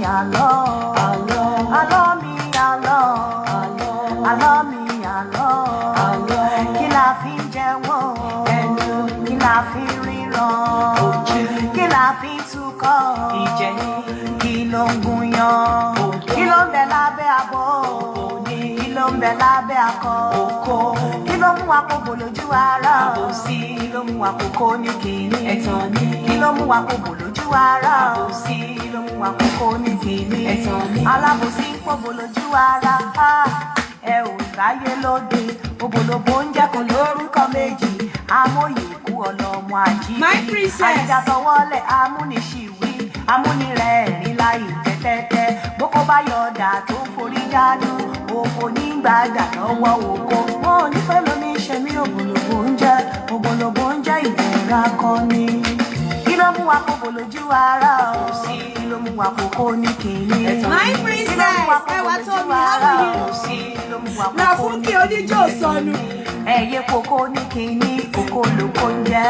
àlọ́ àlọ́ mi àlọ́ àlọ́ mi àlọ́ kí la fi ń jẹun ẹnu kí la fi ń ríran ojú kí la fi ń túkọ̀ ìjẹ kí ló ń gúnyán kí ló ń bẹ lábẹ́ abọ́ kí ló ń bẹ lábẹ́ akọ kí ló mú àkókò lójú ara kí ló mú àkókò ní kìíní kí ló mú àkókò lójú ara kí ló mú àkókò ní kìíní alábòsí ń pòbò lójú ara ẹ ò ráyé lóde òbòlòbò ń jẹ́ kó lórúkọ méjì amóye ikú ọlọ́mọ àjíjí àjíjà tọwọ́lẹ̀ amúnisìwí amúnirẹ̀ẹ́rìn láì tẹ́tẹ́tẹ́ bókó bá yọ̀ọ̀dà tó forí jánu òkò nígbàdà lọ́wọ́ òkò wọn ò nífẹ̀ẹ́ lómi ṣe mí òbòlòbò ń jẹ́ ìbẹ̀rẹ̀ akọni kí ló mú àkókò lójú ara ò sí kí ló mú àkókò ní kìíní my princess ẹwà tó mi how are you na fún kí oníjó sọnù ẹyẹ kókó ní kìíní kókó lóko ń jẹ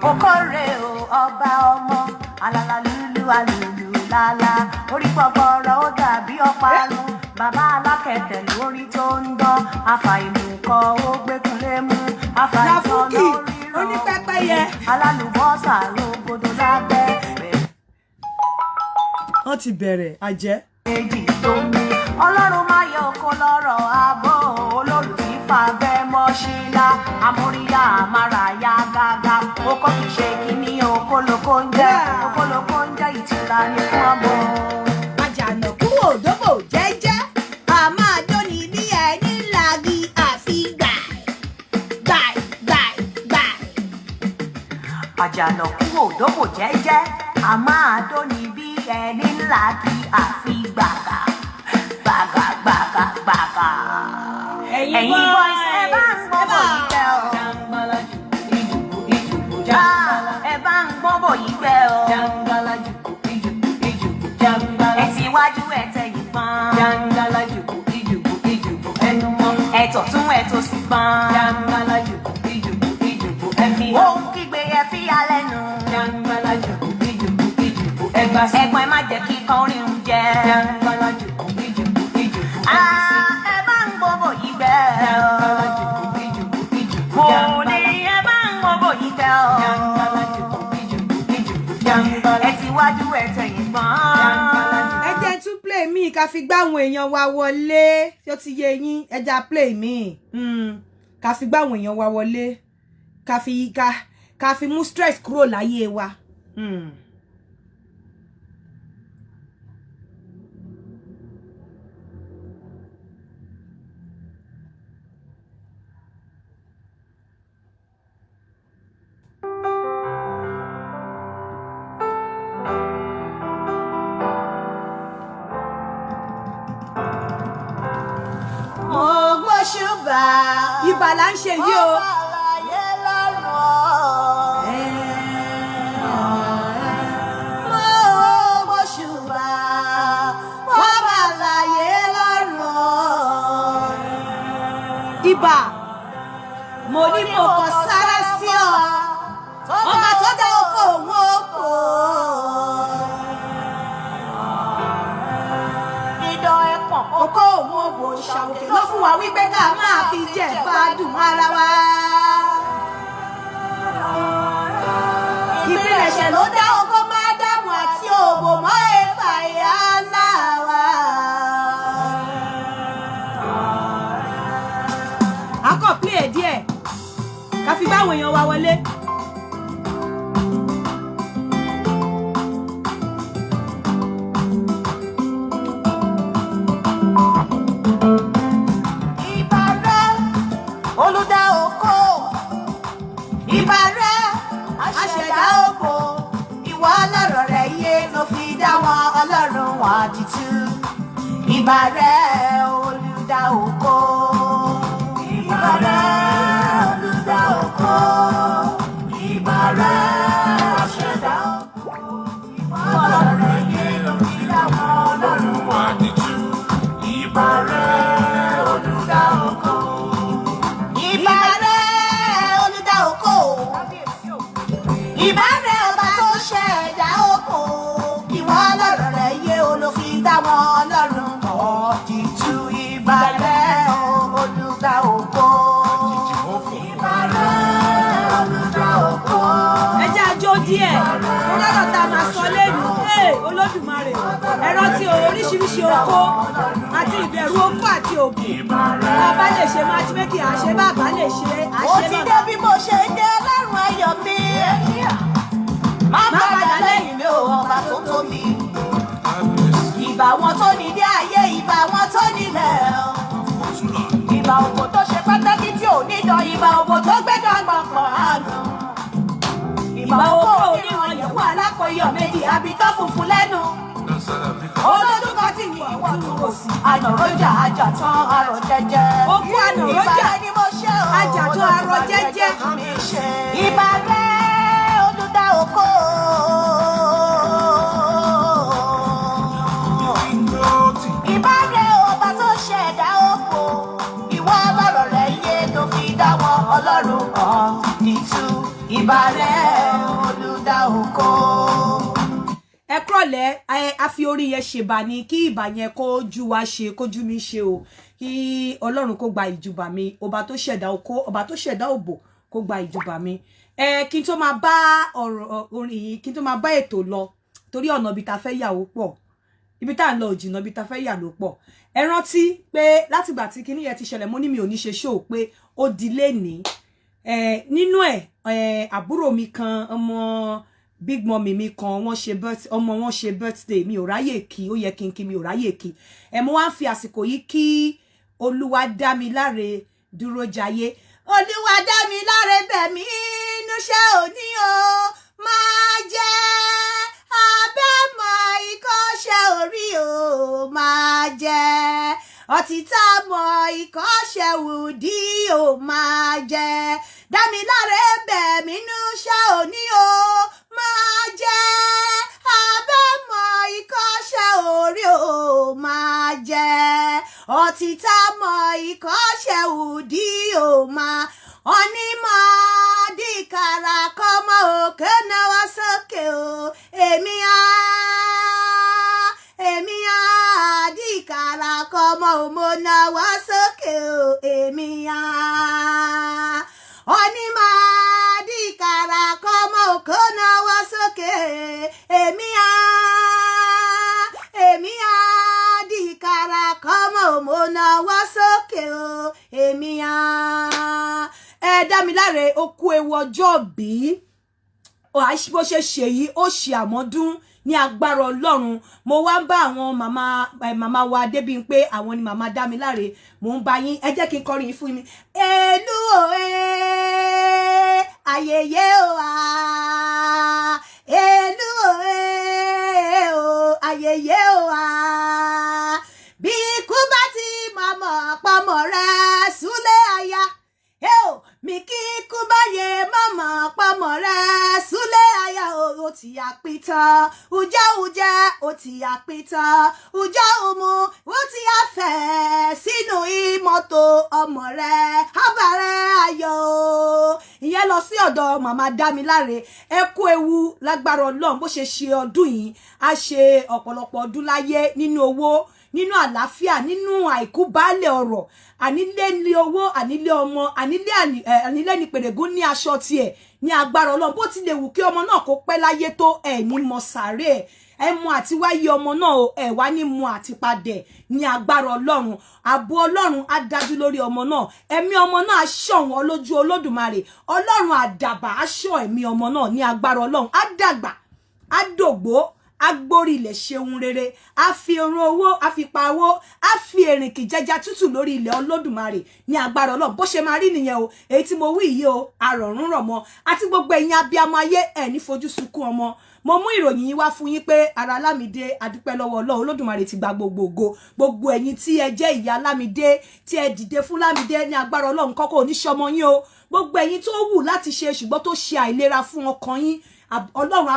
kókó rè o ọba ọmọ alala lulu alulu lala orí gbọgbọrọ ó dàbí ọparun bàbá alákẹ̀tẹ̀ lórí tó ń dán àfàìmùkọ ó gbẹkùnlé mú àfàìmọ lórí onípẹ́pẹ́yẹ alálùbọ́sà rògbòdò lábẹ́ wọ́n ti bẹ̀rẹ̀ àjẹ́. èjì tó mi ọlọ́run máa yẹ oko lọ́rọ̀ ààbò olólùfí fàbẹ́ mọ́ṣílá amóríyá amárayá gágá okó kìí ṣe kíní okólókó ń jẹ́ ìtura ní fún ọmọ. Àjànàkú òdòbò jẹ́jẹ́ a máa dóni bí ẹni lagi àfi gbà. Àjànàkú òdòbò jẹ́jẹ́ a máa dóni bí ẹni lagi àfi gbàgà. Ẹ̀yin boys ẹ bá ń gbọ́bọ̀ yìí fẹ́ o. Ẹ bá ń gbọ́bọ̀ yìí fẹ́ o. Ẹ ti wájú ẹ tẹ̀yìn pọ́n. Ẹ tọ̀tún ẹ tòsì pọ́n. Ohun kígbe ẹ fi alẹ́ nù. Ẹ̀gbọ́n ẹ má jẹ́ kí kan rí ń jẹ. Ẹ bá ń gbọ́bọ̀ yìí fẹ́ o. Mo ní ẹ bá ń gbọ́bọ̀ yìí fẹ́ o. Ẹ ti wájú ẹ tẹ̀yìn pọ́n. Ẹ jẹ́ tún play mi ká fi gbá àwọn èèyàn wa wọlé tí ó ti yé yín ẹ já play mi ká fi gbá àwọn èèyàn wa wọlé ká fi mú stress kúrò láyé wa. Ibà là ń ṣe yìí o. Mo ṣùgbà wọ́n bá láyé lọ́rùn. Ibà mo ní mo kọ sára sí ọ ọmọ tó dá oko òun oko. Idán ẹ̀pọ̀n Oko òun òbò ṣàwòkè ló fún wa wípé ká máa fi jẹ gbádùn ara wa. Ìpilẹ̀ṣẹ̀ ló dá oko máa dààmú àti òbò mọ́ ẹ̀fà ìyá ńlá wa. A kò play ẹ̀ díẹ̀ ká fi báwọn èèyàn wa wọlé. olùdá oko Ìbà rẹ̀ aṣẹ̀dá òbò ìwọ ọlọ́rọ̀ rẹ̀ yé ló fi dá wọn ọlọ́run wọn àdìtú. Ìbà rẹ̀ olùdá oko. Ìbà rẹ̀ olùdá oko. Ìbà rẹ̀ aṣẹ̀dá òbò ìwọ ọlọ́rọ̀ rẹ̀ yé ló fi dá wọn ọlọ́run wọn àdìtú. Ìbà rẹ̀ olùdá oko. Ìbà rẹ̀ olùdá oko. Ìbà rẹ̀ ọba tó ṣẹ̀dá oko. Ìwọ lọ́rọ̀ rẹ̀ yé olófi dáwọn ọlọ́run ọ̀dìtú ìbà rẹ̀ olùdá ògo. Ìbà rẹ̀ olùdá ògo. Ẹ jẹ́ àjọ díẹ̀ tó lọ́rọ̀ tá a máa sọ lẹ́nu Olódùmarè ẹ̀rọ tí oríṣiríṣi oko àti ìbẹ̀rù oko àti ògùn bàbá lè ṣe matchmaking àṣẹ bàbá lè ṣe àṣẹ bàbá. Ó ti dé bí mo ṣe dé lọ́rùn ayọ̀ mi. Má padà lẹ́yìn mi ò ọba tó tóbi. Ìbà wọn tó ní dé ayé, ìbà wọn tó nílẹ̀. Ìbà òbò tó ṣe pàtàkì tí ò ní dán, ìbà òbò tó gbẹ́dọ̀ gbọ̀ngbọ̀n àná. Ìbà òbò oníwọ̀n yẹ̀wò alákòóyọ̀ méjì àbítọ́ funfun lẹ́nu. Olódún kan tí ní ìwọ̀n tó wò sí. Ànàrójà àjàtán arọ̀ jẹ́jẹ́. Okú ànàrójà àjàtán arọ̀ jẹ́jẹ́. Ìbà rẹ̀ olùdá oko. Ìbà rẹ̀ ọba tó ṣẹ̀dá oko. Ìwọ lọ́rọ̀ rẹ̀ yé tó fi dá wọn ọlọ́run ọ̀dìtú. Ìbà rẹ̀ olùdá oko. Ẹ kúrọ̀lẹ́ a fi orí yẹn ṣèbà ni kí ìbà yẹn kójú wa ṣe kójú mi ṣe o kí Ọlọ́run kó gba ìjùbà mi ọba tó ṣẹ̀dá oko ọba tó ṣẹ̀dá òbò kó gba ìjùbà mi. Kí n tó máa bá ọ̀rọ̀ orin yìí kí n tó máa bá ètò lọ torí ọ̀nà ibi tá fẹ́ yàwó pọ̀ ibi tá ń lọ òjìnà ibi tá fẹ́ yà ló pọ̀. Ẹ rántí pé látìgbà tí kinní yẹn ti ṣẹlẹ̀ mo ní mi ò ní ṣe show pé ó di lénìí nínú ẹ̀ àbúrò mi kan ọmọ big mommy mi kan wọ́n ṣe ọmọ wọn ṣe birthday mi ò ráyè kí ó yẹ kí n kí mi ò ráyè kí mo wá ń fi àsìkò yìí kí Olúwadámiláre Dúrójayé Olúwadámiláre bẹ̀mí inúṣẹ́ òní o máa jẹ́ abẹ́mọ̀ ìkọ́ṣẹ́ orí o máa jẹ́ ọ̀títà mọ̀ ìkọ́ṣẹ́ wùdí o máa jẹ́ Dámiláre bẹ̀mí inúṣẹ́ òní o máa jẹ́ abẹ́mọ̀ ìkọ́ṣẹ́ orí o máa jẹ́ ọ̀títà mọ̀ ìkọ́ṣẹ́ wùdí o máa onímọ̀ dìkàrà kọ́mọ òkè náwó sókè o èmi á dìkàrà kọ́mọ òmò náwó sókè o èmi á onímọ̀ dìkàrà kọ́mọ òkè náwó sókè èmi á dìkàrà kọ́mọ òmò náwó sókè o èmi á. Dámiláre ó kú ewu ọjọ́ bí bó ṣe ṣe yìí ó ṣe àmọ́dún ní agbára Ọlọ́run mo wá ń bá àwọn màmá wa Adébímpé àwọn ni màmá Dámiláre mo ń bá yín ẹ jẹ́ kí n kọrin yín fún mi. Èlú o ayẹyẹ o èlú o ayẹyẹ o bí ikú bá ti mọ̀mọ́ pọ̀mọ́ rẹ̀ súlé aya mi kí ikú báyé mọ̀mọ́ pọ̀mọ́ rẹ̀ súlé aya o ti àpìtàn ujẹ́ o ti àpìtàn ujẹ́ òmu o ti àfẹ́ sínú ìmọ́tò ọmọ rẹ̀ ábàárẹ̀ ayọ̀ ìyẹn lọ sí ọ̀dọ̀ màmá Dámiláre ẹ kú ewu lágbára Ọlọ́run bó ṣe ṣe ọdún yìí a ṣe ọ̀pọ̀lọpọ̀ ọdún láyé nínú owó nínú àlàáfíà nínú àìkú baálẹ̀ ọ̀rọ̀ ànílé ní owó ànílé ọmọ ànílé ní pèrègún ní aṣọ tiẹ̀ ní agbára Ọlọ́run bó ti lè wù kí ọmọ náà kó pẹ́ láyé tó ní mọ sàárè ẹ mú àti wáyé ọmọ náà wá ní mú àti padẹ̀ ní agbára Ọlọ́run ààbò Ọlọ́run á dájú lórí ọmọ náà ẹ̀mí ọmọ náà á ṣọ̀wọ́n lójú Olódùmarè Ọlọ́run àdàbà á ṣọ́ ẹ̀mí ọmọ náà ní agbára Ọlọ́run á dàgbà á dògbó agbórí ilẹ̀ ṣeun rere a fi orun owó a fi pa owó a fi èrìnkì jẹja tútù lórí ilẹ̀ Olódùmarè ní agbára Ọlọ́run bó ṣe máa rí nìyẹn o èyí tí mo wí yìí o àrọ̀rùn rọ̀ mọ́ àti gbogbo ẹ̀yin abiyamọ ayé ẹ̀ ní fojú sunkún ọmọ mo mú ìròyìn yìí wá fún yín pé ara Lámídé adúpẹ́ lọ́wọ́ Ọlọ́run Olódùmarè ti gba gbogbo ẹ̀yin tí ẹ jẹ́ ìyá Lámídé tí ẹ dìde fún Lámídé ní agbára Ọlọ́run kọ́kọ́ oníṣọmọ yín o gbogbo ẹ̀yin tó wù láti ṣe ṣùgbọ́n tó ṣe àìlera fún ọkàn yín Ọlọ́run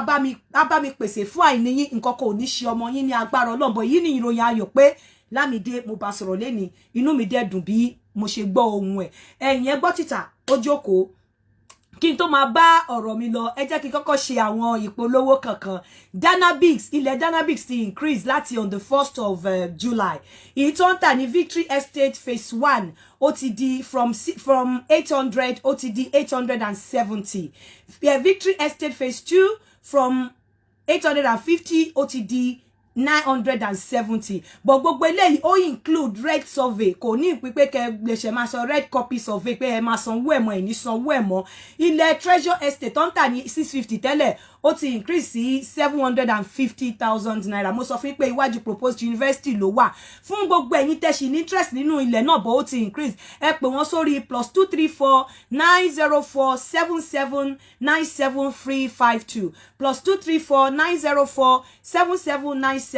á bá mi pèsè fún àìní yín nǹkan kò ní ṣe ọmọ yín ní agbára Ọlọ́run bọ̀ yìí ni ìròyìn ayọ̀ pé Lámídé mo bá sọ̀rọ̀ lẹ́ni inú mi dẹ̀ dùn bí mo ṣe gbọ́ ohun ẹ̀ ẹ̀yìn ẹ gbọ́ títà ó jókòó kí n tó máa bá ọ̀rọ̀ mi lọ ẹ jẹ́ kí n kọ́kọ́ ṣe àwọn ìpolówó kankan. Danabix, ilẹ̀ Danabix ti increase láti on the 1st of July. Èyí tó ń tà ní Victory Estate phase 1 ó ti di from 800 ó ti di 870. Victory Estate phase 2 from 850 ó ti di 970. But gbogbo eléyìí ó include red survey. Kò ní pé kẹ́ lè ṣe máa sọ red copy survey pé ẹ máa sanwó ẹ̀ mọ́ ẹ ní sanwó ẹ̀ mọ́. Ilẹ̀ Treasure Estate tó ń tà ní 650 tẹ́lẹ̀ ó ti increase sí 750,000 naira. Mo sọ fún pé iwájú proposed university ló wà. Fún gbogbo ẹ̀yin tẹ́ ṣì ní interest nínú ilẹ̀ náà bó ó ti increase. Ẹ pè wọ́n sórí +234 904 77 97 352 +234 904 77 97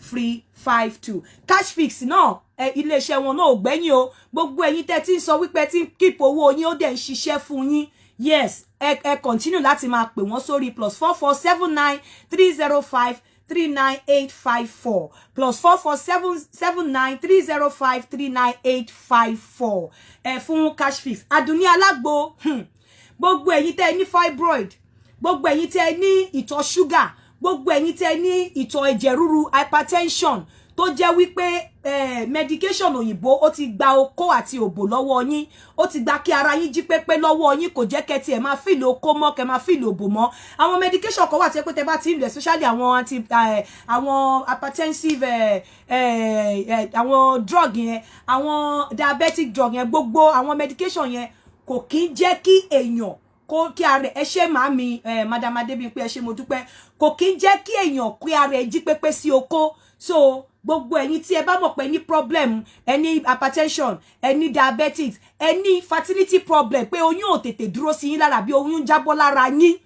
352. Cash fix náà iléeṣẹ́ wọn náà ò gbẹ́yìn o. Gbogbo ẹ̀yin tẹ́ ti ń sọ wípé tí keep owó yín ó dẹ̀ ń ṣiṣẹ́ fún yín. Yes, continue láti máa pè wọ́n sórí +4479 305 39854 +4479 305 39854 fún cash fix. Àdùnní alágbo gbogbo ẹ̀yin tẹ́ ní fibroid, gbogbo ẹ̀yin tẹ́ ní ìtọ̀ sugar, gbogbo ẹ̀yin tẹ́ ní ìtọ̀ ẹ̀jẹ̀ ríru hypertension tó jẹ́ wípé medication òyìnbó ó ti gba okó àti òbò lọ́wọ́ yín, ó ti gba kí ara yín jí pépé lọ́wọ́ yín, kò jẹ́ kẹ́ tí ẹ máa feel okó mọ́, kẹ́ máa feel òbò mọ́. Àwọn medication kan wà tí pé tẹ́ bá ti ń lò, especially àwọn hypertensive àwọn drug yẹn, àwọn diabetic drug yẹn, gbogbo àwọn medication yẹn kò kí jẹ́ kí èèyàn kó kí ara ẹ ṣe màmí Madam Adébímpé ẹ ṣé mo dúpẹ́, kò kí jẹ́ kí èèyàn kí ara ẹ jí pépé sí okó. So gbogbo ẹ̀yin tí ẹ bá mọ̀ pé ní problem, any hypertension, any diabetics, any fertility problem, pé oyún ò tètè dúró sí yín lára bí oyún jábọ́ lára yín,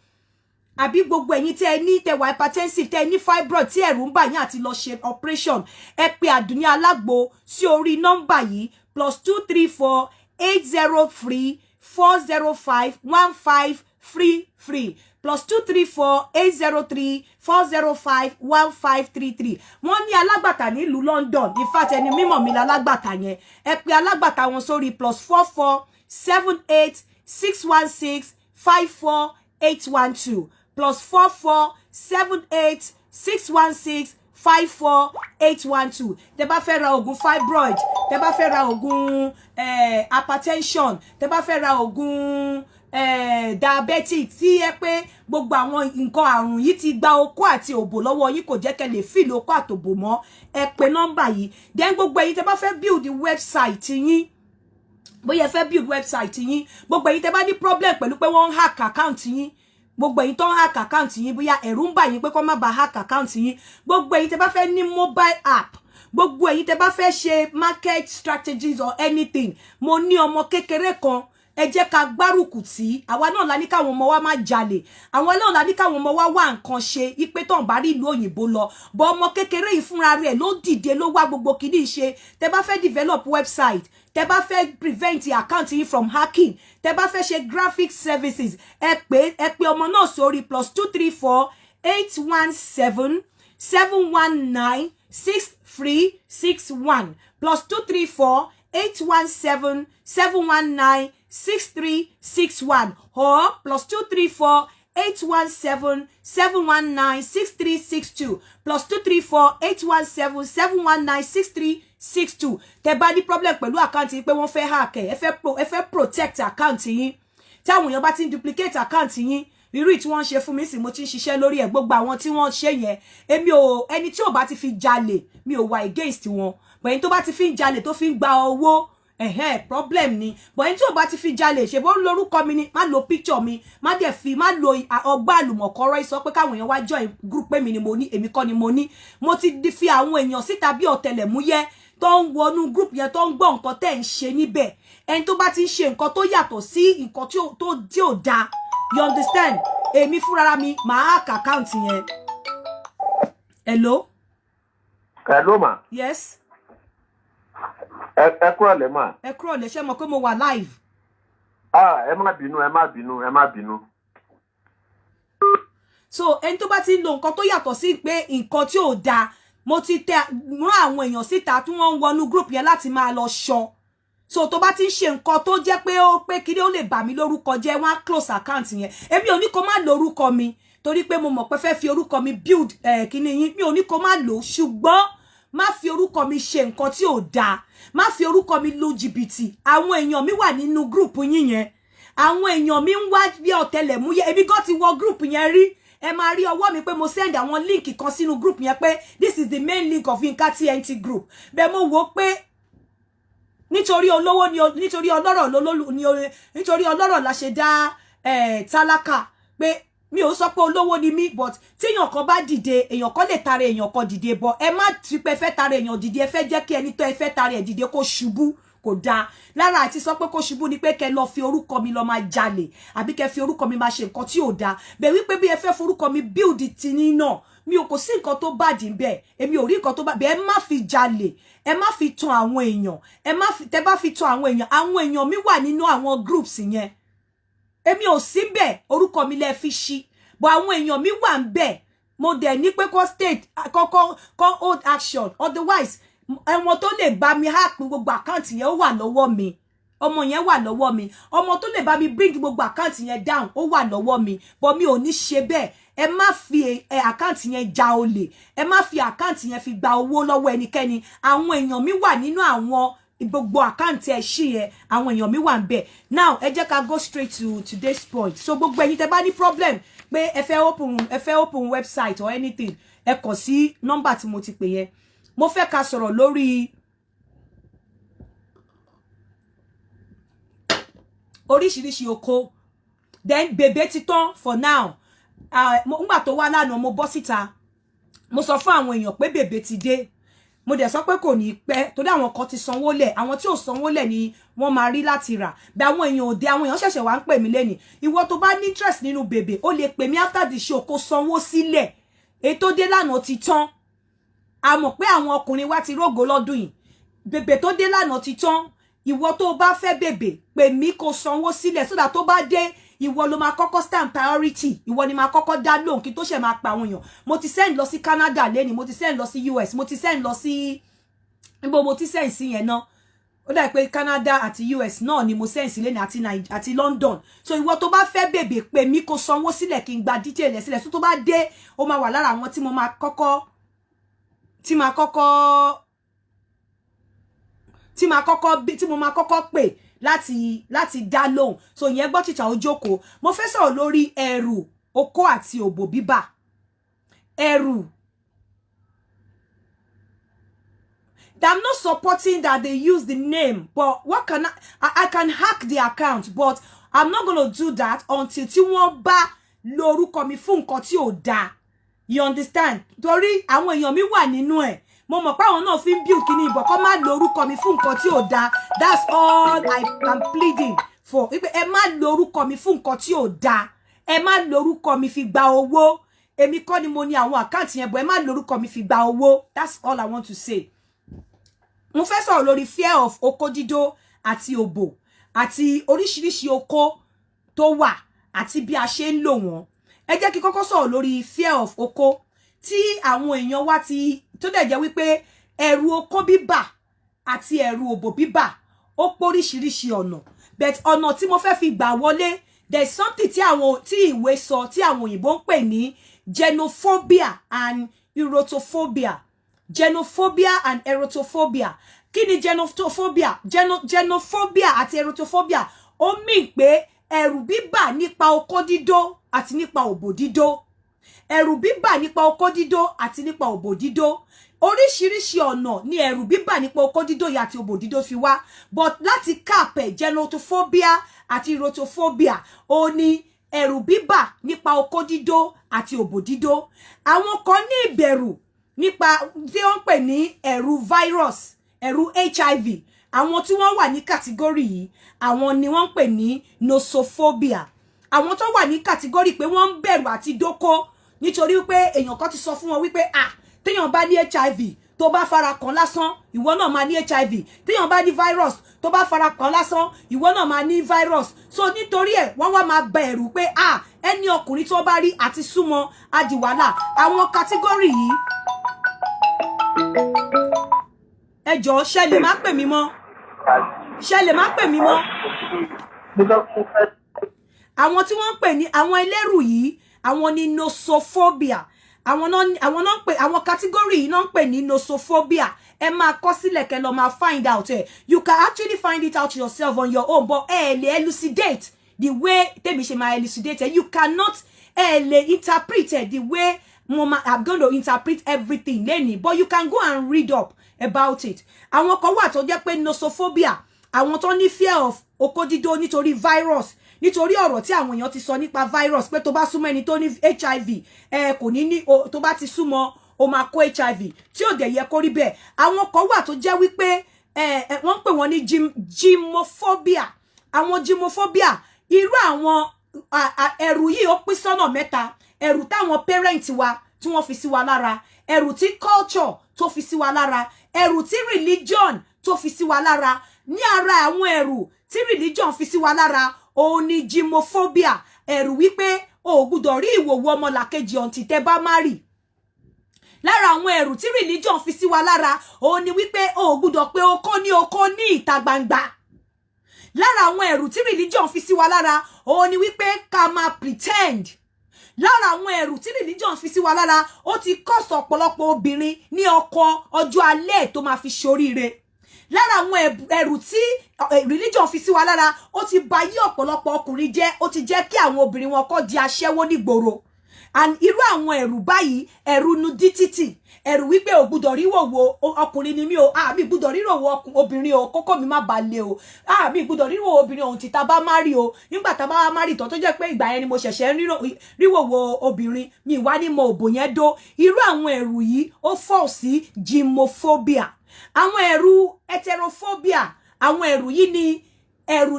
àbí gbogbo ẹ̀yin tí ẹ ní tẹwà hypertensive, tẹ ní fibroid tí ẹ̀rù ń bà yín àti lọ ṣe operation, ẹ pè Àdùnní Alágbo sí orí nọ́mbà yìí +234 803 405 1533 +234 803 405 1533. Wọ́n ní alágbàtà nílùú London. In fact, ẹni mímọ̀ mi lálágbàtà yẹn. Ẹ pè alágbàtà wọn sórí +44 78 616 54 812 +44 78 616 54812. Tẹ́ bá fẹ́ ra oògùn fibroid, tẹ́ bá fẹ́ ra oògùn hypertension, tẹ́ bá fẹ́ ra oògùn diabetic, tí ẹ pé gbogbo àwọn nǹkan àrùn yìí ti gba okó àti òbò lọ́wọ́ yín, kò jẹ́ kẹ́ lè feel okó àtòbò mọ́, ẹ pè nọ́mbà yìí. Then gbogbo ẹ̀yin tẹ́ bá fẹ́ build website yín, bóyá fẹ́ build website yín, gbogbo ẹ̀yin tẹ́ bá ní problem pẹ̀lú pé wọ́n hack account yín, gbogbo ẹ̀yin tó ń hack account yín, bóyá ẹ̀rù ń bà yín pé kó má ba hack account yín, gbogbo ẹ̀yin tẹ́ bá fẹ́ ní mobile app, gbogbo ẹ̀yin tẹ́ bá fẹ́ ṣe market strategies or anything, mo ní ọmọ kékeré kan, ẹ jẹ́ ká gbárùkù tí àwa náà la ní káwọn ọmọ wa má jalè, àwọn náà la ní káwọn ọmọ wa wá nǹkan ṣe, ipe tó ń bá rí ìlú òyìnbó lọ, bọ́ ọmọ kékeré yìí fúnra rẹ̀ ló dìde ló wá gbogbo kìíní ṣe. Tẹ́ bá fẹ́ develop website, tẹ́ bá fẹ́ prevent account yìí from hacking, tẹ́ bá fẹ́ ṣe graphic services, ẹ pè ọmọ náà sórí +234 817 719 6361 +234 817 719 6361 or +234 817 719 6362 +234 817 719 6362. Tẹ́ bá ní problem pẹ̀lú account yín pé wọ́n fẹ́ hack ẹ fẹ́ protect account yín, tí àwọn èèyàn bá ti duplicate account yín, irú tí wọ́n ṣe fún mi sì mo ti ń ṣiṣẹ́ lórí ẹ̀. Gbogbo àwọn tí wọ́n ṣe yẹn, èmi ò, ẹni tí ò bá ti fi jalè mi ò wà against wọn, but ẹni tó bá ti fi ń jalè tó fi ń gba owó, problem ni. But ẹni tí ò bá ti fi jalè, ṣe bó ń lórúkọ mi ni, má lo picture mi, má dẹ̀ fi, má lo ọgbà àlùmọ̀kọ́rọ́ sọ pé káwọn èèyàn wá join group pé mi ni mo ní, èmi kọ́ ni mo ní. Mo ti fi àwọn èèyàn síta bí ọ̀tẹlẹ̀múyẹ́ tó ń wọnú group yẹn tó ń gbọ́ nǹkan tẹ́ ń ṣe níbẹ̀. Ẹni tó bá ti ń ṣe nǹkan tó yàtọ̀ sí nǹkan tí ò dáa, you understand? Èmi fúnra mi máa hack account yẹn. Hello? Hello ma. Yes. Ẹ kúrò lẹ́ ma. Ẹ kúrò lẹ́, ṣé mọ̀ pé mo wà live. Ẹ má bínú. So ẹni tó bá ti ń lo nǹkan tó yàtọ̀ sí pé nǹkan tí ò dáa, mo ti rán àwọn èèyàn síta tí wọ́n ń wọnú group yẹn láti máa lọ ṣọ́. so tó bá ti ń ṣe nǹkan tó jẹ́ pé ó pé kí ni ó lè bà mí lórúkọ jẹ́ wọ́n á close account yẹn èmi ò ní kó má lo orúkọ mi torí pé mo mọ̀ pé fẹ́ fi orúkọ mi build kíní yín mi ò ní kó má lò ṣùgbọ́n má fi orúkọ mi ṣe nǹkan tí ò dáa má fi orúkọ mi lu jìbìtì àwọn èèyàn mi wà nínú group yín yẹn àwọn èèyàn mi ń wá bí ọ̀tẹlẹ̀múyẹ́ èmi gan ti wọ group yẹn rí ẹ máa rí ọwọ́ mi pé mo send àwọn link kan sínú group yẹn pé this is the main link of Yinka TNT group bẹ́ẹ̀ mo wò pé nítorí olówó ni nítorí ọlọ́rọ̀ ni nítorí ọlọ́rọ̀ la ṣe dá tálákà pé mi ò sọ pé olówó ni mí but tí èèyàn kan bá dìde èèyàn kan lè tara èèyàn kan dìde but ẹ má ti pé fẹ́ tara èèyàn dìde ẹ fẹ́ jẹ́ kí ẹni tó ẹ fẹ́ tara ẹ̀ dìde kó ṣubú kò dáa lára àti sọ pé kó ṣubú ni pé kẹ́ lọ fi orúkọ mi lọ máa jalè àbí kẹ́ fi orúkọ mi máa ṣe nǹkan tí ò dáa bẹ́ẹ̀ wípé bí ẹ fẹ́ forúkọ mi build tini náà mi ò kò sí nǹkan tó bàdí bẹ́ẹ̀ èmi ò rí nǹkan tó bàdí ẹ má fi jalè ẹ má fi tan àwọn èèyàn ẹ má fi tẹ́ bá fi tan àwọn èèyàn mi wà nínú àwọn groups yẹn èmi ò sí bẹ́ẹ̀ orúkọ mi lẹ fi ṣí but àwọn èèyàn mi wà ń bẹ́ẹ̀ mo dẹ̀ ní pé kó state kó hold action otherwise ẹ̀wọ̀n tó lè bá mi hack gbogbo àkáǹtì yẹn ó wà lọ́wọ́ mi ọmọ yẹn wà lọ́wọ́ mi ọmọ tó lè bá mi bring gbogbo àkáǹtì yẹn down ó wà lọ́wọ́ mi but mi ò ní ṣe bẹ́ẹ̀ ẹ má fi àkáǹtì yẹn ja olè ẹ má fi àkáǹtì yẹn fi gba owó lọ́wọ́ ẹnikẹ́ni àwọn èèyàn mi wà nínú àwọn gbogbo àkáǹtì ẹ ṣí yẹn àwọn èèyàn mi wà ń bẹ̀ now ẹ jẹ́ ká go straight to today's point so gbogbo ẹ̀yin tẹ́ bá ní problem pé ẹ fẹ́ open website or anything ẹ kàn sí nọ́mbà tí mo ti pè yẹn mo fẹ́ ká sọ̀rọ̀ lórí oríṣiríṣi oko then bèbè ti tán for now ngbà tó wá lánàá mo bọ́ síta mo sọ fún àwọn èèyàn pé bèbè ti dé mo dẹ̀ sọ pé kò ní pẹ́ torí àwọn kan ti sanwó lẹ̀ àwọn tí ò sanwó lẹ̀ ni wọ́n máa rí láti rà bí àwọn èèyàn òde àwọn èèyàn ṣẹ̀ṣẹ̀ wá ń pè mí lẹ́nìí ìwọ tó bá ní interest nínú bèbè ó lè pè mí after the show kó sanwó sílẹ̀ ètò dé lánàá ti tán a mọ̀ pé àwọn ọkùnrin wa ti rógo lọ́dún yìí bèbè tó dé lánàá ti tán ìwọ tó bá fẹ́ bèbè pè mí kó sanwó sílẹ̀ sódà tó bá dé ìwọ ló máa kọ́kọ́ stand priority ìwọ ni máa kọ́kọ́ dá lóhùn kí tó ṣe máa pa àwọn èèyàn mo ti send lọ sí Canada lẹ́ni mo ti send lọ sí US mo ti send lọ sí níbo mo ti send sí yẹn náà ó dà pé Canada àti US náà ni mo send sí lẹ́ni àti London so ìwọ tó bá fẹ́ bèbè pè mí kó sanwó sílẹ̀ kí n gba detail ẹ̀ sílẹ̀ so tó bá dé ó máa wà lára àwọn tí mo máa kọ́kọ́ pè láti dá lóhùn so yẹn gbọ́ tìta ó jókòó mo fẹ́ sọ̀rọ̀ lórí ẹrù okó àti òbò bíbà ẹrù I'm not supporting that they use the name but what can I can hack the account but I'm not gonna do that until tí wọ́n bá lo orúkọ mi fún nǹkan tí ò dáa you understand torí àwọn èèyàn mi wà nínú ẹ̀ mo mọ̀ pé àwọn náà fi ń build kíní ìbọn kó má lo orúkọ mi fún nǹkan tí ò dáa that's all I am pleading for ẹ má lo orúkọ mi fún nǹkan tí ò dáa ẹ má lo orúkọ mi fi gba owó èmi kọ́ ni mo ní àwọn àkáǹtì yẹn bọ̀ ẹ má lo orúkọ mi fi gba owó that's all I want to say mo fẹ́ sọ̀rọ̀ lórí fear of oko dídó àti òbò àti oríṣiríṣi oko tó wà àti bí a ṣe ń lò wọ́n ẹ jẹ́ kí kọ́kọ́ sọ̀rọ̀ lórí fear of oko tí àwọn èèyàn wá ti tó dẹ̀ jẹ́ wípé ẹ̀rù oko bíbà àti ẹ̀rù òbò bíbà ó póríṣiríṣi ọ̀nà but ọ̀nà tí mo fẹ́ fi gbà wọlé there is something tí ìwé sọ tí àwọn òyìnbó ń pè ní genophobia and erotophobia genophobia and erotophobia kí ni genophobia genophobia àti erotophobia ó mean pé ẹ̀rù bíbà nípa oko dídó àti nípa òbò dídó ẹ̀rù bíbà nípa oko dídó àti nípa òbò dídó oríṣiríṣi ọ̀nà ni ẹ̀rù bíbà nípa oko dídó yìí àti òbò dídó fi wá but láti kápẹ̀ genophobia àti erotophobia ó ní ẹ̀rù bíbà nípa oko dídó àti òbò dídó àwọn kan ní ìbẹ̀rù nípa tí wọ́n ń pè ní ẹ̀rù virus ẹ̀rù HIV àwọn tí wọ́n wà ní kàtígórì yìí àwọn ni wọ́n ń pè ní nosophobia àwọn tó wà ní kàtígórì pé wọ́n ń bẹ̀rù àti dóko nítorí wípé èèyàn kan ti sọ fún wọn wípé téèyàn bá ní HIV tó bá fara kàn lásán ìwọ náà máa ní HIV téèyàn bá ní virus tó bá fara kàn lásán ìwọ náà máa ní virus so nítorí ẹ̀ wọ́n wá máa bẹ̀rù pé ẹni ọkùnrin tó bá rí àti súnmọ́ adìwàlà àwọn kàtígórì yìí ẹ jọ̀ọ́ ṣé lè má pè mí mọ́ ṣé lè má pè mí mọ́. Àwọn tí wọ́n ń pè ní àwọn ẹlẹ́rù yìí àwọn ni nosophobia àwọn náà ń pè àwọn category yìí náà ń pè ní nosophobia ẹ máa kọ sílẹ̀ kẹ́ lọ máa find out ẹ̀ you can actually find it out yourself on your own but lè elucidate the way tèmi ṣe máa elucidate you cannot lè interpret the way I'm going to interpret everything lẹ́ni but you can go and read up about it. Àwọn kan wà tó jẹ́ pé nosophobia àwọn tó ní fear of okodido nítorí virus nítorí ọ̀rọ̀ tí àwọn èèyàn ti sọ nípa virus pé tó bá súnmọ́ ẹni tó ní HIV kò ní tó bá ti súnmọ́ ó máa kó HIV tí ò dẹ̀ yẹ kó rí bẹ́ẹ̀. Àwọn kan wà tó jẹ́ wípé wọ́n pè wọ́n ní gymophobia àwọn gymophobia irú àwọn ẹ̀rù yìí ó pín sọ́nà mẹ́ta ẹ̀rù táwọn parent wa tí wọ́n fi sí wa lára ẹ̀rù tí culture tó fi sí wa lára ẹ̀rù tí religion tó fi sí wa lára ní ara àwọn ẹ̀rù tí religion fi sí wa lára òun ni gymophobia ẹ̀rù wípé o gbọ́dọ̀ rí ìwòwò ọmọlàkejì ọ̀ǹtì tẹ́ bá marry lára àwọn ẹ̀rù tí religion fi sí wa lára òun ni wípé o gbọ́dọ̀ pé okó ní ìta gbangba lára àwọn ẹ̀rù tí religion fi sí wa lára òun ni wípé ká máa pretend lára àwọn ẹ̀rù tí religion fi sí wa lára ó ti kọ́sọ̀ ọ̀pọ̀lọpọ̀ obìnrin ní ọkọ ọjọ́ alẹ́ tó máa fi ṣoríire lára àwọn ẹ̀rù tí religion fi sí wa lára ó ti bà yí ọ̀pọ̀lọpọ̀ ọkùnrin jẹ́ ó ti jẹ́ kí àwọn obìnrin wọn kó di aṣẹ́wó nígboro and irú àwọn ẹ̀rù báyìí ẹ̀rù nudity ẹ̀rù wípé ò gbọ́dọ̀ rí wòwò ọkùnrin ni mí o mi gbọ́dọ̀ rí wòwò obìnrin o kókó mi má balẹ̀ o mi gbọ́dọ̀ rí wòwò obìnrin ohun tí tá bá marry o nígbà tá bá marry tó jẹ́ pé ìgbà yẹn ni mo ṣẹ̀ṣẹ̀ rí wòwò obìnrin mi wá ní mo òbò yẹn dó irú àwọn ẹ̀rù yìí ó fall sí gymophobia àwọn ẹ̀rù heterophobia àwọn ẹ̀rù yìí ni ẹ̀rù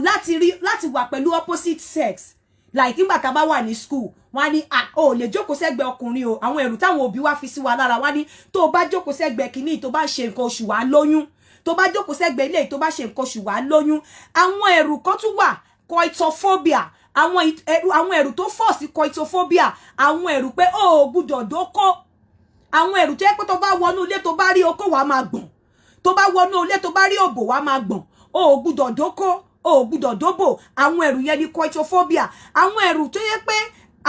láti wà pẹ̀lú opposite sex like nígbà tá bá wà ní school wọ́n ní o lè jókòó sẹ́gbẹ̀ ọkùnrin o àwọn ẹ̀rù táwọn òbí wa fi sí wa lára wọ́n ní tó bá jókòó sẹ́gbẹ̀ kíní tó bá ṣe nǹkan oṣù wá lóyún tó bá jókòó sẹ́gbẹ̀ ilé tó bá ṣe nǹkan oṣù wá lóyún àwọn ẹ̀rù kan tún wà coitophobia àwọn ẹ̀rù tó fọ́ sí coitophobia àwọn ẹ̀rù pé o gbọ́dọ̀ dóko àwọn ẹ̀rù tó yẹ pé tó bá wọnú ilé tó bá rí okó wàá máa gbọ̀n tó bá wọnú ilé tó bá rí òbò wàá máa gbọ̀n o gbọ́dọ̀ dóko o gbọ́dọ̀ dóbò àwọn ẹ̀rù yẹn ni coitophobia àwọn ẹ̀rù tó yẹ pé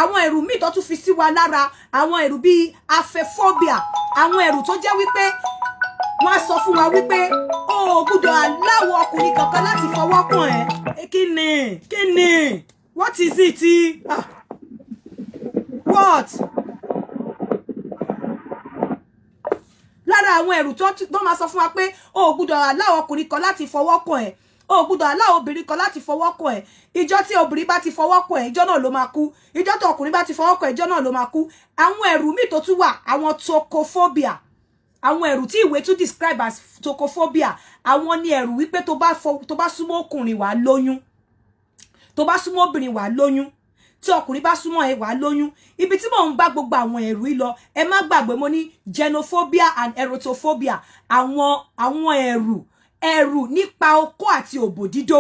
àwọn ẹ̀rù míì tó tún fi sí wa lára àwọn ẹ̀rù bíi aphephobia àwọn ẹ̀rù tó jẹ́ wípé wọ́n á sọ fún wa wípé o gbọ́dọ̀ aláwọ̀ ọkùnrin kankan láti fọwọ́ kàn ẹ́ kí ni what is it what lára àwọn ẹ̀rù tó máa sọ fún wa pé o gbọ́dọ̀ aláwọ̀ ọkùnrin kan láti fọwọ́ kàn ẹ́ o gbọ́dọ̀ aláwọ̀ obìnrin kan láti fọwọ́ kàn ẹ́ ìjọ tí obìnrin bá ti fọwọ́ kàn ẹ́ ìjọ náà ló máa kú ìjọ tí ọkùnrin bá ti fọwọ́ kàn ẹ́ ìjọ náà ló máa kú àwọn ẹ̀rù míì tó tún wà àwọn tocophobia àwọn ẹ̀rù tí ìwé tún describe as tocophobia àwọn ni ẹ̀rù wípé tó bá súnmọ́ ọkùnrin wà lóyún tó bá súnmọ́ obìnrin wà lóyún tí ọkùnrin bá súnmọ́ ẹ wà lóyún ibi tí mò ń bá gbogbo àwọn ẹ̀rù yìí lọ ẹ má gbàgbé mo ní genophobia and erotophobia àwọn ẹ̀rù nípa okó àti òbò dídó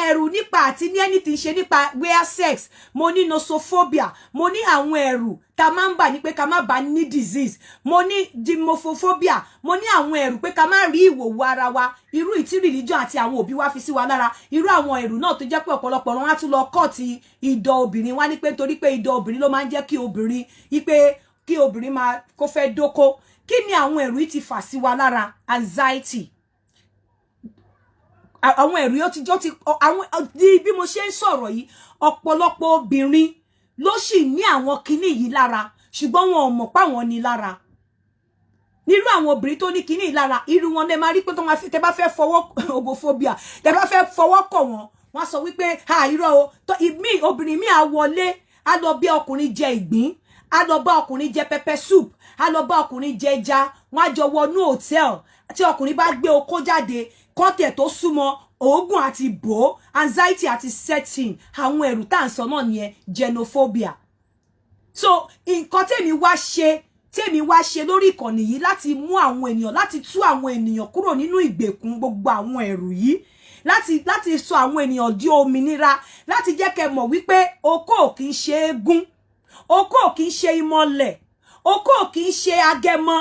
ẹ̀rù nípa àti ní anything ṣe nípa wear sex mo ní nosophobia mo ní àwọn ẹ̀rù tá máa ń bà ní pé ká má bà ní disease mo ní gymophobia mo ní àwọn ẹ̀rù pé ká má rí ìwòwò ara wa irú ìtí religion àti àwọn òbí wa fi sí wa lára irú àwọn ẹ̀rù náà tó jẹ́ pé ọ̀pọ̀lọpọ̀ wọn á tún lọ kọ́ ti ìdọ̀ obìnrin wá ní pé torí pé ìdọ̀ obìnrin ló máa ń jẹ́ kí obìnrin máa kó fẹ́ dóko kí ni àwọn ẹ̀rù yìí ti fà sí wa lára anxiety àwọn ẹ̀rù yóò ti àwọn bí mo ṣe ń sọ̀rọ̀ yìí ọ̀pọ̀lọpọ̀ obìnrin ló sì ní àwọn kinní yìí lára ṣùgbọ́n wọn ò mọ̀ pa wọn ní lára nírú àwọn obìnrin tó ní kinní yìí lára irú wọn lè máa rí pé tó máa fi tẹ́ bá fẹ́ fọwọ́ homophobia tẹ́ bá fẹ́ fọwọ́ kọ̀ wọ́n sọ wípé irọ́ o obìnrin mi á wọlé á lọ bí ọkùnrin jẹ ìgbín á lọ bá ọkùnrin jẹ pepper soup á lọ bá ọkùnrin jẹ ẹja wọ́n á jọ wọnú hòtẹ́ẹ̀lì tí ọkùnrin bá gbé okó jáde kọ́tẹ̀ tó súnmọ́ oògùn àti bò anxiety àti setting àwọn ẹ̀rù tá à ń sọ náà nìyẹn genophobia so nǹkan tèmi wá ṣe lórí ìkànnì yìí láti mú àwọn ènìyàn láti tú àwọn ènìyàn kúrò nínú ìgbèkùn gbogbo àwọn ẹ̀rù yìí láti sọ àwọn ènìyàn di òmìnira láti jẹ́ kẹ́ mọ̀ wípé okó ò kì í ṣe eégún okó ò kì í ṣe ìmọ̀lẹ̀ okó ò kì í ṣe agẹmọ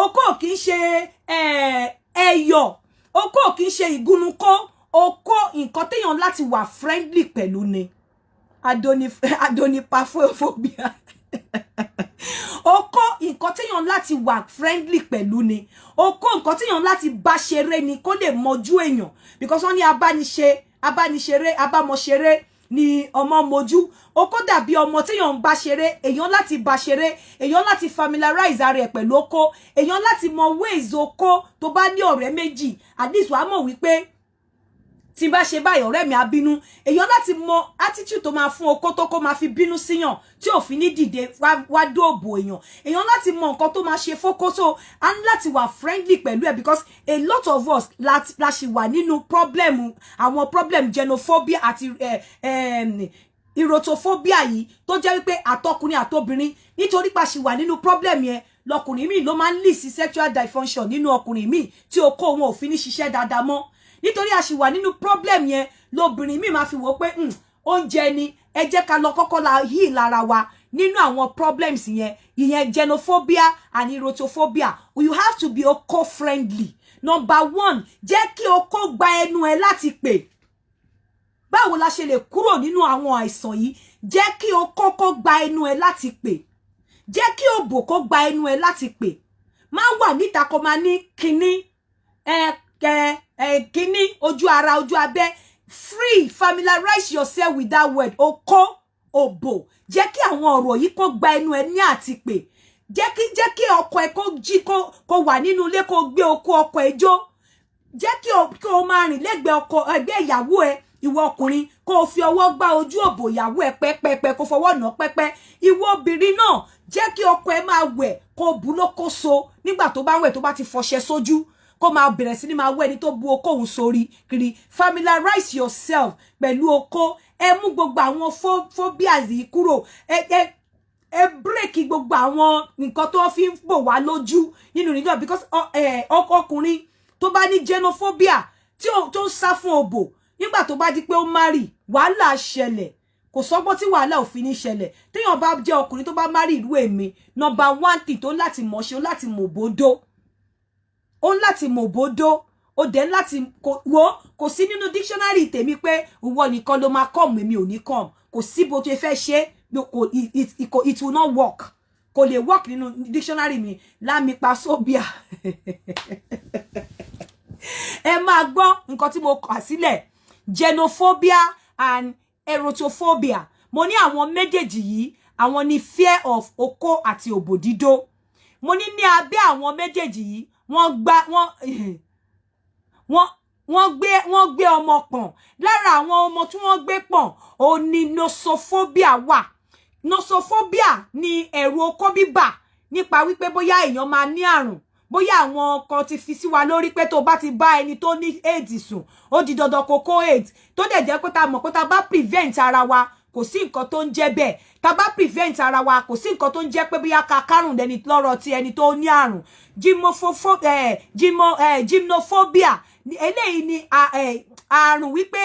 okó ò kì í ṣe ẹyọ okó ò kì í ṣe ìgúnnukó oko nǹkan téèyàn láti wà friendly pẹ̀lú ni adonipaphobia oko nǹkan téèyàn láti wà friendly pẹ̀lú ni oko nǹkan téèyàn láti bá ṣeré ni kó lè mọjú èèyàn because wọ́n ní abániṣeré abámọṣeré ni ọmọ mojú oko dàbí ọmọ téèyàn ń bá ṣeré èèyàn láti bá ṣeré èèyàn láti familiarize ara ẹ̀ pẹ̀lú oko èèyàn láti mọ ways oko tó bá ní ọ̀rẹ́ méjì at least wàá mọ̀ wípé tí bá ṣe báyìí ọ̀rẹ́ mi á bínú èèyàn láti mọ attitude tó máa fún oko tó kó máa fi bínú síyàn tí ò fi ní dìde wá dóòbò èèyàn láti mọ nǹkan tó máa ṣe fókó so a ní láti wà friendly pẹ̀lú ẹ̀ because a lot of us la ṣì wà nínú àwọn problem xenophobia àti erotophobia yìí tó jẹ́ wípé àtọkùnrin àtobìnrin nítorí pa ṣì wà nínú problem yẹn lọkùnrin míì ló máa ń lead sí sexual dysfunction nínú ọkùnrin míì tí okó wọn ò fi ní ṣiṣẹ́ dáadáa mọ́ nítorí a ṣì wà nínú problem yẹn lóbìnrin míì máa fi wò pé oúnjẹ ni ẹ jẹ́ ká lọ kọ́kọ́ la heal lára wa nínú àwọn problems ìyẹn xenophobia and erotophobia you have to be oko friendly. Number 1 jẹ́ kí oko gba ẹnu ẹ láti pè báwo la ṣe lè kúrò nínú àwọn àìsàn yìí jẹ́ kí oko kó gba ẹnu ẹ láti pè jẹ́ kí òbò kó gba ẹnu ẹ láti pè má wà níta kó máa ní kíní kíní ojú ara ojú abẹ́ free familiarize yourself with that word oko òbò jẹ́ kí àwọn ọ̀rọ̀ yìí kó gba ẹnu ẹ ní àti pè jẹ́ kí ọkọ ẹ kó jí kó wà nínú ilé kó gbé oko ọkọ ẹ jó jẹ́ kí o máa rìn lẹ́gbẹ̀ẹ́ ọkọ ẹgbẹ́ ìyàwó ẹ ìwọ ọkùnrin kó o fi ọwọ́ gbá ojú òbò ìyàwó ẹ pẹ́pẹ́pẹ́ kó fọwọ́ nà pẹ́pẹ́ ìwọ obìnrin náà jẹ́ kí ọkọ ẹ máa wẹ̀ kó bù lókóso nígbà tó bá wẹ̀ tó bá ti fọṣẹ sójú kó máa bẹ̀rẹ̀ sí ní máa wẹ̀ ní tó bu okó òun sórí kiri familiarize yourself pẹ̀lú oko ẹ mú gbogbo àwọn phobias yìí kúrò ẹ break gbogbo àwọn nǹkan tó fi ń bò wá lójú nínú nígbà because ọkùnrin tó bá ní xenophobia tó ń sá fún òbò nígbà tó bá di pé ó marry wàhálà ṣẹlẹ̀ kò sọ́gbọ́n tí wàhálà ò fi ní ṣẹlẹ̀ téèyàn bá jẹ́ ọkùnrin tó bá marry ìlú èmi number 1 thing tó láti mọ̀ ṣe ó láti mọ̀ bódó ó láti mọ̀ bódó ó dẹ̀ láti kò sí nínú dictionary tèmi pé ìwọ nìkan ló máa come èmi ò ní come kò sí bó tó fẹ́ ṣe it will not work kò lè work nínú dictionary mi lámipaphobia ẹ máa gbọ́ nǹkan tí mo kà sílẹ̀ xenophobia and erotophobia mo ní àwọn méjèèjì yìí àwọn ni fear of oko àti òbò dídó mo ní abẹ́ àwọn méjèèjì yìí wọ́n gbé ọmọ pọ̀n lára àwọn ọmọ tí wọ́n gbé pọ̀n ó ní nosophobia wà nosophobia ni ẹ̀rù okó bíbà nípa wípé bóyá èèyàn máa ní àrùn bóyá àwọn kan ti fi sí wa lórí pé tó bá ti bá ẹni tó ní AIDS sùn ó di dandan kó kó AIDS tó dẹ̀ jẹ́ pé ta mọ̀ pé ta bá prevent ara wa kò sí nǹkan tó ń jẹ́ bẹ́ẹ̀ ta bá prevent ara wa kò sí nǹkan tó ń jẹ́ pé bóyá ká kárùn lẹ́ni lọ́rọ̀ ti ẹni tó ní àrùn gymnophobia eléyìí ni àrùn wípé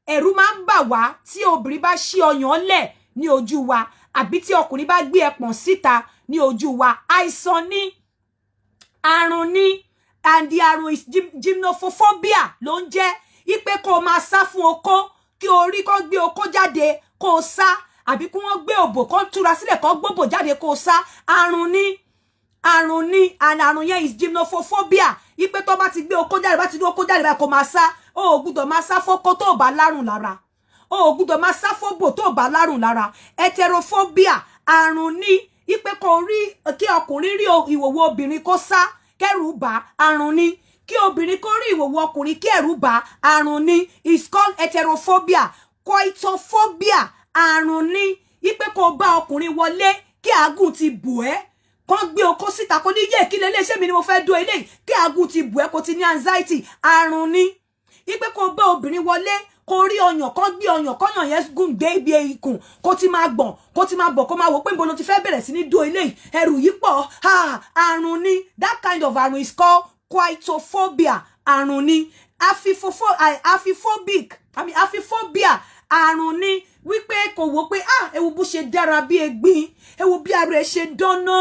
ẹ̀rù máa ń bà wá tí obìnrin bá ṣí ọyàn lẹ̀ ní ojú wa àbí tí ọkùnrin bá gbé ẹpọ̀n síta ní ojú wa àìsàn ní àrùn ní and the àrùn is gymnophobia ló ń jẹ́ ipe kó máa sá fún okó kí orí kó gbé okó jáde kó sá àbí kí wọ́n gbé òbò kó túra sílẹ̀ kó gbóbò jáde kó sá àrùn ní and àrùn yẹn is gymnophobia ipe tó bá ti gbé okó jáde bá ti gbé okó jáde bá kó máa sá ó gbọ́dọ̀ máa sá fókó tó bá lárùn lára ó gbọ́dọ̀ máa sá fóbò tó bá lárùn lára heterophobia àrùn ní ipe kò rí kí ọkùnrin rí ìwòwò obìnrin kó sá kẹ́rù bà àrùn ní kí obìnrin kó rí ìwòwò ọkùnrin kí ẹ̀rù bà àrùn ní is called heterophobia coitophobia àrùn ní ipe kò bá ọkùnrin wọlé kí àágùn ti bù ẹ́ kàn gbé okó síta kò ní yé kí lélẹ́ ṣé mi ni mo fẹ́ dó eléyìí kí àágùn ti bù ẹ́ kò ti ní anxiety àrùn ní ipe kò bá obìnrin wọlé kó rí ọyàn kó gbé ọyàn kọ́yàn yẹn gùn dé ibi ikùn kó ti máa gbọ̀n kó ti máa bọ̀ kó máa wò pé níbo ló ti fẹ́ bẹ̀rẹ̀ sí ní dó eléyìí ẹrù yìí pọ̀ àrùn ní that kind of àrùn is called coitophobia àrùn ní aphobia àrùn ní wípé kò wò pé ewu bó ṣe dára bí egbin ewu bí ara ẹ ṣe dánná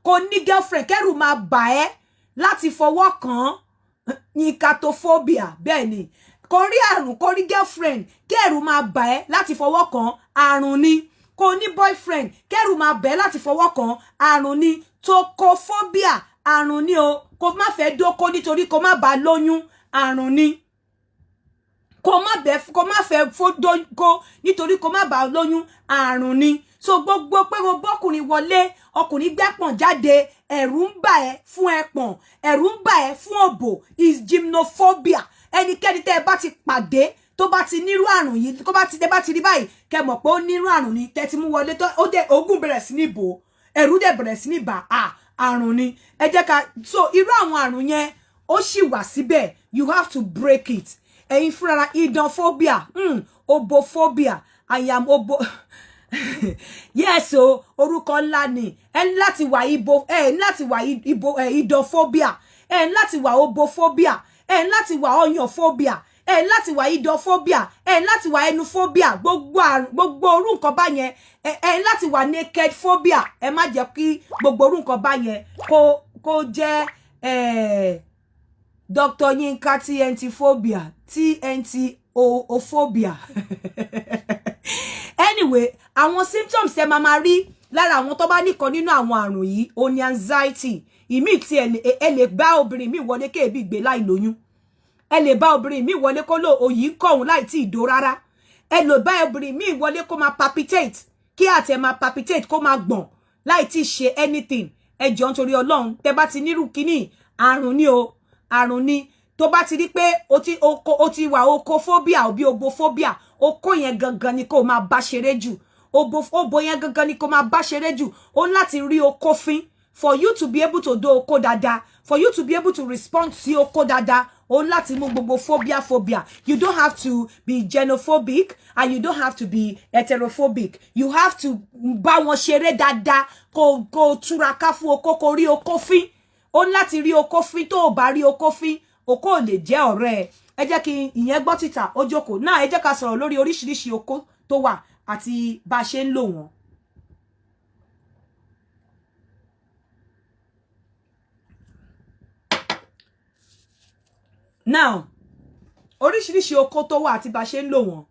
kò ní girlfriend kẹrù máa bà ẹ́ láti fọwọ́ kàn nycatophobia bẹ́ẹ̀ ni kò rí àrùn kò rí girlfriend kẹ́rù máa bà ẹ́ láti fọwọ́ kàn àrùn ni kò ní boyfriend kẹ́rù máa bà ẹ́ láti fọwọ́ kàn àrùn ni tocophobia àrùn ni o kò má fẹ́ dóko nítorí kò má bàa lóyún àrùn ni kò má fẹ́ fódóko nítorí kò má bàa lóyún àrùn ni so gbogbo pé mo bọ́kùnrin wọlé ọkùnrin gbẹ́pọ̀n jáde ẹ̀rù ń bà ẹ́ fún ẹpọ̀n ẹ̀rù ń bà ẹ́ fún òbò is gymnophobia ẹnikẹ́ni tẹ́ ẹ bá ti pàdé tó bá ti nírú àrùn yìí tó bá ti tẹ́ bá ti rí báyìí kẹ́ mọ̀ pé ó nírú àrùn ni tẹ́ ti mú wọlé tó ó dé ogun bẹ̀rẹ̀ sí ní bò ẹ̀rù dẹ̀ bẹ̀rẹ̀ sí ní bà àrùn ni ẹ jẹ́ ká so irú àwọn àrùn yẹn ó sì wà síbẹ̀ you have to break it ẹ̀yin fúnra idanphobia obophobia I am obo yes o orúkọ ńlá ni ẹ ní láti wà ibo ẹ ní láti wà ibo idanphobia ẹ ní láti wà obophobia ẹ ní láti wà ọyànphobia ẹ ní láti wà idanphobia ẹ ní láti wà ẹnuphobia gbogbo orú nǹkan bá yẹn ẹ ní láti wà naked phobia ẹ má jẹ́ kí gbogbo orú nǹkan bá yẹn kó jẹ́ Dr. Yinka TNT phobia TNT-ophobia anyway àwọn symptoms ẹ máa rí lára àwọn tó bá nìkan nínú àwọn àrùn yìí ó ní anxiety ìmí tí ẹ lè bá obìnrin mi wọlé kéèbí gbé láì lóyún ẹ lè bá obìnrin mi wọlé kó lò òyì ń kọ̀hún láì tí ìdó rárá ẹ lè bá obìnrin mi wọlé kó máa palpitate kí àti ẹ máa palpitate kó máa gbọ̀n láì tí ṣe anything ẹ jọ̀ọ́ nítorí Ọlọ́run tẹ́ bá ti nírú kíní àrùn ni o àrùn ni tó bá ti rí pé o ti wà ocophobia òbí obophobia oko yẹn gangan ni kó máa bá ṣeré jù obo yẹn gangan ni kó máa bá ṣeré jù ó láti rí oko fín for you to be able to do oko dada for you to be able to respond sí oko dada ó láti mú gbogbo phobia you don't have to be xenophobic and you don't have to be heterophobic you have to bá wọn ṣeré dada kó túraká fún oko kó rí oko fín ó láti rí oko fín tó bá rí oko fín oko ò lè jẹ́ ọ̀rẹ́ ẹ jẹ́ kí ìyẹn gbọ́ títà ó jókòó náà ẹ jẹ́ ká sọ̀rọ̀ lórí oríṣiríṣi oko tó wà àti bá ṣe ń lò wọ́n. Now oríṣiríṣi oko tó wà àti bá ṣe ń lò wọ́n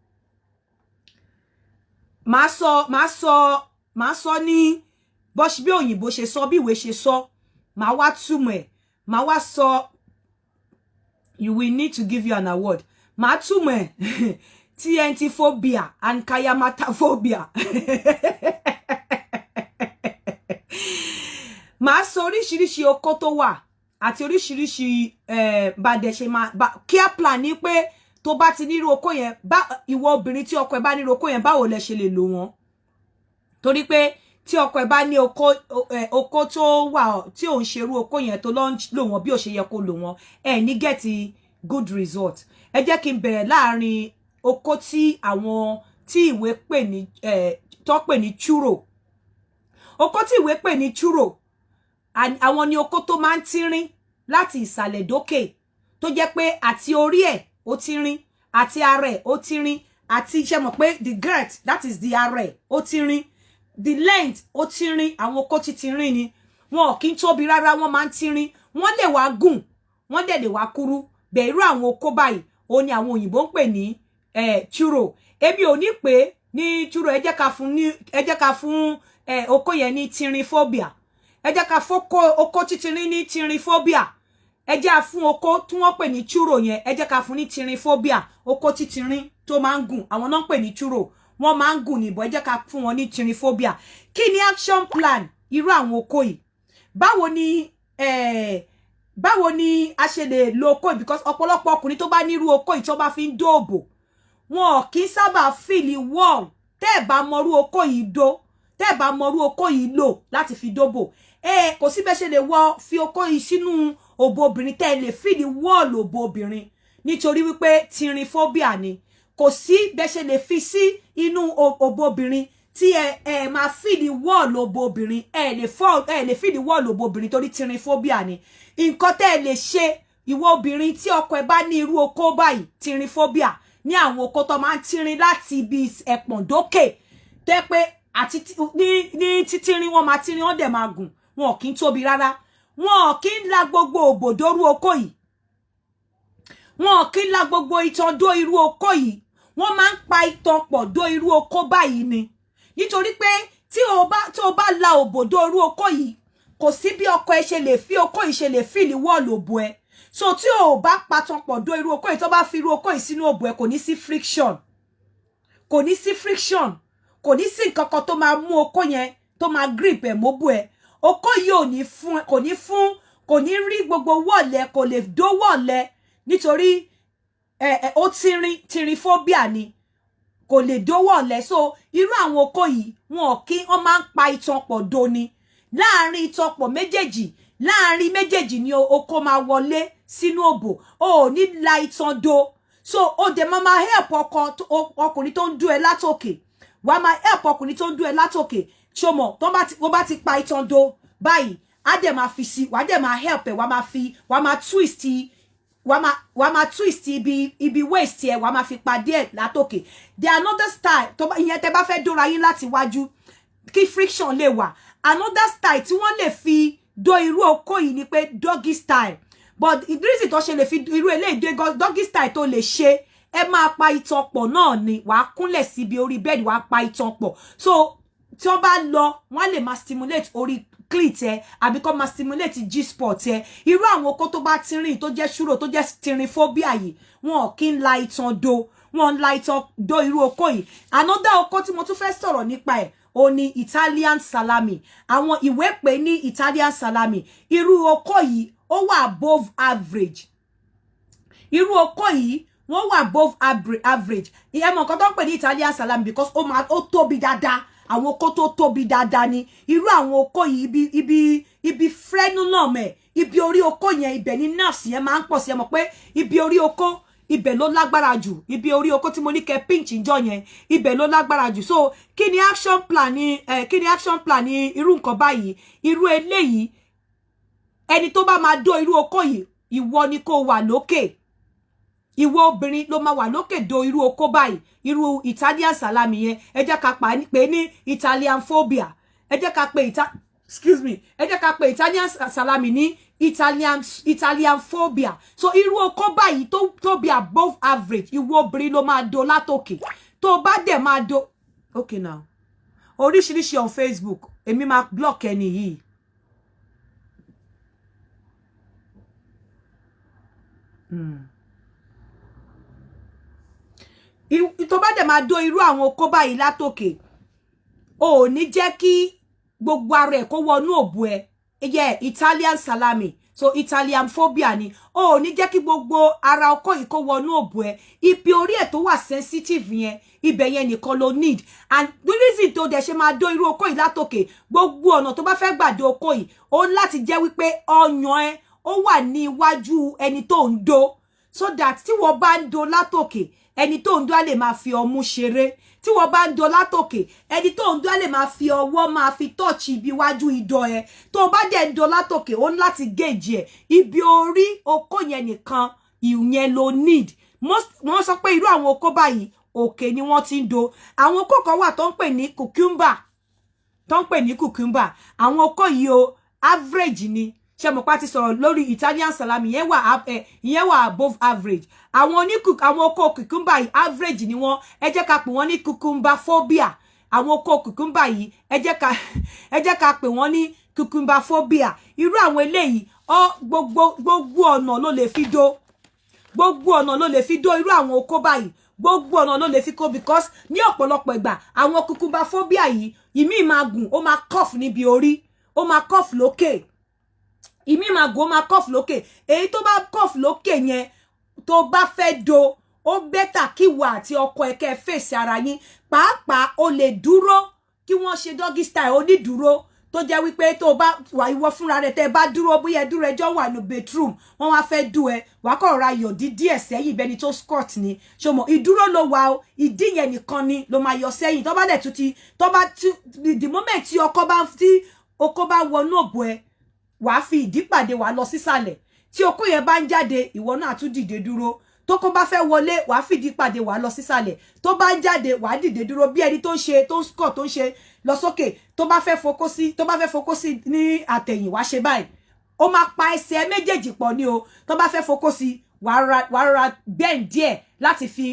màá sọ ní bí òyìnbó ṣe sọ bí ìwé ṣe sọ màá wá túmọ̀ ẹ̀ màá wá sọ you will need to give you an award màá túmọ̀ ẹ̀ TNT phobia and kayamataphobia màá sọ oríṣiríṣi oko tó wà àti oríṣiríṣi bàdẹ̀ ṣe máa care plan ní pé tó bá ti nírú oko yẹn ìwọ obìnrin tí ọkọ ẹ bá nírú oko yẹn báwo lẹ ṣe lè lò wọ́n torí pé tí ọkọ ẹ bá ní oko tó wà tí ò ń ṣerú oko yẹn tó lọ ń lò wọ́n bí ó ṣe yẹ kó lò wọ́n ẹ ní get good result ẹ jẹ́ kí n bẹ̀rẹ̀ láàrin oko tí àwọn tí ìwé pè ní tó pè ní churro oko tí ìwé pè ní churro àwọn ni oko tó máa ń tínrín láti ìsàlẹ̀ dókè tó jẹ́ pé àti orí ẹ̀ ó tínrín àti ara ẹ̀ ó tínrín àti ṣe mọ̀ pé the girth that is the ara ẹ̀ ó tínrín the length ó tínrín àwọn oko tí tínrín ni wọn ò kí ń tóbi rárá wọ́n máa ń tínrín wọ́n lè wá gùn wọ́n dẹ̀ lè wá kúrú bẹ́ẹ̀ irú àwọn oko báyìí ó ní àwọn òyìnbó ń pè ní churro èmi ò ní pé ní churro ẹ jẹ́ ká fún oko yẹn ní tínrín phobia ẹ jẹ́ ká fọ́kọ́ oko títínrín ní tínrín phobia ẹ jẹ́ fún oko tí wọ́n pè ní churro yẹn ẹ jẹ́ ká fún ní tínrín phobia oko títínrín tó máa ń gùn àwọn náà ń pè ní churro wọ́n máa ń gùn níbọ̀ ẹ jẹ́ ká fún wọn ní tínrín phobia kí ni action plan irú àwọn oko yìí báwo ni a ṣe lè lo oko yìí because ọ̀pọ̀lọpọ̀ ọkùnrin tó bá nírú oko yìí tó bá fi ń dóòbò wọn ò kí sábà fìlì wall tẹ́ ẹ̀ bá mọrú oko yìí dó tẹ́ ẹ̀ bá mọrú oko yìí lò láti fi dóbò kò sí bẹ́ẹ̀ ṣe lè fi oko yìí sínú òbò obìnrin tẹ́ ẹ lè fìlì wall òbò obìnrin nítorí wípé tínrín phobia ni kò sí bẹ́ẹ̀ ṣe lè fi sí inú òbò obìnrin tí ẹ máa fìlì wall òbò obìnrin ẹ lè fìlì wall òbò obìnrin torí tínrín phobia ni nǹkan tẹ́ ẹ lè ṣe ìwọ obìnrin tí ọkọ ẹ bá ní irú oko báyìí tínrín phobia ní àwọn oko tó máa ń tínrín láti ibi ẹ̀pọ̀n dókè tẹ́ pé àti ní títínrín wọn máa tínrín wọn dẹ̀ máa gùn wọn ò kí ń tóbi rárá wọn ò kí ń la gbogbo òbòdórú oko yìí wọn kì í la gbogbo itan dó irú oko yìí wọ́n máa ń pa itan pọ̀ dó irú oko báyìí ni nítorí pé tí o bá la òbò dó irú oko yìí kò sí bí ọkọ ẹ ṣe lè fi oko yìí ṣe lè fi ní wọ́ọ̀lù òbò ẹ so tí o bá patan pọ̀ dó irú oko yìí tó bá fi irú oko yìí sínú òbò ẹ kò ní sí friction kò ní sí nǹkan kan tó máa mú oko yẹn tó máa grip ẹ mọ́bù ẹ oko yìí kò ní rí gbogbo wọ́ọ̀lẹ̀ kò lè dó wọ́ọ̀lẹ̀ nítorí ó tìrín phobia ni kò lè dó wọ́ọ̀lẹ̀ so irú àwọn oko yìí wọ́n máa ń pa itan pọ̀ dó ni láàrin itan pọ̀ méjèèjì láàrin méjèèjì ni oko máa wọlé sínú òbò o ní la itan dó so ó dẹ̀ máa help ọkùnrin tó ń dú ẹ látòkè wàá máa help ọkùnrin tó ń dú ẹ látòkè ṣọmọ tó bá ti pa itan dó báyìí á dẹ̀ máa fi sí wàá dẹ̀ máa help ẹ wàá máa twist wàá máa twist ibi waist ẹ wàá máa fi pàdé ẹ látòkè there another style tó bá ìyẹn tẹ́ bá fẹ́ dóra yín láti wájú kí friction lè wà another style tí wọ́n lè fi dó irú oko yìí ni pé doggy style but reason tó ṣe lè fi irú eléyìí doggy style tó lè ṣe ẹ máa pa itan pọ̀ náà ni wàá kúnlẹ̀ síbi orí bẹ́ẹ̀dì wàá pa itan pọ̀ so tí wọ́n bá lọ wọ́n lè máa stimulate orí clit ẹ àbí kó máa stimulate G-spot ẹ irú àwọn oko tó bá tínrín tó jẹ́ ṣúrò tó jẹ́ tínrín phobia yìí wọn kì í la itan dó wọn la itan dó irú oko yìí another oko tí mo tún fẹ́ sọ̀rọ̀ nípa ẹ̀ ó ní Italian salami àwọn ìwé pè ní Italian salami irú oko yìí ó wà above average irú oko yìí wọ́n wà above average ìyẹn mọ̀ nǹkan tó ń pè ní Italian salami because ó tóbi dáadáa àwọn oko tó tóbi dáadáa ni irú àwọn oko yìí ibi frenulum ẹ ibi orí oko yẹn ibẹ̀ ni nerves yẹn máa ń pọ̀ sí ẹ mọ̀ pé ibi orí oko ibẹ̀ ló lágbára jù ibi orí oko tí mo ní kẹ́ pinch njọ́ yẹn ibẹ̀ ló lágbára jù so kí ni action plan ni irú nǹkan báyìí irú eléyìí ẹni tó bá máa dó irú oko yìí ìwọ ni kó wà lókè ìwọ obìnrin ló máa wà lókè dó irú oko báyìí irú Italian salami yẹn ẹ jẹ́ ká pè ní Italian phobia ẹ jẹ́ ká pè Italian salami ní Italian phobia so irú oko báyìí tó be above average ìwọ obìnrin ló máa dó látòkè tó bá dẹ̀ máa dó okay now oríṣiríṣi on Facebook èmi máa block ẹni yìí tó bá dẹ̀ máa dó irú àwọn oko báyìí látòkè o ní jẹ́ kí gbogbo ara ẹ̀ kó wọnú òbò ẹ Italian salami so Italian phobia ni o ní jẹ́ kí gbogbo ara oko yìí kó wọnú òbò ẹ ibi orí ẹ̀ tó wà sensitive yẹn ibẹ̀ yẹn nìkan ló need and the reason tó dẹ̀ ṣe máa dó irú oko yìí látòkè gbogbo ọ̀nà tó bá fẹ́ gbà dó oko yìí ó láti jẹ́ wípé ọyàn ẹ ó wà ní iwájú ẹni tó ń dó so that tí wọ́n bá ń dó látòkè ẹni tó ń dó á lè máa fi ọmú ṣeré tí wọ́n bá ń dó látòkè ẹni tó ń dó á lè máa fi ọwọ́ máa fi touch ibi iwájú idọ̀ ẹ tó bá dẹ̀ ń dó látòkè ó ní láti gauge ẹ ibi orí oko yẹn nìkan ìyẹn ló need wọ́n sọ pé irú àwọn oko báyìí òkè ni wọ́n ti ń dó àwọn oko kan wà tó ń pè ní cucumber àwọn oko yìí o average ni ṣé mo pa ti sọ̀rọ̀ lórí Italian salami ìyẹn wà above average àwọn oko cucumber yìí average ni wọ́n ẹ jẹ́ ká pè wọ́n ní cucumber phobia àwọn oko cucumber yìí ẹ jẹ́ ká pè wọ́n ní cucumber phobia irú àwọn eléyìí gbogbo ọ̀nà ló lè fi dó irú àwọn oko báyìí gbogbo ọ̀nà ló lè fi kó because ní ọ̀pọ̀lọpọ̀ ìgbà àwọn cucumber phobia yìí ìmí máa gùn ó máa cough níbi orí ó máa cough lókè ìmí máa gùn ó máa cough lókè èyí tó bá cough lókè yẹn tó bá fẹ́ dó ó bẹ́tà kí wà àti ọkọ ẹ̀kẹ́ fèsì ara yín pàápàá o lè dúró kí wọ́n ṣe doggy style onídúró tó jẹ́ wípé tó bá wà ìwọ fúnra rẹ̀ tẹ́ bá dúró bóyá dúró ẹjọ́ wà ní bedroom wọ́n wá fẹ́ dú ẹ wà kọ́ ra yọ̀ díẹ̀ sẹ́yìn bẹni tó scott ni ṣọmọ ìdúró ló wà o ìdí yẹn nìkan ni ló máa yọ sẹ́yìn tó bá dẹ̀ tún ti the moment tí ọkọ bá wọnú òbò ẹ wàá fi ìdí pàdé wàá lọ sísàlẹ̀ tí okó yẹn bá ń jáde ìwọ náà tún dìde dúró tó kó bá fẹ́ wọlé wàá fìdí pàdé wàá lọ sísàlẹ̀ tó bá ń jáde wàá dìde dúró bí ẹni tó ń scott tó ń ṣe lọ sókè tó bá fẹ́ focus sí ní àtẹ̀yìn wàá ṣe báyìí ó máa pa ẹsẹ̀ méjèèjì pọ̀ ní o tó bá fẹ́ focus sí wàá ra bend díẹ̀ láti fi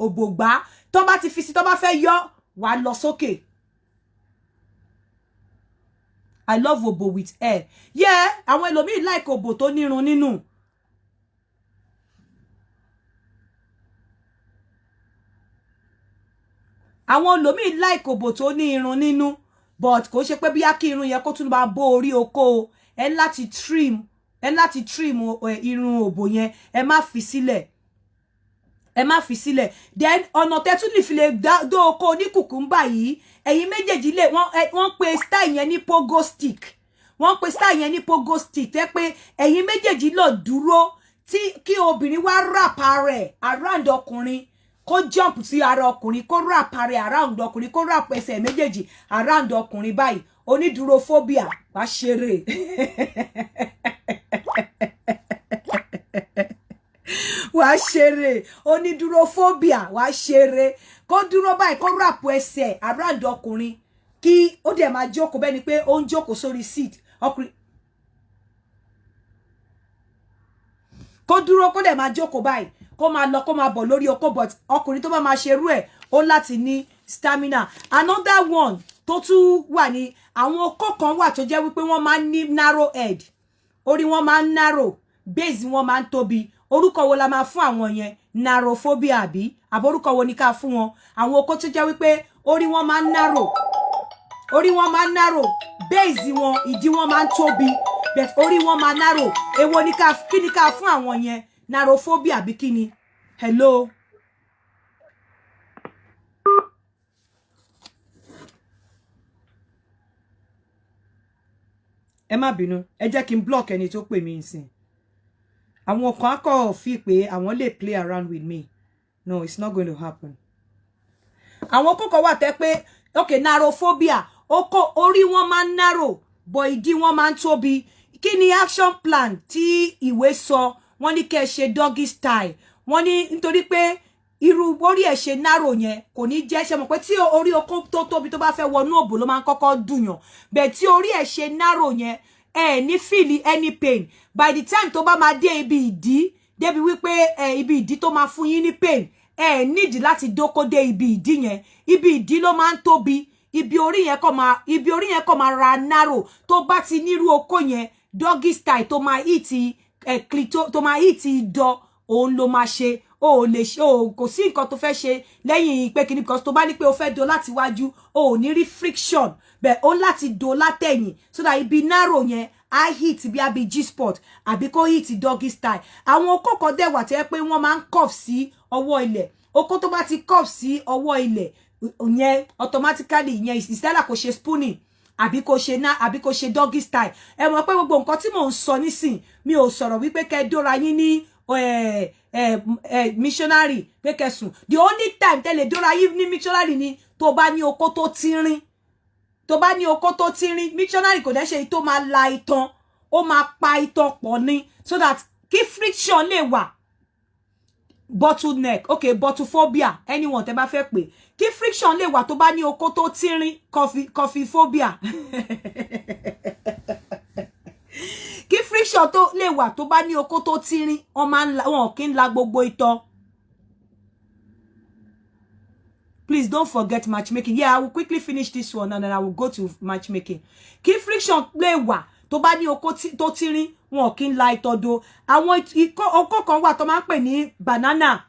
òbò gbá tó bá ti fi sí tó bá fẹ́ yọ wàá lọ sókè. I love òbò with hair. Yeah, àwọn ẹlòmíì like òbò tó nírun nínú. Àwọn ẹlòmíì like òbò tó ní irun nínú, but kò ṣe pé bí kí irun yẹn kó tún bá bó orí oko ẹ láti trim irun òbò yẹn ẹ má fi sílẹ̀. Ẹ má fi sílẹ̀. Then ọ̀nà tẹ́ tún lè fi lè dó oko ní cucumber yìí, ẹ̀yin méjèèjì lè wọ́n pe style yẹn ní pogo stick. Wọ́n pe style yẹn ní pogo stick tẹ́ pé ẹ̀yin méjèèjì lọ dúró tí kí obìnrin wá wrap rẹ̀ around ọkùnrin, kó jump sí ara ọkùnrin, kó wrap rẹ̀ around ọkùnrin, kó wrap ẹsẹ̀ méjèèjì around ọkùnrin báyìí. Onídúró phobia wá ṣeré. Wá ṣeré. Onídúró phobia wá ṣeré. Kó dúró báyìí, kó wrap ẹsẹ̀ around ọkùnrin kí ó dẹ̀ máa jókòó bẹ́ẹ̀ ni pé ó ń jókòó sórí seat ọkùnrin. Kó dúró kó dẹ̀ máa jókòó báyìí, kó máa lọ kó máa bọ̀ lórí oko, but ọkùnrin tó bá máa ṣerú ẹ̀ ó láti ní stamina. Another one tó tún wà ní àwọn oko kan wà tó jẹ́ wípé wọ́n máa ń ní narrow head. Orí wọn máa ń narrow, base wọn máa ń tóbi. Orúkọ wo la máa fún àwọn yẹn? Narrophobia àbí? Àbórúkọ wo ni ká fún wọn? Àwọn oko tó jẹ́ wípé orí wọn máa ń narrow. Orí wọn máa ń narrow, base wọn, ìdí wọn máa ń tóbi, but orí wọn máa narrow. Èwo ni kí ni ká fún àwọn yẹn? Narrophobia àbí kí ni? Hello. Ẹ má bínú, ẹ jẹ́ kí n block ẹni tó pè mí nsìn. Àwọn kan akọ fi pé àwọn lè play around with me. No, it's not going to happen. Àwọn kókó wà tẹ́ pé okay, narrophobia, orí wọn máa ń narrow, but ìdí wọn máa ń tóbi. Kí ni action plan tí ìwé sọ? Wọ́n ní kẹ́ ṣe doggy style. Wọ́n ní nítorí pé irú orí ẹ̀ ṣe narrow yẹn kò ní jẹ́ ṣe mọ̀ pé tí orí oko tó tóbi tó bá fẹ́ wọnú òbò ló máa ń kọ́kọ́ dùnyàn. Bẹ́ẹ̀ tí orí ẹ̀ ṣe narrow yẹn ní feel any pain. By the time tó bá máa dé ibi ìdí, débi wípé ibi ìdí tó máa fún yín ní pain, need láti dóko dé ibi ìdí yẹn. Ibi ìdí ló máa ń tóbi. Ibi orí yẹn kò máa ra narrow. Tó bá ti nírú oko yẹn, doggy style tó máa tó máa ìdọ̀ òun ló máa ṣe. O lè ṣe kò sí nǹkan tó fẹ́ ṣe lẹ́yìn pé kíní, because tó bá ní pé o fẹ́ do láti wájú, o ní rí friction, but o láti do látẹ̀yìn so that ibi narrow yẹn I hit bí abi G-spot àbí kó hit doggy style. Àwọn oko kan dẹ̀ wà tẹ́ pé wọ́n máa ń cuff sí ọwọ́ ilẹ̀. Oko tó bá ti cuff sí ọwọ́ ilẹ̀ yẹn automatically yẹn ìsẹ́là kò ṣe spooning àbí kò ṣe doggy style. Ẹ mọ̀ pé gbogbo nǹkan tí mò ń sọ nísìn mi ò sọ̀rọ̀ wípé kẹ́ dóra yín ní missionary pé kẹsùn. The only time tẹ́lẹ̀ dóra yín ní missionary ni tó bá ní oko tó tínrín. Tó bá ní oko tó tínrín, missionary kò dẹ̀ ṣe tó máa la itan, ó máa pa itan pọ̀ ni so that kí friction lè wà. Bottleneck, okay, bottlephobia, anyone tẹ́ bá fẹ́ pè. Kí friction lè wà tó bá ní oko tó tínrín, coffee phobia. Kí friction tó lè wà tó bá ní oko tó tínrín, wọn kì í la gbogbo itan. Please don't forget matchmaking. Yeah, I will quickly finish this one and then I will go to matchmaking. Kí friction lè wà tó bá ní oko tó tínrín, wọn kì í la itan do. Àwọn oko kan wà tó máa ń pè ní banana,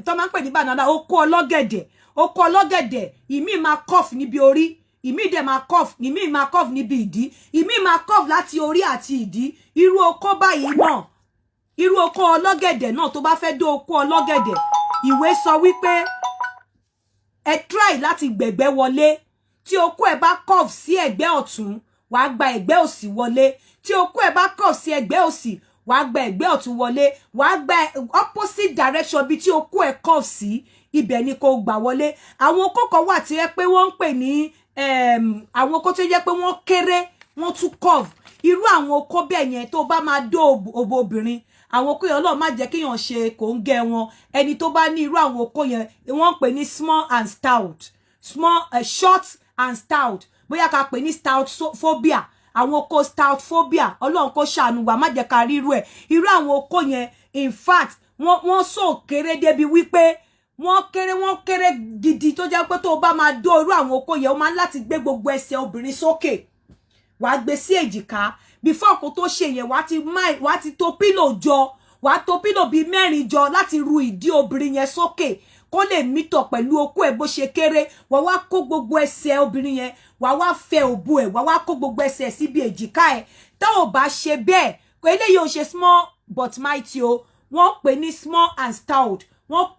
tó máa ń pè ní banana, oko ọlọ́gẹ̀dẹ̀. Oko ọlọ́gẹ̀dẹ̀, ìmí máa cough níbi orí, ìmí dẹ̀ máa cough níbi ìdí, ìmí máa cough láti orí àti ìdí. Irú oko báyìí náà, irú oko ọlọ́gẹ̀dẹ̀ náà tó bá fẹ́ dó oko ọlọ́gẹ̀dẹ̀, ìwé sọ wípé ẹ try láti gbẹ̀gbẹ́ wọlé. Tí oko ẹ bá cough sí ẹ̀gbẹ́ ọ̀tún, wàá gba ẹ̀gbẹ́ òsì wọlé. Tí oko ẹ bá cough sí ẹ̀gbẹ́ òsì, wàá gba ẹ̀gbẹ́ ọ̀tún wọlé. Wàá gba opposite direction bí tí oko ẹ cough sí, ibẹ̀ ni kó gbà wọlé. Àwọn oko kan wà tí ẹ pé wọ́n ń pè ní àwọn oko tó jẹ́ pé wọ́n kéré, wọ́n tún cough. Irú àwọn oko bẹ́ẹ̀ yẹn tó bá máa dó òbò obìnrin, àwọn oko yẹn Ọlọ́run má jẹ́ kéèyàn ṣe kò ń gẹ wọn. Ẹni tó bá ní irú àwọn oko yẹn wọ́n ń pè ní small and stout, short and stout. Bóyá ká pè ní stout phobia àwọn oko stoutophobia Ọlọ́run kó ṣàánú wa má jẹ́ ká ríru ẹ̀ irú àwọn oko yẹn in fact wọ́n so kéré débi wípé wọ́n kéré gidi tó jẹ́ pé tó bá máa dó irú àwọn oko yẹn ó máa ń láti gbé gbogbo ẹsẹ̀ obìnrin sókè wàá gbé sí èjìká before kó tó ṣe yẹn wàá ti tó pílò jọ wàá tó pílò bíi 4 jọ láti ru ìdí obìnrin yẹn sókè kó lè mítọ̀ pẹ̀lú okó ẹ̀ bó ṣe kéré wàá wá kó gbogbo ẹsẹ̀ obìnrin yẹn wàá wá fẹ́ òbú ẹ̀ wàá wá kó gbogbo ẹsẹ̀ síbi èjìká ẹ̀ tá ò bá ṣe bẹ́ẹ̀ eléyìí ò ṣe small but mighty o wọ́n pè ní small and stout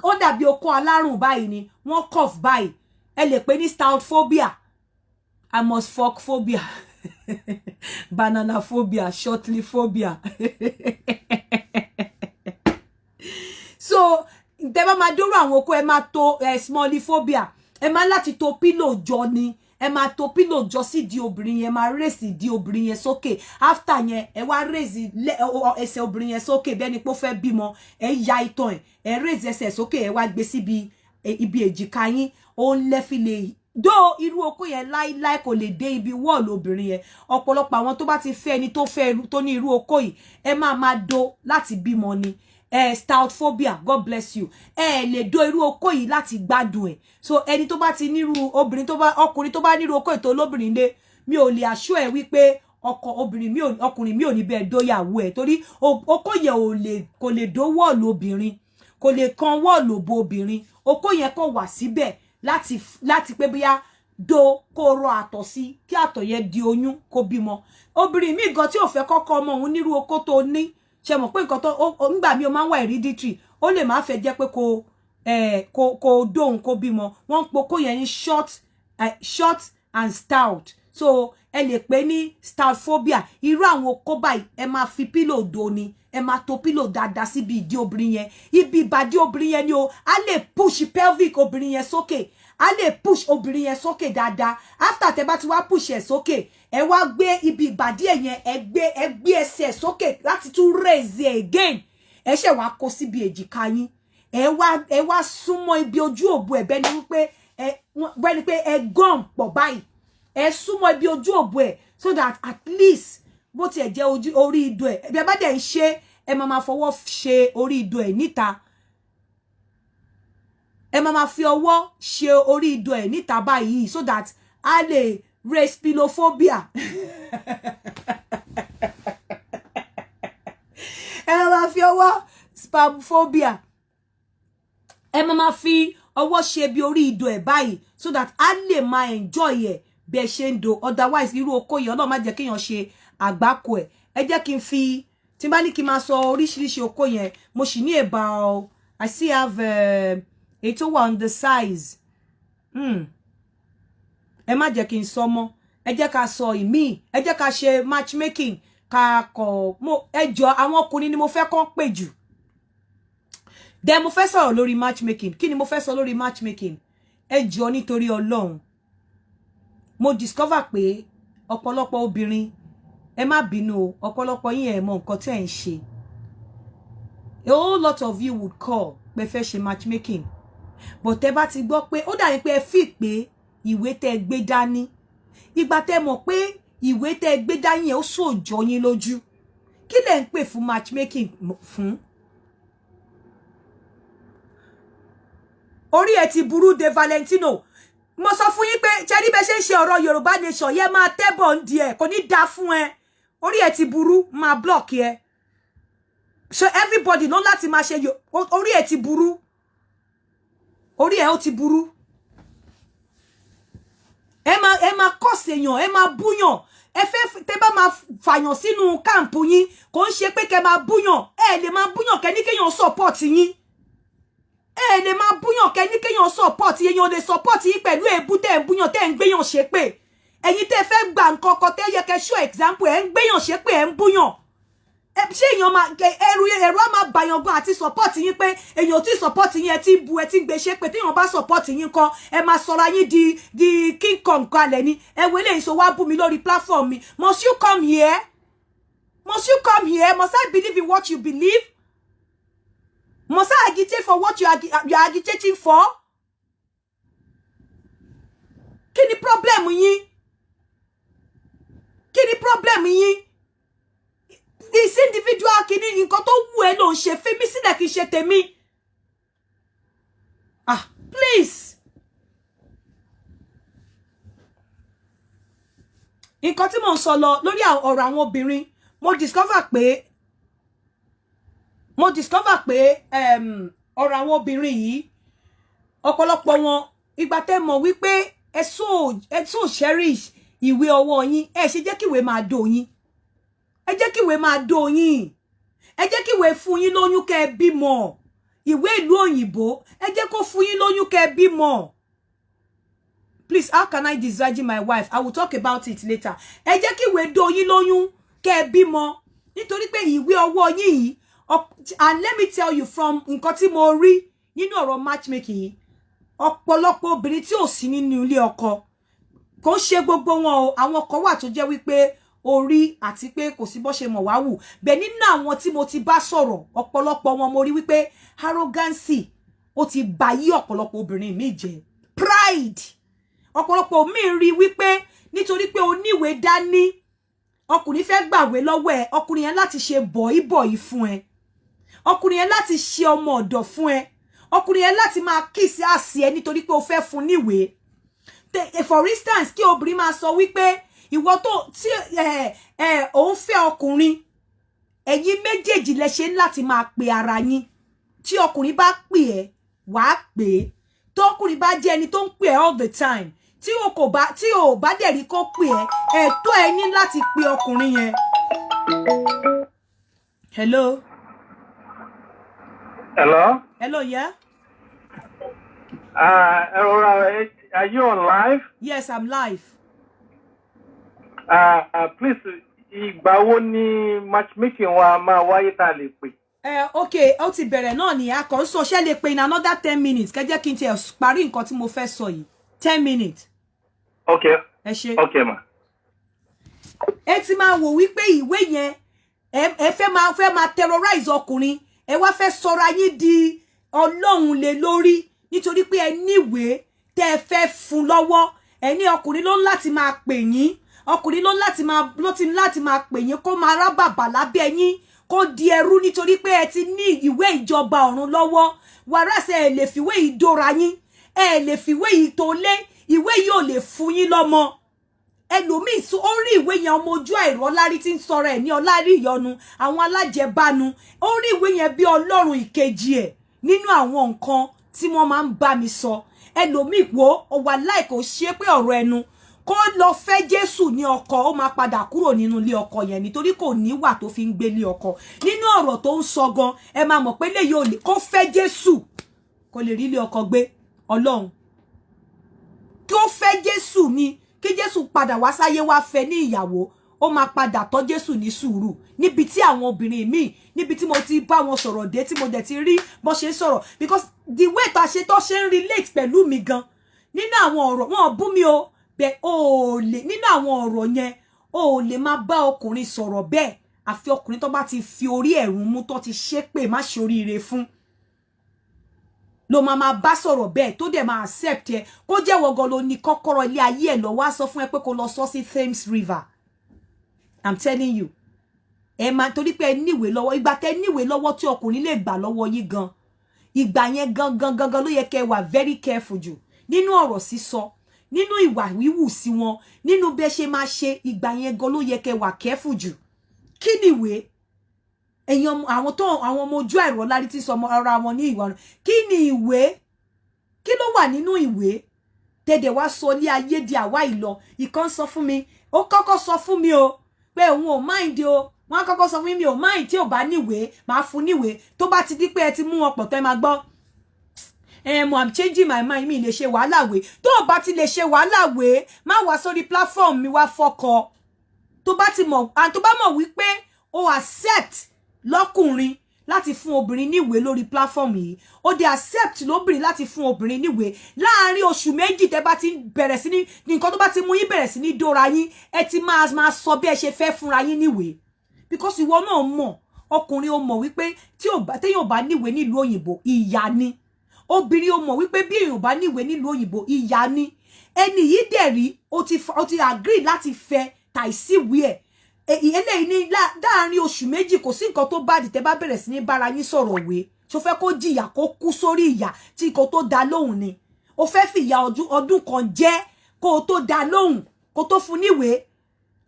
ó dàbí okó alárùn báyìí ni wọ́n cough báyìí ẹ lè pè ní stoutophobia I must fuck phobia banana phobia shortly phobia so tẹ́ bá máa dúró àwọn oko ẹ máa to small phobia ẹ máa láti to pillow jọ ni ẹ máa to pillow jọ sí di obìnrin yẹn máa raise di obìnrin yẹn sókè after yẹn ẹ wá raise ẹsẹ̀ obìnrin yẹn sókè bẹ́ẹ̀ ni pé ó fẹ́ bímọ ẹ ya itan ẹ raise ẹsẹ̀ sókè ẹ wá gbé síbi ibi èjìká yín ó lè fi lè do irú oko yẹn láíláí kò lè dé ibi wall obìnrin yẹn ọ̀pọ̀lọpọ̀ àwọn tó bá ti fẹ́ ẹni tó fẹ́ tó ní irú oko yìí ẹ máa do láti bímọ ni stoutophobia God bless you lè do irú oko yìí láti gbádùn ẹ̀ so ẹni tó bá ti nírú obìnrin tó bá ọkùnrin tó bá nírú oko ètò olóbìnrin lé mi ò lè assure ẹ wípé ọkùnrin mi ò ní bẹ́ẹ̀ dóyàwó ẹ̀ torí oko yẹn kò lè dó wọ́ọ̀lù obìnrin kò lè kan wọ́ọ̀lù òbò obìnrin oko yẹn kò wà síbẹ̀ láti pé bóyá do kó rọ àtọ̀ sí kí àtọ̀ yẹn di oyún kó bímọ obìnrin mi gan tí ò fẹ́ kọ́kọ́ ọmọ òun nírú oko tó ní ṣe mọ̀ pé nǹkan tó ńgbà mi ó máa ń wà hereditary ó lè máa fẹ́ jẹ́ pé kó dóhun kó bímọ wọ́n ń pokó yẹn ní short and stout so ẹ lè pè ní stoutophobia irú àwọn okó báyìí ẹ máa fi pílò do ni ẹ máa to pílò dáadáa síbi ìdí obìnrin yẹn ibi ìbàdí obìnrin yẹn ni o a lè push pelvic obìnrin yẹn sókè a lè push obìnrin yẹn sókè dáadáa after tẹ́ bá ti wá push ẹ̀ sókè ẹ wá gbé ibi ìbàdí ẹ̀ yẹn ẹ gbé ẹsẹ̀ sókè láti tún raise again ẹ ṣe wá kó síbi èjìká yín ẹ wá súnmọ́ ibi ojú òbú ẹ̀ bẹ́ẹ̀ ni pé ẹ gum pọ̀ báyìí ẹ súnmọ́ ibi ojú òbú ẹ̀ so that at least bó tiẹ̀ jẹ́ orí ìdó ẹ̀ bí ẹ bá dẹ̀ ń ṣe ẹ máa fọwọ́ ṣe orí ìdó ẹ̀ níta ẹ máa fi ọwọ́ ṣe orí ìdó ẹ̀ níta báyìí so that a lè raise pilophobia ẹ máa fi ọwọ́ spamphobia ẹ máa fi ọwọ́ ṣe bí orí ìdó ẹ̀ báyìí so that a lè máa enjoy ẹ̀ bí ẹ ṣe ń do otherwise irú oko yìí Ọlọ́run má jẹ́ kéèyàn ṣe àgbákò ẹ̀ ẹ jẹ́ kí n fi tí n bá ní kí n máa sọ oríṣiríṣi oko yẹn mo sì ní about I still have èyí tó wà on the size ẹ má jẹ́ kí n sọ mọ́ ẹ jẹ́ ká sọ ìmíì ẹ jẹ́ ká ṣe matchmaking ká kọ̀ ẹ jọ àwọn ọkùnrin ni mo fẹ́ kàn pè jù then mo fẹ́ sọ̀rọ̀ lórí matchmaking kí ni mo fẹ́ sọ lórí matchmaking ẹ jọ nítorí Ọlọ́run mo discover pé ọ̀pọ̀lọpọ̀ obìnrin ẹ má bínú o ọ̀pọ̀lọpọ̀ yín ẹ mọ nǹkan tẹ́ ń ṣe a whole lot of you would call pé fẹ́ ṣe matchmaking but tẹ́ bá ti gbọ́ pé ó dàbí pé ẹ fi pé ìwé tẹ́ gbé dání ìgbà tẹ́ mọ̀ pé ìwé tẹ́ gbé dání yẹn ó sòjọ́ yín lójú kí lẹ ń pè fún matchmaking fún orí ẹ ti burú de Valentino mo sọ fún yín pé ṣe rí bẹ́ ṣe ń ṣe ọ̀rọ̀ Yorùbá nation yẹ máa tẹ́bọ̀ ń di ẹ̀ kò ní dá fún ẹ orí ẹ ti burú máa block ẹ so everybody ló láti máa ṣe orí ẹ ti burú orí ẹ ó ti burú ẹ máa kọ́sì èèyàn ẹ máa búyàn ẹ fẹ́ tẹ́ bá máa fàyàn sínú káàmpù yín kò ń ṣe pé kẹ́ máa búyàn ẹ lè máa búyàn kẹ́ ní kéèyàn support yín ẹ lè máa búyàn kẹ́ ní kéèyàn support èèyàn lè support yín pẹ̀lú èébú tẹ́ ń búyàn tẹ́ ń gbéyàn ṣépè ẹ̀yin tẹ́ fẹ́ gbà nǹkan kan tẹ́ yẹ kẹ́ show example ẹ ń gbéyàn ṣépè ẹ ń búyàn ṣé èèyàn máa ẹrù á máa bàyàn gan àti support yín pé èèyàn tí support yín ẹ ti bu ẹ ti gbé ṣépè téèyàn bá support yín kan ẹ máa sọra yín di king kong kalẹ̀ ni ẹ wo eléyìí so wá bú mi lórí platform mi must you come here must I believe in what you believe must I agitate for what you are agitating for kí ni problem yín kí ni problem yín is individual kini nǹkan tó wù ẹ́ ló ń ṣe fẹ́ mi sílẹ̀ kí ṣe tèmi please nǹkan tí mo ń sọ lọ lórí ọ̀rọ̀ àwọn obìnrin mo discover pé ọ̀rọ̀ àwọn obìnrin yìí ọ̀pọ̀lọpọ̀ wọn ìgbà tẹ́ mọ̀ wípé ẹ so cherish ìwé ọwọ́ yín ẹ ṣe jẹ́ kí ìwé máa dó yín ẹ jẹ́ kí ìwé máa dó yín ẹ jẹ́ kí ìwé fún yín lóyún kẹ́ bímọ ìwé ìlú òyìnbó ẹ jẹ́ kó fún yín lóyún kẹ́ bímọ. Please, how can I disvirgin my wife? I will talk about it later. Ẹ jẹ́ kí ìwé dó yín lóyún kẹ́ bímọ nítorí pé ìwé ọwọ́ yín yìí and let me tell you from nǹkan tí mo rí nínú ọ̀rọ̀ matchmaking yìí ọ̀pọ̀lọpọ̀ obìnrin tí ò sí nínú ilé ọkọ kò ṣe gbogbo wọn o àwọn kan wà tó jẹ́ wípé orí àti pé kò sí bó ṣe mọ̀ wá wù bẹ́ẹ̀ nínú àwọn tí mo ti bá sọ̀rọ̀ ọ̀pọ̀lọpọ̀ wọn mo rí wípé arrogancy ó ti bà yí ọ̀pọ̀lọpọ̀ obìnrin mi jẹ́ pride ọ̀pọ̀lọpọ̀ mi rí wípé nítorí pé oníwèé dání ọkùnrin fẹ́ gbàwé lọ́wọ́ ẹ ọkùnrin yẹn láti ṣe bọ̀ìbọ̀ì fún ẹ ọkùnrin yẹn láti ṣe ọmọ ọ̀dọ̀ fún ẹ ọkùnrin yẹn láti máa kíìsì àsì ẹ nítorí pé o fẹ́ fún níwèé for instance kí obìnrin máa sọ wípé ìwọ tó tí òun fẹ́ ọkùnrin ẹ̀yin méjèèjì lẹ ṣe láti máa pe ara yín tí ọkùnrin bá pè ẹ́ wàá pè é tó ọkùnrin bá jẹ́ ẹni tó ń pè ẹ́ all the time tí o bá dẹ̀ rí kó pè ẹ́ ẹ̀tọ́ ẹ ní láti pe ọkùnrin yẹn. Hello. Hello. Hello, yeah. Are you on live? Yes, I'm live. Please, ìgbà wo ni matchmaking wa máa wáyé tá lè pè? Okay, ó ti bẹ̀rẹ̀ náà ni a kàn sọ ṣé lè pè in another 10 minutes. Kẹ́ jẹ́ kí n ti parí nǹkan tí mo fẹ́ sọ yìí. 10 minutes. Okay. Ẹ ṣé. Okay, ma. Ẹ ti máa wò wípé ìwé yẹn ẹ fẹ́ máa terrorize ọkùnrin. Ẹ wá fẹ́ sọra yín di Ọlọ́run lé lórí nítorí pé ẹ níwèé tẹ́ fẹ́ fún lọ́wọ́. Ẹ ní ọkùnrin ló láti máa pè yín. Ọkùnrin ló láti máa pè yín kó máa rá bàbà lábẹ́ yín kó di ẹrú nítorí pé ẹ ti ní ìwé ìjọba ọ̀run lọ́wọ́ whereas ẹ lè fìwé yìí dóra yín ẹ lè fìwé yìí tó lé ìwé yìí ò lè fún yín lọ́mọ ẹlòmíì ó rí ìwé yẹn ọmọ ojú àìrọ́lárí tí ń sọ̀rọ̀ ẹ̀ ní ọlárí ìyọnu àwọn alájẹbánu ó rí ìwé yẹn bí ọlọ́run ìkejì ẹ̀ nínú àwọn nǹkan tí wọ́n máa ń bá mi sọ ẹlòmíì wo ó wà láìkò ṣe pé ọ̀rọ̀ ẹnu kó lọ fẹ́ Jésù ní ọkọ ó máa padà kúrò nínú ilé ọkọ yẹn nítorí kò níwà tó fi ń gbé ilé ọkọ nínú ọ̀rọ̀ tó ń sọ gan ẹ máa mọ̀ pé léyìí ò lè kó fẹ́ Jésù kó lè rí ilé ọkọ gbé Ọlọ́run kí ó fẹ́ Jésù ni kí Jésù padà wá sáyé wá fẹ́ ní ìyàwó ó máa padà tọ́ Jésù ní sùúrù níbi tí àwọn obìnrin míì níbi tí mo ti bá wọn sọ̀rọ̀ dé tí mo dẹ̀ ti rí bó ṣe ń sọ̀rọ̀ because the way tó ṣe ń relate pẹ̀lú mi gan nínú àwọn ọ̀rọ̀ wọn bú mi o bẹ́ẹ̀ o lè nínú àwọn ọ̀rọ̀ yẹn o lè máa bá ọkùnrin sọ̀rọ̀ bẹ́ẹ̀ àfi ọkùnrin tó bá ti fi orí ẹ̀rùn mú tó ti ṣépè má ṣe oríire fún ló máa bá sọ̀rọ̀ bẹ́ẹ̀ tó dẹ̀ máa accept ẹ kó jẹ́ wọ́gọ́ ló ní kọ́kọ́rọ́ ilé ayé ẹ̀ lọ wá sọ fún ẹ pé kó lọ sọ sí Thames River I'm telling you ẹ máa torí pé ẹ níwèé lọ́wọ́ ìgbà tẹ níwèé lọ́wọ́ tí ọkùnrin lè gbà lọ́wọ́ yín gan ìgbà yẹn gangan ló yẹ kẹ́ wà very careful jù nínú ọ̀rọ̀ sísọ nínú ìwà wíwù sí wọn nínú bẹ́ ṣe máa ṣe ìgbà yẹn gan ló yẹ kẹ́ wà careful jù kí ni ìwé èyàn àwọn ọmọ ojú àìrọ́lárí tí sọ ara wọn ní ìwà kí ni ìwé kí ló wà nínú ìwé tẹ̀dẹ̀ wá sọ ní ayé di àwa ìlọ ìkan sọ fún mi ó kọ́kọ́ sọ fún mi o pé òun ò mind o wọ́n kọ́kọ́ sọ fún mi ò mind tí ò bá níwèé máa fún níwèé tó bá ti di pé ẹ ti mú wọn pọ̀ tẹ́ máa gbọ́ I'm changing my mind mi lè ṣe wàhálà wé tó bá ti lè ṣe wàhálà wé má wá sórí platform mi wá fọkọ tó bá mọ̀ wípé o accept lọ́kùnrin láti fún obìnrin níwèé lórí platform yìí ó dé accept lóbìnrin láti fún obìnrin níwèé láàárín oṣù méjì tẹ́ bá ti bẹ̀rẹ̀ sí ní nǹkan tó bá ti mú yín bẹ̀rẹ̀ sí ní dóra yín ẹ ti máa sọ bí ẹ ṣe fẹ́ fúnra yín níwèé because ìwọ náà mọ̀ ọkùnrin ó mọ̀ wípé téèyàn bá níwèé nílùú òyìnbó ìyà ni obìnrin ó mọ̀ wípé bí èèyàn bá níwèé nílùú òyìnbó ìyà ni ẹni yìí dẹ̀ rí ó ti agree láti fẹ́ tàìsíwèé eléyìí ní láàrin oṣù méjì kò sí nǹkan tó bá dì tẹ́ bá bẹ̀rẹ̀ sí ní bára yín sọ̀rọ̀ wé ṣó fẹ́ kó jìyà kó kú sórí ìyà tí kò tó dá lóhùn ni ó fẹ́ fìyà ọdún kan jẹ kó tó dá lóhùn kó tó fún níwèé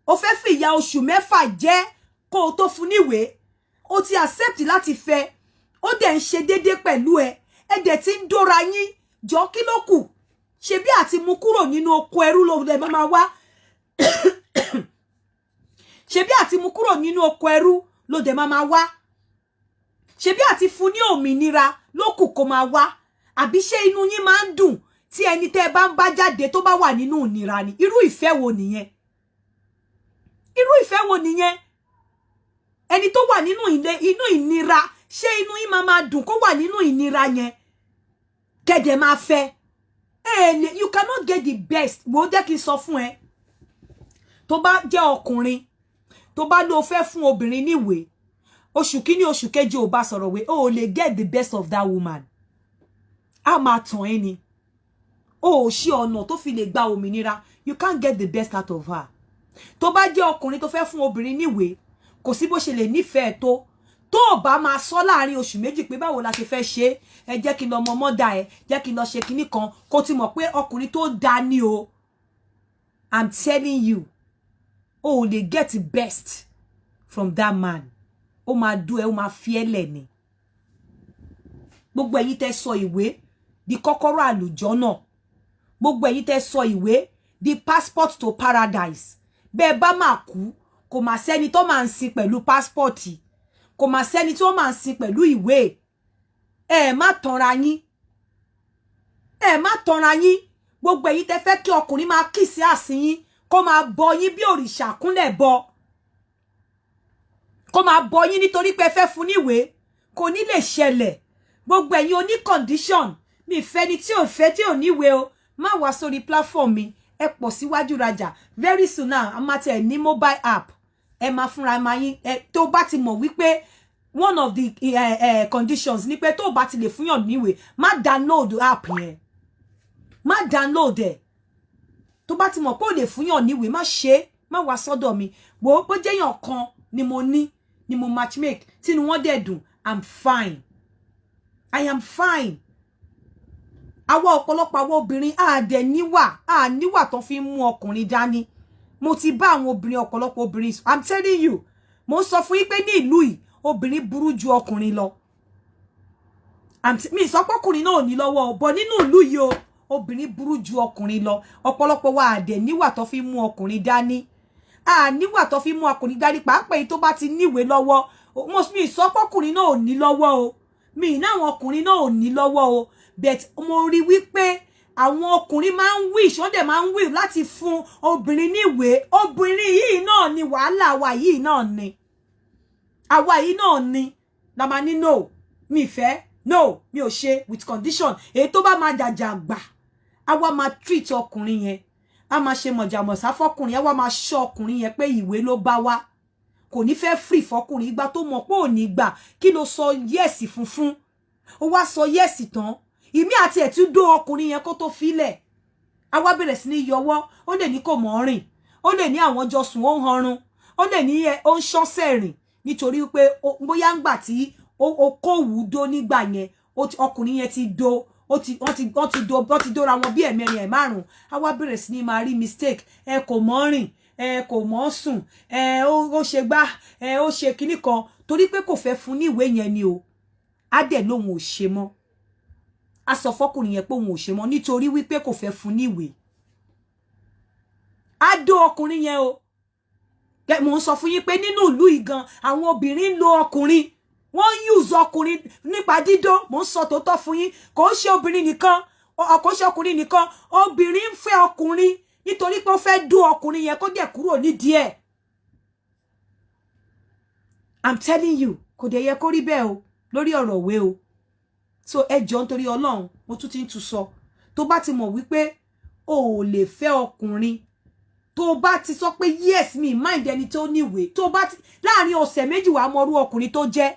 ó fẹ́ fìyà oṣù 6 jẹ kó tó fún níwèé ó ti accept láti fẹ́ ó dẹ̀ ń ṣe déédéé pẹ̀lú ẹ dẹ̀ ti ń dóra yín jọ kí ló kù ṣebí àti mú kúrò nínú oko ẹrú ló dẹ̀ máa wá ṣebí àti mú kúrò nínú oko ẹrú ló dẹ̀ máa wá ṣebí àti fún ní òmìnira ló kù kó máa wá àbí ṣé inú yín máa ń dùn tí ẹni tẹ́ bá ń bá jáde tó bá wà nínú ìnira ni irú ìfẹ́ wo nìyẹn ẹni tó wà nínú ìnira ṣé inú yín máa dùn kó wà nínú ìnira yẹn kẹ̀dẹ̀ máa fẹ́ you cannot get the best wo jẹ́ kí n sọ fún ẹ tó bá jẹ́ ọkùnrin tó bá lọ fẹ́ fún obìnrin níwèé oṣù kíní oṣù kejì ò bá sọ̀rọ̀ wé o lè get the best of that woman a máa tàn ẹ́ ni o ṣí ọ̀nà tó fi lè gba òmìnira you can't get the best out of her tó bá jẹ́ ọkùnrin tó fẹ́ fún obìnrin níwèé kò sí bó ṣe lè nífẹ̀ẹ́ tó bá máa sọ láàrin oṣù méjì pé báwo la ṣe fẹ́ ṣe ẹ jẹ́ kí n lọ mọ mọ́dà ẹ jẹ́ kí n lọ ṣe kinní kan kó ti mọ̀ pé ọkùnrin tó dá ní o I'm telling you o lè get the best from that man ó máa dú ẹ ó máa fi ẹ́ lẹ̀ ni gbogbo ẹ̀yin tẹ́ sọ ìwé di kọ́kọ́rọ́ àlùjọ́nà gbogbo ẹ̀yin tẹ́ sọ ìwé di passport to paradise bẹ́ẹ̀ bá máa kú kò máa sẹ́ni tó máa ń sin pẹ̀lú passport kò máa sẹ́ni tó máa ń sin pẹ̀lú ìwé má tanra yín gbogbo ẹ̀yin tẹ́ fẹ́ kí ọkùnrin máa kì sí àsìn yín kó máa bọ yín bí òrìṣà kúnlẹ̀ bọ kó máa bọ yín nítorí pé fẹ́ fún níwèé kò ní lè ṣẹlẹ̀ gbogbo ẹ̀yin oní condition mi fẹ́ ni tí ò fẹ́ tí ò níwèé o má wá sórí platform mi ẹ pọ̀ síwájú rajà very soon now a máa tẹ̀ ní mobile app ẹ máa fúnra máa yín tó bá ti mọ̀ wípé one of the conditions ni pé tó bá ti lè fúnyàn níwèé má download app yẹn má download ẹ̀ tó bá ti mọ̀ pé ó lè fúnyàn níwèé má ṣe má wá sọ́dọ̀ mi wo bó jẹ́yàn kan ni mo matchmake tínú wọn dẹ̀ dùn I'm fine I am fine àwa ọ̀pọ̀lọpọ̀ àwọn obìnrin níwà tó fi mú ọkùnrin dání mo ti bá àwọn obìnrin ọ̀pọ̀lọpọ̀ obìnrin I'm telling you mo sọ fún yín pé ní ìlú yìí obìnrin burú ju ọkùnrin lọ mi sọ pé ọkùnrin náà ò ní lọ́wọ́ o bọ̀ nínú ìlú yìí o obìnrin burú ju ọkùnrin lọ ọ̀pọ̀lọpọ̀ wa níwà tó fi mú ọkùnrin dání níwà tó fi mú ọkùnrin dání pàápàá èyí tó bá ti níwèé lọ́wọ́ mi sọ pé ọkùnrin náà ò ní lọ́wọ́ o mi náwọn ọkùnrin náà ò ní lọ́wọ́ o but mo rí wípé àwọn ọkùnrin máa ń wish wọ́n dẹ̀ máa ń wish láti fún obìnrin níwèé obìnrin yìí náà ni wàhálà àwa yìí náà ni la máa ní no mi fẹ́ no mi ò ṣe with condition èyí tó bá máa jàjà gbà àwa máa treat ọkùnrin yẹn a máa ṣe mọ̀jàmọ̀sá fọkùnrin àwa máa ṣọ́ ọkùnrin yẹn pé ìwé ló bá wá kò ní fẹ́ free fọkùnrin ìgbà tó mọ̀ pé ò ní gbà kí ló sọ yes funfun ó wá sọ yes tán ìmí àti ẹ̀ tún dó ọkùnrin yẹn kó tó filẹ̀ àwa bẹ̀rẹ̀ sí ní yọwọ́ ó lè ní kò mọ̀ rìn ó lè ní àwọn jọ sùn ó ń hanrun ó lè ní ó ń ṣọ́sẹ̀ rìn nítorí pé bóyá ń gbà tí ó kówù dó nígbà yẹn ọkùnrin yẹn ti dó wọ́n ti dóra wọn bí ẹ̀mẹrin ẹ̀ 5 àwa bẹ̀rẹ̀ sí ní máa rí mistake kò mọ̀ rìn kò mọ̀ sùn ó ṣe gbá ó ṣe kinní kan torí pé kò fẹ́ fún ní ìwé yẹn ni o á dẹ̀ lóhun ò ṣe mọ́ a sọ fọ́kùnrin yẹn pé òun ò ṣe mọ́ nítorí wípé kò fẹ́ fún ní ìwé á dó ọkùnrin yẹn o mo ń sọ fún yín pé nínú ìlú ìgan àwọn obìnrin ń lo ọkùnrin wọ́n use ọkùnrin nípa dídó mo ń sọ tòótọ́ fún yín kò ń ṣe obìnrin nìkan kò ń ṣe ọkùnrin nìkan obìnrin ń fẹ́ ọkùnrin nítorí pé ó fẹ́ dó ọkùnrin yẹn kó dẹ̀ kúrò nídìí ẹ̀ I'm telling you kò dẹ̀ yẹ kó rí bẹ́ẹ̀ o lórí ọ̀rọ̀ òwe o so ẹ jọ̀ọ́ nítorí Ọlọ́run mo tún ti ń tún sọ tó bá ti mọ̀ wípé o ò lè fẹ́ ọkùnrin tó bá ti sọ pé yes me mind ẹni tó níwèé tó bá ti láàrin ọ̀sẹ̀ méjì wàá mọrú ọkùnrin tó jẹ́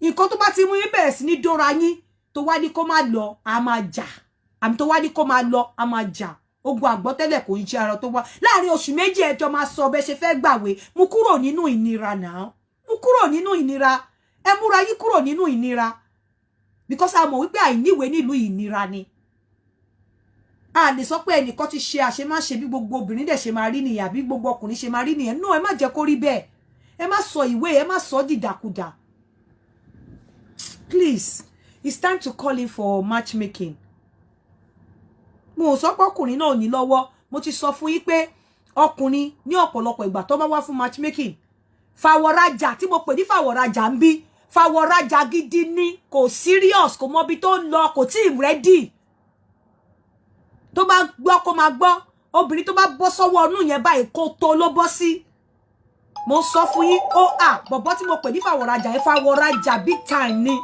nǹkan tó bá ti mú yín bẹ̀rẹ̀ sí ní dóra yín tó wá ní kó má lọ a máa jà àmì tó wá ní kó má lọ a máa jà ogun àgbọ́tẹ́lẹ̀ kò ń jẹ́ ara tó wá láàrin oṣù méjì ẹjọ́ máa sọ bẹ́ ṣe fẹ́ gbàwé mú kúrò nínú ìnira náà mú kúrò nínú ìnira ẹ múra yí kúrò nínú ìnira because a mọ̀ wípé àìníwèé nílùú ìnira ni a lè sọ pé ẹnìkan ti ṣe àṣemáṣe bí gbogbo obìnrin dẹ̀ ṣe máa rí nìyẹn àbí gbogbo ọkùnrin ṣe máa rí nìyẹn no ẹ má jẹ́ kó rí bẹ́ẹ̀ ẹ má sọ ìwé ẹ má sọ dìdàkudà please it's time to call in for matchmaking mo sọ pé ọkùnrin náà ní lọ́wọ́ mo ti sọ fún yín pé ọkùnrin ní ọ̀pọ̀lọpọ̀ ìgbà tó bá wá fún matchmaking fàwọ̀rajà tí mo pè ní fàwọ̀rajà ń bí fàwọ̀rajà gidi ní kò serious kò mọbi tó ń lọ kò tí ì ready tó bá gbọ́ kó máa gbọ́ obìnrin tó bá bọ́ sọ́wọ́ ọnú yẹn báyìí kó tó ló bọ́ sí mo sọ fún yín ó bọ̀bọ́ tí mo pè ní fàwọ̀rajà yẹn fàwọ̀rajà big time ni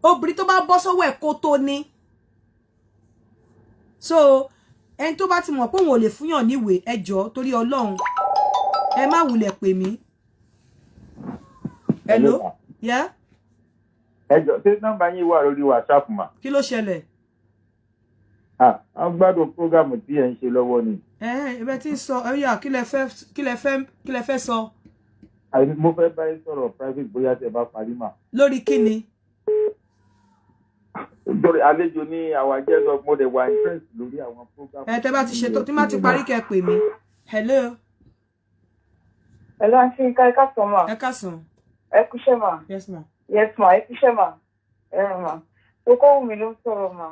obìnrin tó bá bọ́ sọ́wọ́ ẹ̀ kó tó ní so ẹni tó bá ti mọ̀ pé òun ò lè fúnyàn níwèé ẹjọ́ torí Ọlọ́run ẹ má wulẹ̀ pè mí hello yeah ẹjọ́ ṣé nọ́mbà yín wà lórí WhatsApp mà. kí ló ṣẹlẹ̀. a gbádùn prógámù tí ẹ ń ṣe lọ́wọ́ ni. ẹbẹ tí ń sọ ẹyà kí lẹ fẹ́ sọ. mo fẹ́ bá yín sọ̀rọ̀ private bóyá tẹ́ bá parí mà. lórí kí ni. lórí àlejò ní àwọn ajẹ́sọ mo dẹ̀ wà interest lórí àwọn prógámù. tẹ́ bá ti ṣètò tí má ti parí kẹ́ pè mí. hello. hello àǹtí ẹ káàsán mà. ẹ káàsán. ẹ kúṣẹ́ mà. yes ma. yes ma ẹ kúṣẹ́ mà. mà Okòwùmí ló ń sọ̀rọ̀ mà.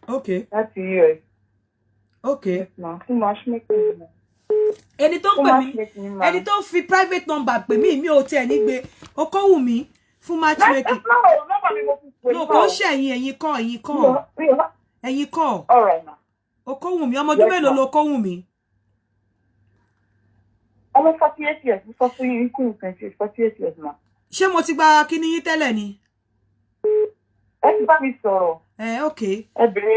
okay. láti US. okay. yes ma fún matchmaking. ẹni tó ń pè mí ẹni tó ń fi private number pè mí mi ò tiẹ̀ ní gbé Okòwùmí fún matchmaking. no kò ń ṣe ẹ̀yin kọ́. all right ma. Okòwùmí ọmọ ọdún mélòó ló Okòwùmí. ọmọ 48 years mo sọ fún yín kí n kàn ṣe 48 years ma. ṣé mo ti gba kíní yín tẹ́lẹ̀ ni. ẹ ti bá mi sọ̀rọ̀. okay. ẹ bèrè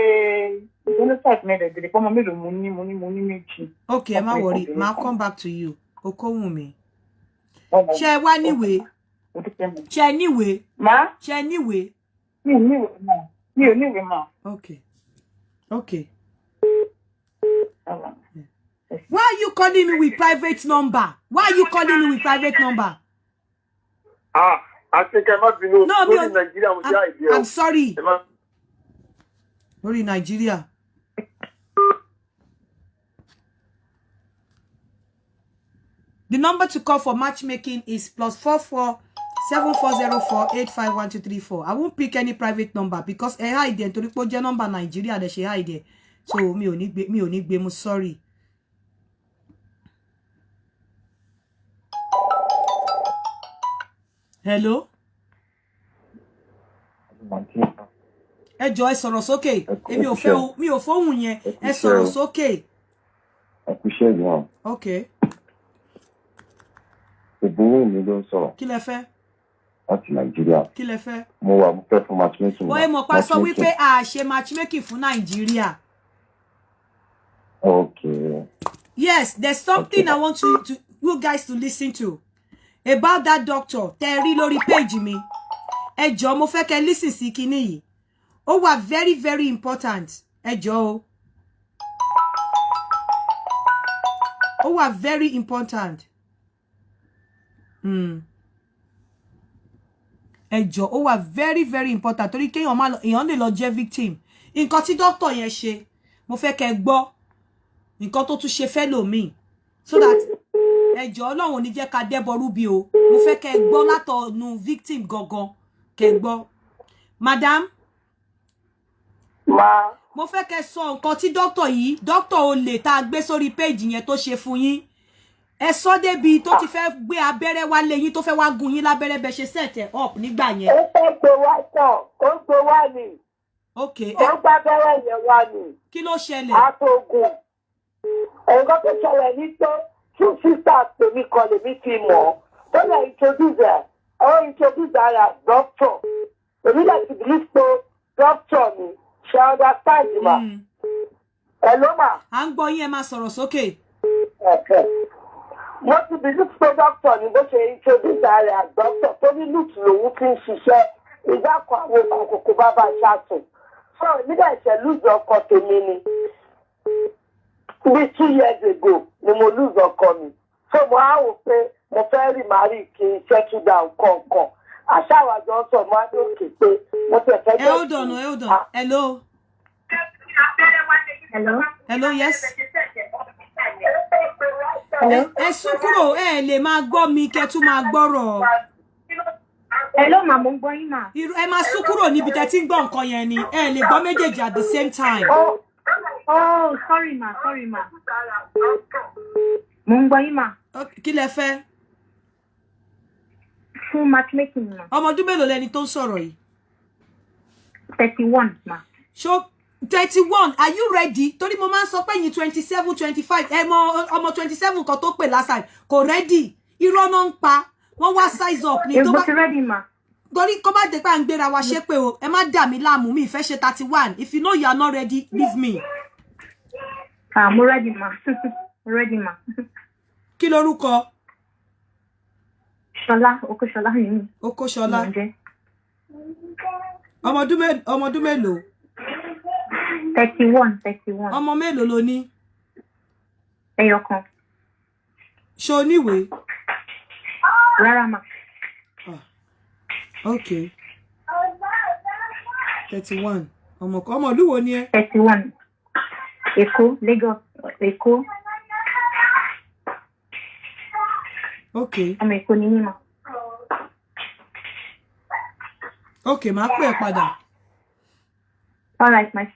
genotype mi rẹ̀ bèrè pọ́nmọ mélòó mo ní méjì. okay ẹ má worry máa come back to you Okòwùmí. ṣé ẹ wá níwèé. ṣé ẹ níwèé. má. ṣé ẹ níwèé. mi ò níwèé mà. mi ò níwèé mà. okay. Why are you calling me with private number? Why are you calling me with private number? I think I must be no. I'm sorry. Lórí Nigeria. The number to call for matchmaking is +44 7404 851234. I won't pick any private number because I hide there torí pé ó jẹ́ number Nigeria de ṣe hide there. So mi ò ní gbé mo sorry. Hello. Ẹ jọ̀ọ́ ẹ sọ̀rọ̀ sókè. Èmi ò fẹ́ mi ò fohùn yẹn. Ẹ sọ̀rọ̀ sókè. Ẹ kú iṣẹ́ gan. Okay. Ìbúrò mi ló ń sọ̀rọ̀. Kí lẹ fẹ́? Láti Nàìjíríà. Kí lẹ fẹ́? Mo fẹ́ fún matchmaking. Ó mọ̀ pa sọ wípé a ṣe matchmaking fún Nàìjíríà. Okay. Yes, there's something I want you guys to listen to about that doctor. Tẹ́ rí lórí page mi. Ẹ jọ̀ọ́ mo fẹ́ kẹ́ listen sí kíní yìí. Ó wà very very important. Ẹ jọ̀ọ́ o. Ó wà very important. Ẹ jọ̀ọ́ ó wà very very important torí kéèyàn èèyàn lè lọ jẹ́ victim. Nǹkan tí doctor yẹn ṣe, mo fẹ́ kẹ́ gbọ́. Nǹkan tó tún ṣe fẹ́ lòmíì. So that ẹ jọ̀ọ́ Ọlọ́run ò ní jẹ́ ká dẹ́bọrú bí o. Mo fẹ́ kẹ́ gbọ́ látọ̀nù victim gangan. Kẹ́ gbọ́. Madam. Ma. Mo fẹ́ kẹ́ sọ nǹkan tí doctor olè tá a gbé sórí page yẹn tó ṣe fún yín. Ẹ sọ débi tó ti fẹ́ gbé abẹ́rẹ́ wá lé yín tó fẹ́ wá gún yín lábẹ́rẹ́ bẹ́ ṣe set up nígbà yẹn. Ó fẹ́ gbé wá tán, ó gbé wá ni. Okay. Ó gbá abẹ́rẹ́ yẹn wá ni. Kí ló ṣẹlẹ̀? Àtògùn. Nǹkan tó ṣẹlẹ̀ ní pé two sisters tèmi kan lèmi ti mọ̀. Ó lè introduce ara doctor. Èmi lè ti believe pé doctor ni. Ṣé understand ma? Hello ma. À ń gbọ́ yín ẹ máa sọ̀rọ̀ sókè. Okay. Mo ti believe pé doctor ni bó ṣe introduce ara doctor tó ní lùtù lòun fi ń ṣiṣẹ́. Ìgbà kan àwọn kòkòkò bàbá ṣàtún. So mi dẹ̀ ṣe lose ọkọ tèmi ni. Bí 2 years ago ni mo lose ọkọ mi. So mo á wò pé mo fẹ́ rí màrí kí n settle down kọ̀ọ̀kan. Àṣà àwàjọ sọ mo á lókè pé mo tẹ̀ fẹ́ jẹ́ Hold on. Hello. Hello, yes. Ẹ sún kúrò, ẹ lè máa gbọ́ mi kẹ́ tún máa gbọ́rọ̀. Hello, ma, mo ń gbọ́ yín mà. Ẹ máa sún kúrò níbi tẹ́ tí ń gbọ́ nǹkan yẹn ni. Ẹ lè gbọ́ méjèèjì at the same time. Oh, sorry ma. Mo ń gbọ́ yín mà. Kí lẹ fẹ́? Fún matchmaking ma. Ọmọ ọdún mélòó lẹni tó ń sọ̀rọ̀ yìí? 31 ma. So 31, are you ready? Torí mo máa ń sọ pé yín 27, 25. Ẹ mọ ọmọ 27 kan tó pè last time. Kò ready. Irọ́ náà ń pa. Wọ́n wá size up ni tó bá. Mo ready ma. Torí kó bá dé pé à ń gbéra wa ṣépè o. Ẹ má dà mí láàmú, mi ìfẹ́ ṣe 31. If you know you are not ready, leave me. Mo ready ma. Ready ma. Kí lorúkọ? Ṣọlá, Okoshola ni. Okoshola. Ọmọ ọdún mélòó? 31. Ọmọ mélòó ló ní? Ẹyọkan. Ṣé o níwèé? Rárá ma. Okay. 31. Ọmọ ìlú wo ni ẹ? 31. Èkó, Lagos, Èkó. Okay. Ọmọ Èkó ni mí ma. Okay, máa pè ẹ́ padà. All right, my.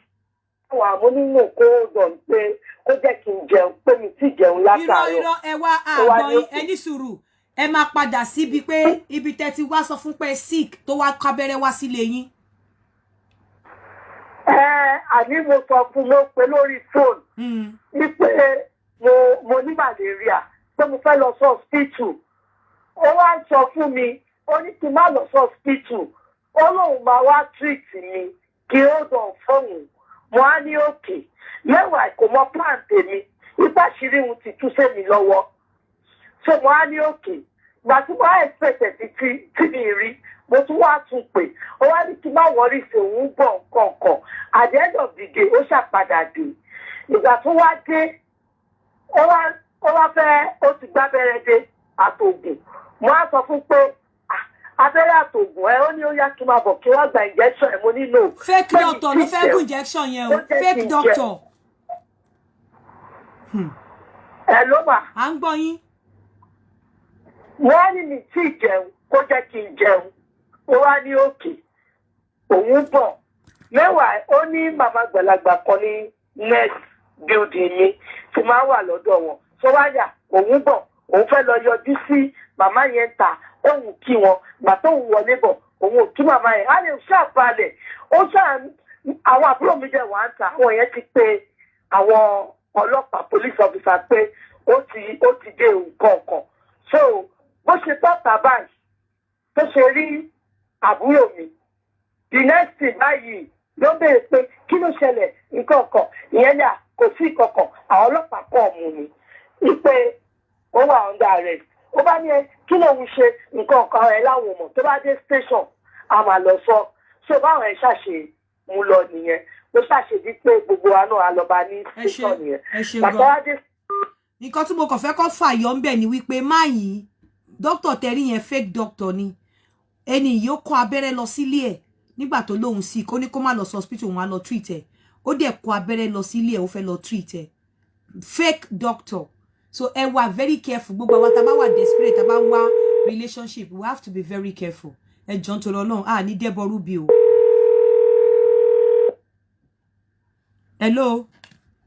Wà mo nínú kó dọ̀n pé kó jẹ́ kí n jẹun pé mi ti jẹun látàárọ̀. Irọ́ ẹ wá àgbọn ẹ ní sùúrù. Ẹ máa padà síbi pé ibi tẹ́ ti wá sọ fún pé sick tó wá kábẹ́rẹ́ wá sílé yín. Àní mo sọ fún mo pé lórí fóònù wípé mo ní malaria pé mo fẹ́ lọ sí hospital. Ó wá sọ fún mi, ó ní kí n má lọ sí hospital. Ó lóun máa wá treat mi kí ó dàn fóònù. Mo á ní òkè. Mẹ́wàá kò mọ plan tèmi. Ipá ṣírí òun ti tú sẹ́mi lọ́wọ́. So mo á ní òkè. Ìgbà tí mo á expect tí mi rí, mo tún wá tún pè. Ó wá ní kí n má wọrí sí òun bọ̀ nǹkan. At the end of the day, ó ṣàpadà dé. Ìgbà tó wá dé, ó wá fẹ́, ó ti gbábẹ́rẹ́ dé àtògùn. Mo á sọ fún pé abẹ́rẹ́ àtògùn ẹ ó ní ó yá kí n máa bọ̀ kí wọ́n gba injection ẹ̀ mo nílò. Fake doctor ló fẹ́ gùn injection yẹn o. Fake doctor. Ẹ ló mà. À ń gbọ́ yín. Wọ́n ní mi tí jẹun kó jẹ́ kí n jẹun. Ó wá ní òkè. Òun bọ̀. Mẹ́wàá ó ní màmá àgbàlagbà kan ní next building mi tí máa wà lọ́dọ̀ wọn. Tó wá yà òun bọ̀. Òun fẹ́ lọ yọjú sí màmá yẹn ta. Òun kí wọn. Gbà tó ń wọlé bọ̀. Òun ò kí màmá yẹn. Á lè ṣàbalẹ̀. Ó ṣàn àwọn àbúrò mi jẹ́ wà ń ta. Àwọn yẹn ti pe àwọn ọlọ́pàá police officer pé ó ti dé nǹkan kan. So bó ṣe tọ́ta báyìí tó ṣe rí àbúrò mi the next thing báyìí ló béèrè pé kí ló ṣẹlẹ̀ nǹkan kan ìyẹn ní kò sí kankan àwọn ọlọ́pàá kọ̀ mú mi wípé ó wà under arrest. Ó bá ní kí lòun ṣe nǹkan kan ẹ̀ láwọn ọmọ tó bá dé station a máa lọ sọ. So báwọn ẹ̀ ṣàṣe mú lọ nìyẹn. Ó ṣàṣedí pé gbogbo wa náà a lọ bá ní station nìyẹn. Nǹkan tí mo kàn fẹ́ kọ́ fàyọ ń bẹ̀ ni wípé máyì dókítà tẹ̀rí yẹn fake doctor ni ẹni yìí ó kọ́ abẹ́rẹ́ lọ sílé ẹ̀ nígbà tó lóhun sí kó ní kó má lọ sí hospital wọn á lọ treat ẹ̀ ó dẹ̀ kọ́ abẹ́rẹ́ lọ sílé ẹ̀ ó fẹ́ lọ treat ẹ̀ fake doctor. So ẹ wà very careful gbogbo àwọn tá bá wà desperate tá bá ń wá relationship we have to be very careful. Ẹ jọ̀ọ́ nítorí Ọlọ́run ní Debo Ruby o. Hello.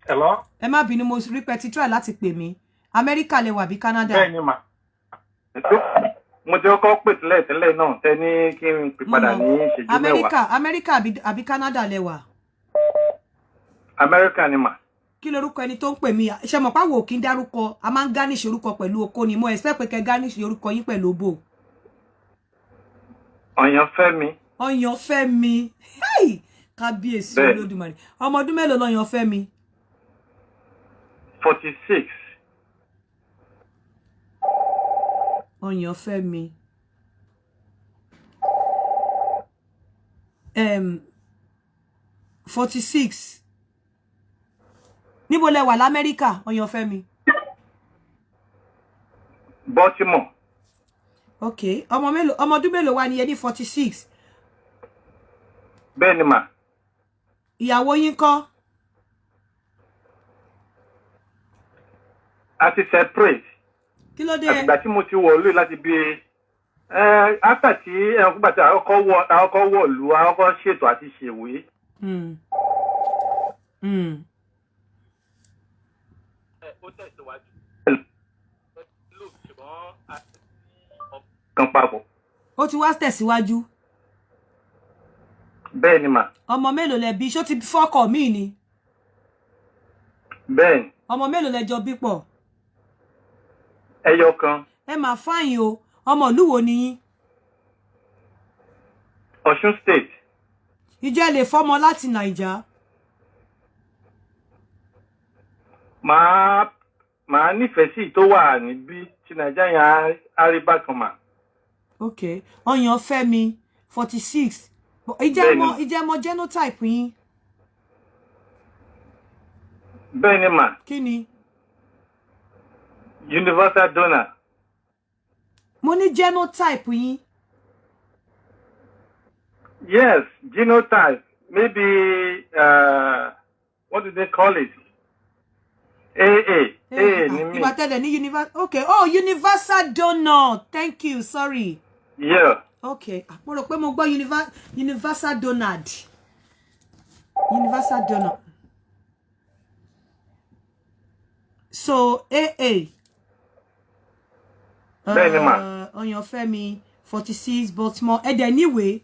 Hello. Ẹ má bínú mo rí pé ti try láti pè mí. Amẹ́ríkà lẹ wà bí Canada? Bẹ́ẹ̀ni mà. Mo ti kọ́kọ́ pè tẹ́lẹ̀ náà tẹ́ ní kí n pè padà ní ìṣẹ́jú mẹ́wàá. Amẹ́ríkà àbí Canada lẹ wà? Amẹ́ríkà ni mà. Kí lorúkọ ẹni tó ń pè mí? Ṣé mọ̀ páwo kí n dárúkọ a máa ń garnish orúkọ pẹ̀lú oko ni mo expect pé kẹ́ garnish orúkọ yín pẹ̀lú obo. Ọ̀yànfẹ́mi. Ọ̀yànfẹ́mi. Hey! Kábíyèsí Olódùmarè. Ọmọ ọdún mélòó l'Ọ̀yànfẹ́mi? 46. Ọ̀yànfẹ́mi. 46. Níbo lẹ wà l'Amẹ́ríkà, Ọ̀yànfẹ́mi? Baltimore. Okay. Ọmọ ọdún mélòó wà ní ẹ ní 46? Bẹ́ẹ̀ ni mà. Ìyàwó yín kọ́? A ti separate. Kí ló dé? Àtìgbà tí mo ti wọ̀ lóyè láti bí after tí ẹ̀kúgbà tí àkọ́kọ́ wọ̀ lù àkọ́kọ́ ṣètò àti ṣèwé. Ó tẹ̀síwájú. Kan papọ̀. Ó ti wá tẹ̀síwájú. Bẹ́ẹ̀ ni mà. Ọmọ mélòó lẹ bí? Ṣó ti fọ́kọ mí ni? Bẹ́ẹ̀ ni. Ọmọ mélòó lẹ jọ bí pọ̀? Ẹyọ kan. Ẹ máa fáyìn o. Ọmọ ìlú wo ni yín? Ọ̀ṣun State. Ìjẹ́ lè fọ́mọ láti Naija. Màá nífẹ̀ẹ́ sí tó wà níbí tí Naija yẹn á rí bákan mà. Okay. Ọ̀yànfẹ́mi 46. Ìjẹ́ mọ genotype yín. Bẹ́ẹ̀ ni mà. Kí ni? Universal donor. Mo ní genotype yín. Yes, genotype. Maybe what do they call it? AA. AA ni mi. Ìgbà tẹ́lẹ̀ ní universal. Okay. Oh, universal donor. Thank you. Sorry. Yeah. Okay. Mo rò pé mo gbọ́ universal donor. Universal donor. So, AA. Bẹ́ẹ̀ ni mà. Ọ̀yànfẹ́mi 46 Baltimore. Ẹ dẹ̀ níwèé.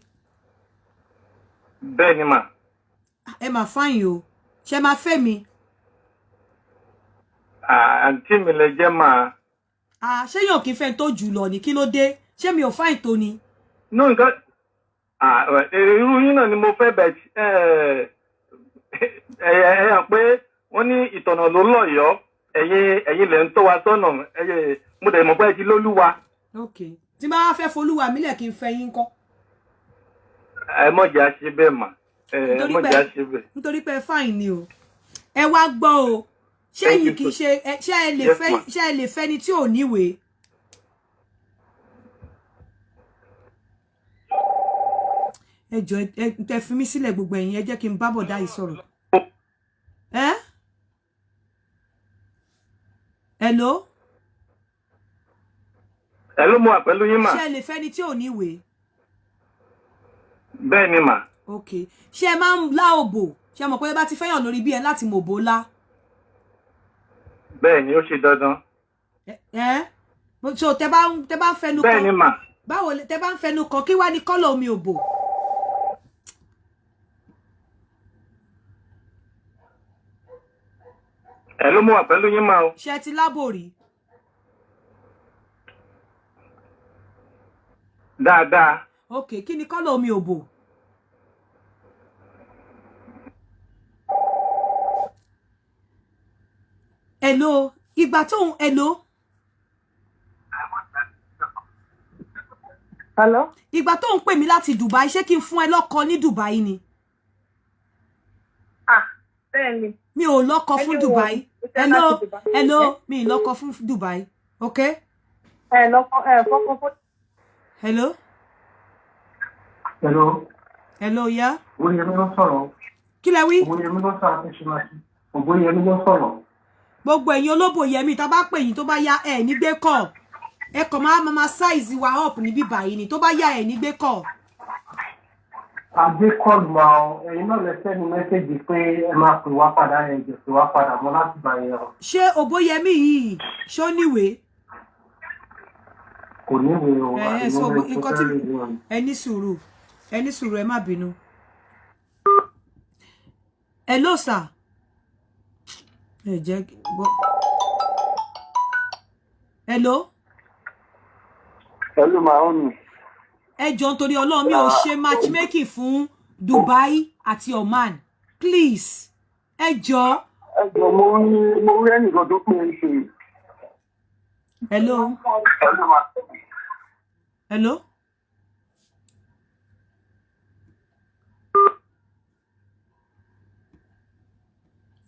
Bẹ́ẹ̀ ni mà. Ẹ máa fáyìn o. Ṣé máa fẹ́ mi? Àǹtí mi lè jẹ́ máa. Ṣé yóò kí n fẹ́ tó jù lọ ní kí ló dé? Ṣé mi ò fáyìn tó ni? No, nǹkan irú yín náà ni mo fẹ́ bẹ̀ ẹ̀yàn pé wọ́n ní ìtọ̀nà ló lọ́yọ̀ọ́ ẹ̀yin lẹ̀ ń tọ́ wa sọ́nà mo dẹ̀ mọ̀ pé ẹ ti lólúwa. Okay. Tí bá fẹ́ folúwa mílẹ̀ kí n fẹ́ yín kọ́. Ẹ mọ̀jà ṣe bẹ́ẹ̀ mà. Ẹ mọ̀jà ṣe bẹ́ẹ̀. Nítorí pé fáìn ni o. Ẹ wá gbọ́ o. Ṣé yìí kì í ṣe ṣé ẹ lè fẹ́ ni tí ò níwèé? Ẹ jọ̀ọ́ ẹ fi mí sílẹ̀ gbogbo ẹ̀yin ẹ jẹ́ kí n bá bọ̀dá yìí sọ̀rọ̀. Hello? Hello, mo wà pẹ̀lú yín mà. Ṣé ẹ lè fẹ́ ni tí ò níwèé? Bẹ́ẹ̀ ni mà. Okay. Ṣé ẹ máa ń lá òbò? Ṣé ẹ mọ̀ pé bá ti fẹ́yàn lórí bí ẹ láti mọ̀ òbò lá? Bẹ́ẹ̀ ni ó ṣe dandan. So tẹ bá ń fẹnu kan. Bẹ́ẹ̀ ni mà. Báwo tẹ bá ń fẹnu kan kí wá ní kọ́lọ̀ omi òbò? Hello, mo wà pẹ̀lú yín mà o. Ṣé ẹ ti lábò rí? Dáadáa. Okay, kí ni kọ́lọ̀ omi òbò? Hello, ìgbà tó ń hello. Hello? Ìgbà tó ń pè mí láti Dubai, ṣé kí n fún ẹ lọ́kọ ní Dubai ni? Bẹ́ẹ̀ ni. Mi ò lọ́kọ fún Dubai. Hello, hello, mi ì lọ́kọ fún Dubai. Okay? Fọ́kàn fún. Hello? Hello. Hello, yeah? Oyèmí ló sọ̀rọ̀. Kí lẹ wí? Oyèmí ló sọ̀rọ̀ àti ṣíwájú. Oyèmí ló sọ̀rọ̀. Gbogbo ẹ̀yin olóbò yẹmi tá bá pè yín tó bá yá ẹ ní gbé call. Ẹ kàn máa size wa up níbí báyìí ni tó bá yá ẹ ní gbé call. Àgbé kọ́ọ̀lù wa ẹ̀yin náà lè sẹ́ni mẹ́sẹ̀gì pé ẹ máa pè wá padà ẹ̀ jẹ̀ pè wá padà mọ́ láti gbà yẹn o. Ṣé Òbóyẹmí yìí ṣó níwèé? Kò níwèé o. So nǹkan tí ẹ ní sùúrù ẹ má bínú. Hello sir. Ẹ jẹ́ Hello? Hello, Mahoni. Ẹ jọ̀ọ́ nítorí Ọlọ́run mi ò ṣe matchmaking fún Dubai àti Oman. Please. Ẹ jọ̀ọ́. Ẹ jọ̀ọ́ mo rí ẹnìkan tó pè é ṣe. Hello? Hello?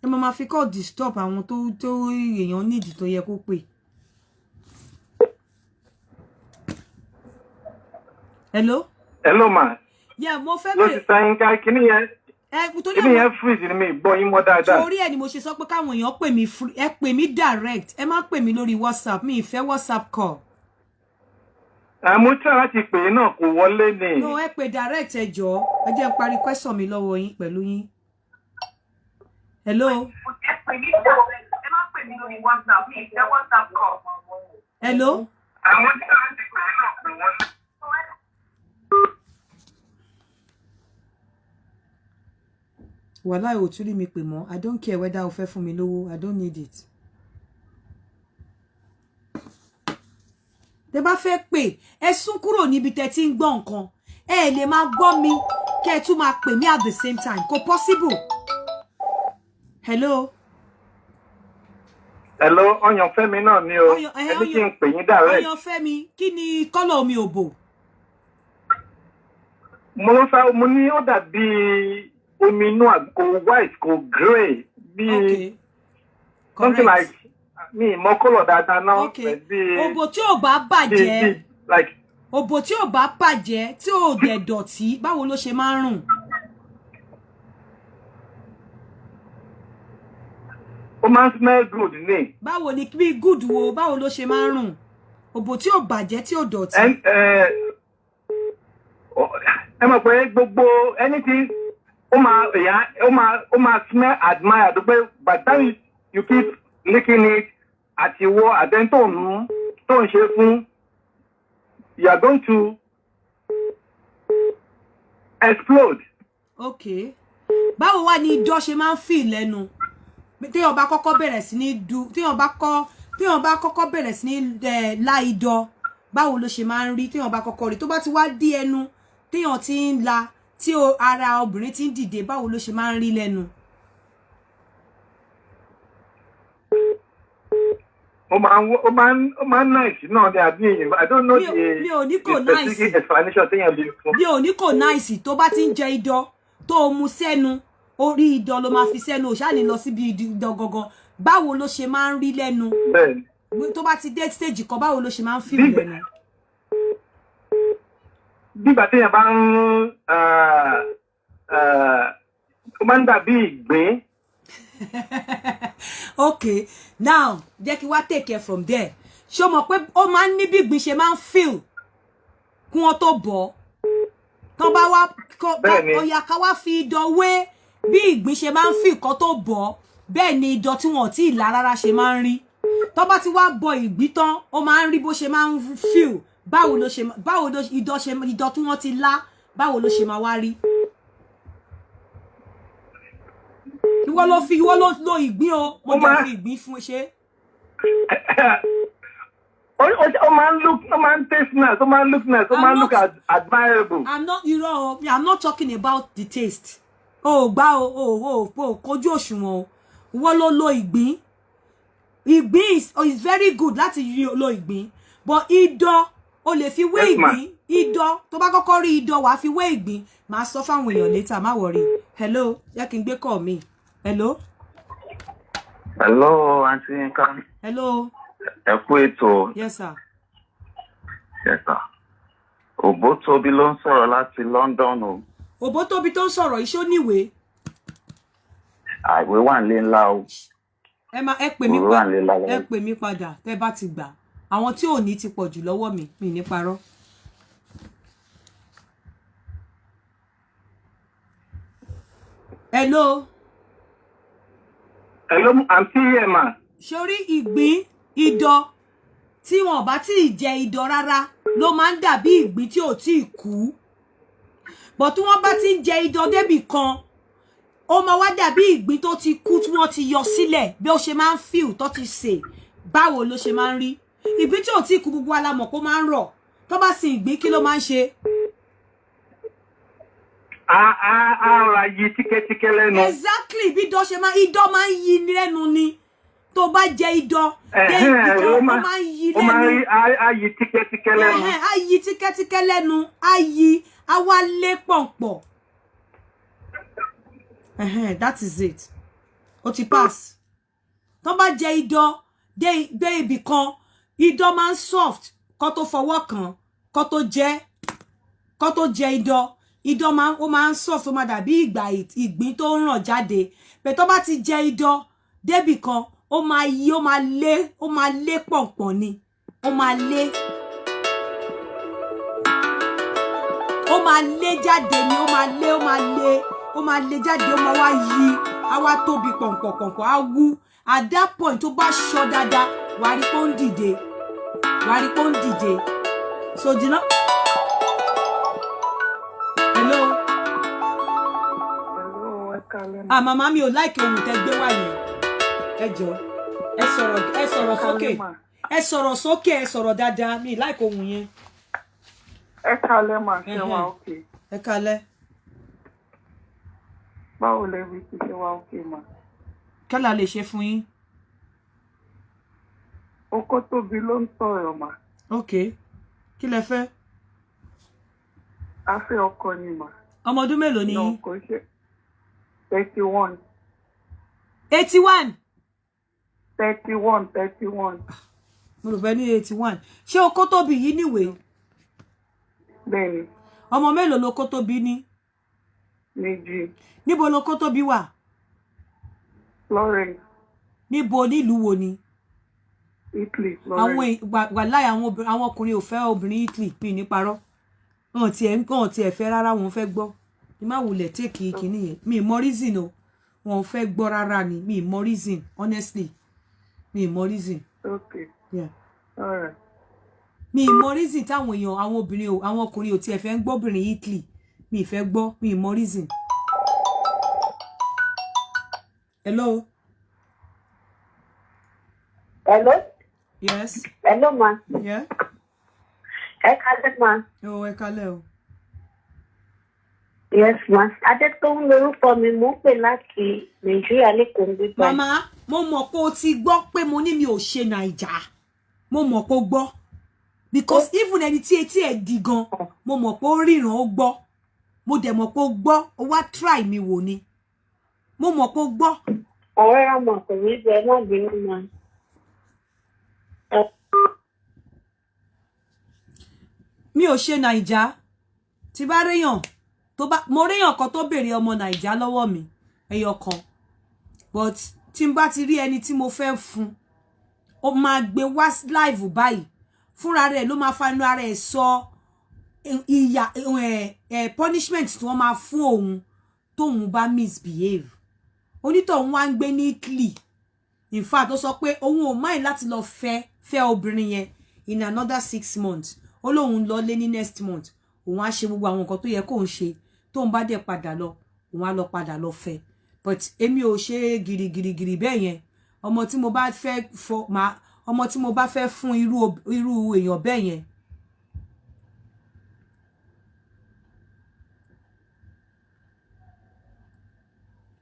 ẹ máa fi call disturb àwọn tó èèyàn nídìí tó yẹ kó pè. Hello? Hello, ma. Yeah, mo fẹ́ Ló ti sáyín ká kíní yẹn. Kíní yẹn freeze ni mi gbọ́ yín mọ́ dáadáa. Torí ẹ̀ ni mo ṣe sọ pé káwọn èèyàn pè mí ẹ pè mí direct. Ẹ má pè mí lórí WhatsApp. Mi ìfẹ́ WhatsApp call. Mo try láti pè é náà kò wọlé ni. No, ẹ pè direct ẹ jọ̀ọ́. Ẹ jẹ́ n parí question mi lọ́wọ́ yín pẹ̀lú yín. Hello? Ẹ pè mí direct. Ẹ má pè mí lórí WhatsApp. Mi ìfẹ́ WhatsApp call. Hello? Mo try láti pè é náà kò wọlé. Wàláì ò tún rí mi pè mọ́. I don't care whether o fẹ́ fún mi lówó. I don't need it. Tẹ́ bá fẹ́ pè, ẹ sún kúrò níbi tẹ́ ti ń gbọ́ nǹkan. Ẹ lè máa gbọ́ mi kẹ́ ẹ tún máa pè mí at the same time. Kò possible. Hello? Hello, Ọyànfẹ́mi náà ni o. Ẹni kí n pè yín direct. Ọyànfẹ́mi, kí ni kọ́lọ̀ omi òbò? Mo ní ó dàbí omi inú kò white kò grey bí something like mi mọ kọ́lọ̀ dáadáa náà. Òbò tí ò bá bàjẹ́. Òbò tí ò bá bàjẹ́ tí ò dẹ̀ dọ̀tí báwo ló ṣe máa ń rùn? Ó máa ń smell good ni. Báwo ni bí good wo báwo ló ṣe máa ń rùn? Òbò tí ò bàjẹ́ tí ò dọ̀tí. Ẹ mọ̀ pé gbogbo anything ó máa smell admired pé by the time you keep licking it àti ìwọ àtẹni tó ń ṣe fún you are going to explode. Okay. Báwo wá ni idọ́ ṣe máa ń feel lẹ́nu? Téèyàn bá kọ́kọ́ bẹ̀rẹ̀ sí ní téèyàn bá kọ́kọ́ bẹ̀rẹ̀ sí ní lá idọ́, báwo ló ṣe máa ń rí téèyàn bá kọ́kọ́ rí? Tó bá ti wá dí ẹnu, téèyàn ti ń la, tí ara obìnrin ti ń dìde, báwo ló ṣe máa ń rí lẹ́nu? Ó máa ń nice náà ni àbí I don't know the specific explanation téèyàn lè fún. Mi ò ní kò nice tó bá ti ń jẹ idọ́ tó mu sẹ́nu, orí idọ́ ló máa fi sẹ́nu, ó ṣáà ní lọ síbi idọ́ gangan. Báwo ló ṣe máa ń rí lẹ́nu? Bẹ́ẹ̀ni. Tó bá ti dé stage kan, báwo ló ṣe máa ń feel lẹ́nu? Bígbà téèyàn bá ó máa ń dàbí ìgbín. Okay, now jẹ́ kí wá take care from there. Ṣé o mọ̀ pé ó máa ń ní bí ìgbín ṣe máa ń feel kí wọ́n tó bọ̀? Tán bá wá ọ̀yà ká wá fi idọ̀ wé bí ìgbín ṣe máa ń feel kan tó bọ̀, bẹ́ẹ̀ ni idọ̀ tí wọ́n ti là rárá ṣe máa ń rí. Tán bá ti wá bọ ìgbín tán, ó máa ń rí bó ṣe máa ń feel. Báwo ló idọ̀ tí wọ́n ti lá, báwo ló ṣe máa wá rí? Ìwọ ló lo ìgbín o, mo jẹ́ fi ìgbín fún ṣe. Ó máa ń taste nice, ó máa ń look nice, ó máa ń look admirable. I'm not talking about the taste. Gbá kojú òṣùwọ̀n o. Ìwọ ló lo ìgbín. Ìgbín is very good láti lo ìgbín. But idọ̀ o lè fi wé ìgbín. Idọ̀ tó bá kọ́kọ́ rí idọ̀ wàá fi wé ìgbín. Màá sọ fáwọn èèyàn later, má worry. Hello, jẹ́ kí n gbé call mi. Hello? Hello, Aunty Yinka. Hello? Ẹ kú ètò. Yes, sir. Yes, sir. Òbótóbi ló ń sọ̀rọ̀ láti London o. Òbótóbi tó ń sọ̀rọ̀ iṣó níwèé. Àìwé wà nílé ńlá o. Ẹ pè mí padà tẹ́ bá ti gbà. Àwọn tí ò ní ti pọ̀ jù lọ́wọ́ mi ní parọ́. Hello? Hello, I'm still here, ma. Sórí ìgbín, idọ̀, tí wọ́n bá tí jẹ idọ̀ rárá, ló máa ń dàbí ìgbín tí ò tí kú. But tí wọ́n bá tí jẹ idọ̀ débì kan, ó máa wá dàbí ìgbín tó ti kú tí wọ́n ti yọ sílẹ̀, bí ó ṣe máa ń feel tó ti sè. Báwo ló ṣe máa ń rí? Ìgbín tí ò tí kú gbogbo alamọ̀ kó máa ń rọ̀. Tó bá sin ìgbín kí ló máa ń ṣe? Ara yí tíkẹ́tíkẹ́ lẹ́nu. Exactly, bí idọ̀ máa ń yí lẹ́nu ni. Tó bá jẹ idọ̀, ó máa ń yí lẹ́nu. Ó máa ń rí á yí tíkẹ́tíkẹ́ lẹ́nu. Á yí tíkẹ́tíkẹ́ lẹ́nu, á yí, á wá lé pọ̀npọ̀. That is it. ó ti pass tó bá jẹ idán dé ibì kan idán máa ń soft kó tó fọwọ́ kàn kó tó jẹ idán máa ń soft ó máa dàbí ìgbà ìgbín tó ń ràn jáde pé tó bá ti jẹ idán débì kan ó máa lé pọ̀npọ̀n ni ó máa lé jáde ni ó máa lé jáde ó máa wá yí á wá tóbi pọ̀npọ̀n á wú at that point tó bá ṣọ́ dáadáa wàá rí pé ó ń dìde so dina hello màmá mi ò like ohun tẹ́ gbé wá yẹn ẹ jọ̀ọ́ ẹ sọ̀rọ̀ sókè ẹ sọ̀rọ̀ dáadáa mi like ohun yẹn. Ẹ kálẹ́ mà ṣe wá òkè. Ẹ kálẹ́. Báwo lẹ rí ti ṣe wá òkè mà? Kí la lè ṣe fún yín? Oko tóbi ló ń sọ̀rọ̀ mà. Okay. Kí lẹ fẹ́? A fẹ́ ọkọ ni mà. Ọmọ ọdún mélòó ni yín? Kò ṣe 31. 81. 31. Mo rò bẹ́ẹ̀ ní 81. Ṣé oko tóbi yìí níwèé? Bẹ́ẹ̀ni. Ọmọ mélòó ló kó tóbi ní? 2. Níbo ló kó tóbi wà? Florence. Níbo nílùú wo ni? Italy, Florence. Wàláhì àwọn ọkùnrin ò fẹ́ obìnrin Italy pín ní parọ́. Wọ́n ti ẹ̀ fẹ́ rárá wọ́n fẹ́ gbọ́. Ní má wulẹ̀ take kíní yẹn. Mi mọ reason o. Wọ́n fẹ́ gbọ́ rárá ni. Mi mọ reason, honestly. Mi mọ reason. Okay. Yeah. All right. Mi mọ reason táwọn èèyàn àwọn ọkùnrin ò tiẹ̀ fẹ́ ń gbọ́ obìnrin Italy. Mi fẹ́ gbọ́, mi mọ reason. Hello. Hello. Yes. Hello ma. Yeah. Ẹ kálẹ́ ma. Ẹ kálẹ́ o. Yes ma. Adétóun lorúkọ mi mo ń pè láti Nàìjíríà lẹ́kọ̀ọ́ gbígbà. Màmá, mo mọ̀ pé o ti gbọ́ pé mo ní mi ò ṣe Naija. Mo mọ̀ pé o gbọ́. Because even ẹni tí etí ẹ̀ di gan, mo mọ̀ pé ó ríran ó gbọ́. Mo dẹ̀ mọ̀ pé ó gbọ́, ó wá try mi wò ni. Mo mọ̀ pé ó gbọ́. Ọ̀rẹ́ àmọ̀ kò ní bẹ́ẹ̀ má bínú ma. Mi ò ṣe Naija. Tí bá réyàn mo réyàn kan tó béèrè ọmọ Naija lọ́wọ́ mi, ẹyọ kan. But tí n bá ti rí ẹni tí mo fẹ́ fún, ó máa gbé wá live báyìí. Fúnra rẹ̀ ló máa fanu ara ẹ̀ sọ ìyà punishment tí wọ́n máa fún òun tóun bá misbehave. Onítọ̀hún wá ń gbé ní Italy. In fact ó sọ pé òun ò mind láti lọ fẹ́ obìnrin yẹn in another 6 months. Ó lóun lọ lé ní next month. Òun á ṣe gbogbo àwọn nǹkan tó yẹ kóun ṣe tóun bá dẹ̀ padà lọ òun á lọ padà lọ fẹ́. But èmi ò ṣe gìrìgìrìgìrì bẹ́ẹ̀ yẹn. Ọmọ tí mo bá fẹ́ fún irú èèyàn bẹ́ẹ̀ yẹn.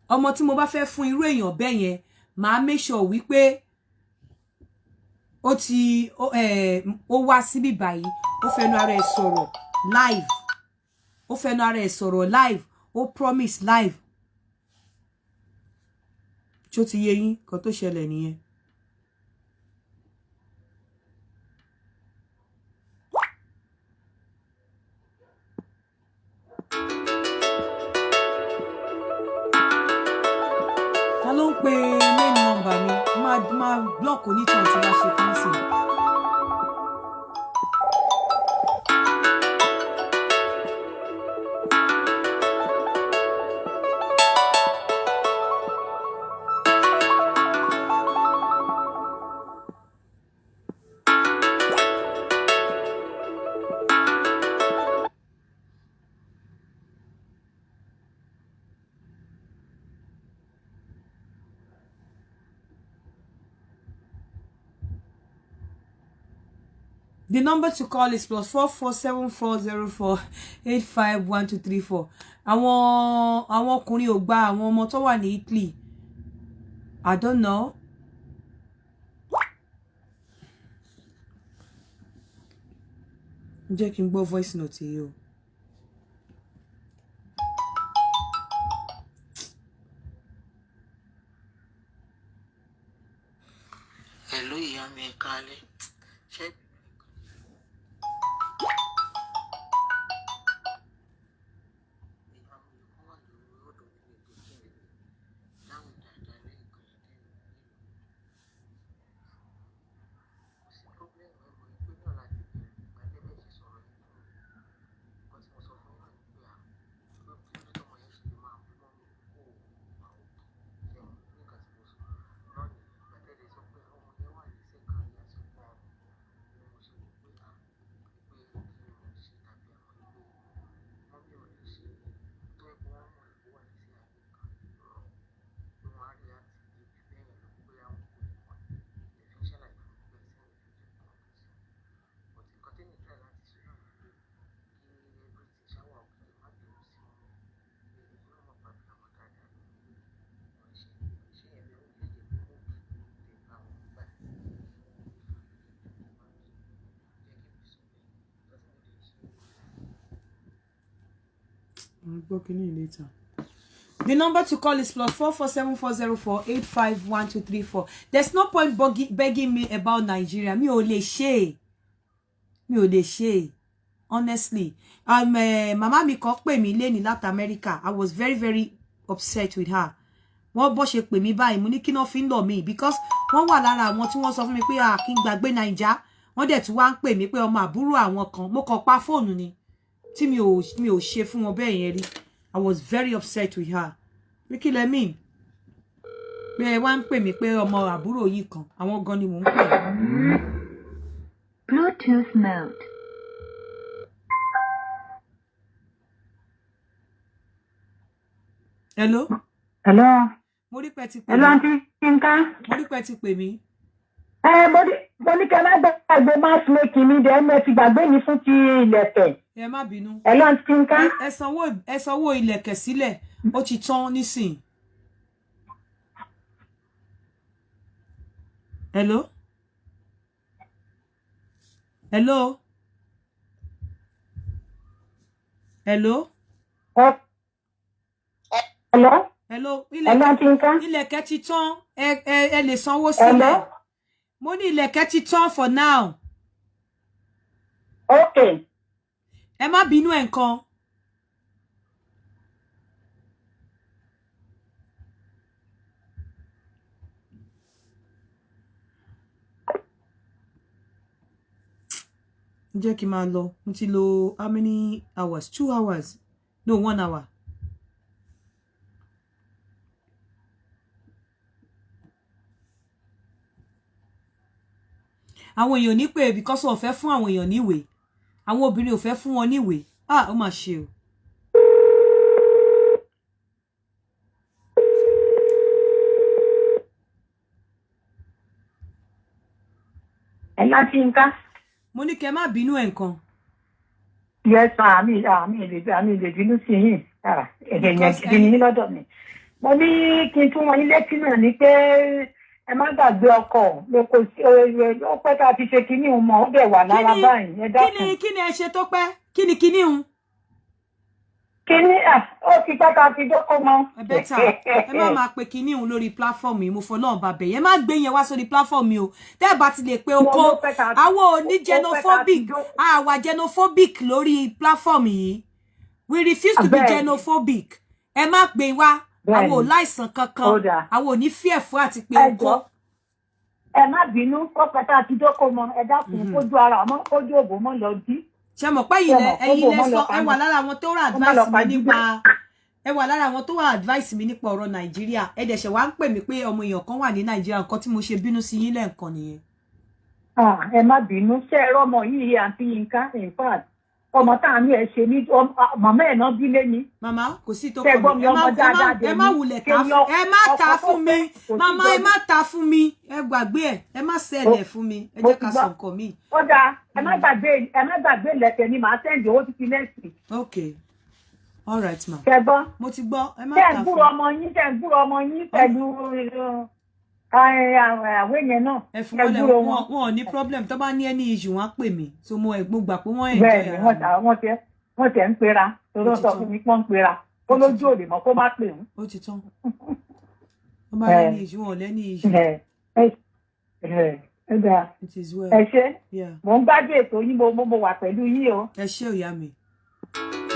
Ọmọ tí mo bá fẹ́ fún irú èèyàn bẹ́ẹ̀ yẹn, màá make sure wípé ó wá síbí báyìí, ó fẹnu ara ẹ̀ sọ̀rọ̀ live. Ó fẹnu ara ẹ̀ sọ̀rọ̀ live, ó promise live. Ṣó ti yé yín kan tó ṣẹlẹ̀ nìyẹn. Ta ló ń pe main number mi? Máa block onítàn tí wá ṣe cancel. The number to call is +447404851234. Àwọn ọkùnrin ò gba àwọn ọmọ tó wà ní Italy. I don't know. Jẹ́ kí n gbọ́ voice note yìí o. I'll book in later. The number to call is +447404851234. There's no point begging me about Nigeria. Mi ò lè ṣe. Honestly. Mama mi kan pè mí lẹ́ni láti America. I was very, very upset with her. Wọ́n bó ṣe pè mí báyìí, mo ní kí ná fi ń lọ mí because wọ́n wà lára àwọn tí wọ́n sọ fún mi pé kí n gbàgbé Naija. Wọ́n dẹ̀ tún wá ń pè mí pé ọmọ àbúrò àwọn kan. Mo kàn pa fóònù ni. Tí mi ò ṣe fún wọn bẹ́ẹ̀ yẹn rí. I was very upset with her. Kí lẹ mean? Pé wá ń pè mí pé ọmọ àbúrò yìí kan. Àwọn gan ni mò ń pè. Bluetooth mode. Hello? Hello? Mo rí pé ti pè mí. Hello, Aunty Yinka? Mo rí pé ti pè mí. Mo ní kẹ́ má gbàgbé matchmaking mi dẹ̀ ẹ ti gbàgbé mi fún ti ilẹ̀kẹ̀. Ẹ má bínú. Hello, Aunty Yinka? Ẹ sanwó ilẹ̀kẹ̀ sílẹ̀. Ó ti tán nísìn. Hello? Hello? Hello? Hello? Hello? Ilẹ̀kẹ̀ ti tán. Ẹ lè sanwó sílẹ̀. Mo ní ilẹ̀kẹ̀ ti tán for now. Okay. Ẹ má bínú ẹ̀ nǹkan. Jẹ́ kí n máa lọ. Mo ti lò how many hours? 2 hours. No, 1 hour. Àwọn èèyàn ní pé because wọ́n fẹ́ fún àwọn èèyàn níwèé. Àwọn obìnrin ò fẹ́ fún wọn níwèé. Ó mà ṣe o. Ẹ láti Yinka. Mo ní kẹ́ má bínú ẹ̀ nǹkan. Yes, àmì lè bínú sí yín. Ẹ̀yẹn gidi ní lọ́dọ̀ mi. Mo ní kí n tún wọn ilé tí náà ní pé ẹ má gbàgbé ọkọ lóko sí ó pẹ́ tá a ti ṣe kinní òun mọ́ ó dẹ̀ wà lára báyìí. Ẹ dákun. Kí ni ẹ ṣe tó pẹ́? Kí ni kinní òun? Kinní ó ti pẹ́ tá a ti dókó mọ́. Ẹ bẹ́tà ẹ má máa pe kinní òun lórí platform yìí mo fọ́ náà bá bẹ̀ yẹn má gbé yẹn wá sórí platform mi o tẹ́ ẹ bá ti lè pe oko àwọn òní xenophobic àwa xenophobic lórí platform yìí we refuse to be xenophobic ẹ má gbé wá àwọn ò láìsàn kankan àwọn ò ní fear fún àti pe oko. Ẹ má bínú ó pẹ́ tá a ti dókó mọ́ ẹ dákun kójú ara mọ́ kójú òbò mọ́ lọ jí. Ṣé mọ̀ pé ẹ̀yin lẹ sọ ẹ wà lára àwọn tó rà advice mi nípa ẹ wà lára àwọn tó wà advice mi nípa ọ̀rọ̀ Nàìjíríà ẹ dẹ̀ ṣe wá ń pè mí pé ọmọ èèyàn kan wà ní Nàìjíríà nǹkan tí mo ṣe bínú sí yín lẹ́ǹkan nìyẹn. Ẹ má bínú ṣe ẹ̀rọ ọmọ yìí Aunty Yinka in fact ọmọ táàmì ẹ ṣe ní màmá ẹ̀ náà bí lẹ́ni. Màmá kò sí tó kọ mi ẹ má wulẹ̀ ta ẹ má ta fún mi màmá ẹ má ta fún mi ẹ gbàgbé ẹ má sẹ́lẹ̀ fún mi ẹ jẹ́ ká sọ nǹkan mi. Ó dáa ẹ má gbàgbé ilẹ̀kẹ̀ ni màá sẹ́ǹdì owó títí nẹ́ẹ̀sì. Okay. All right ma. Ṣẹ́gbọ́n. Mo ti gbọ́ ẹ má ta fún mi. Tẹ́ ń gbúrò ọmọ yín pẹ̀lú àwọn èèyàn náà. Ẹ fún wọn wọn ò ní problem tó bá ní ẹni issue wọn á pè mí so mo gbà pé wọ́n enjoy ara wọn. Bẹ́ẹ̀ni wọ́n tẹ̀ ń pera torí ó sọ fún mi pọ́n ń pera kó lójú òde mọ́ kó má pè wọ́n. Ó ti tán. Wọ́n bá lẹ́ni issue wọn lẹ́ni issue. It is well. Ẹ ṣé mo ń gbádùn ètò yín mo wà pẹ̀lú yín o. Ẹ ṣé ìyá mi.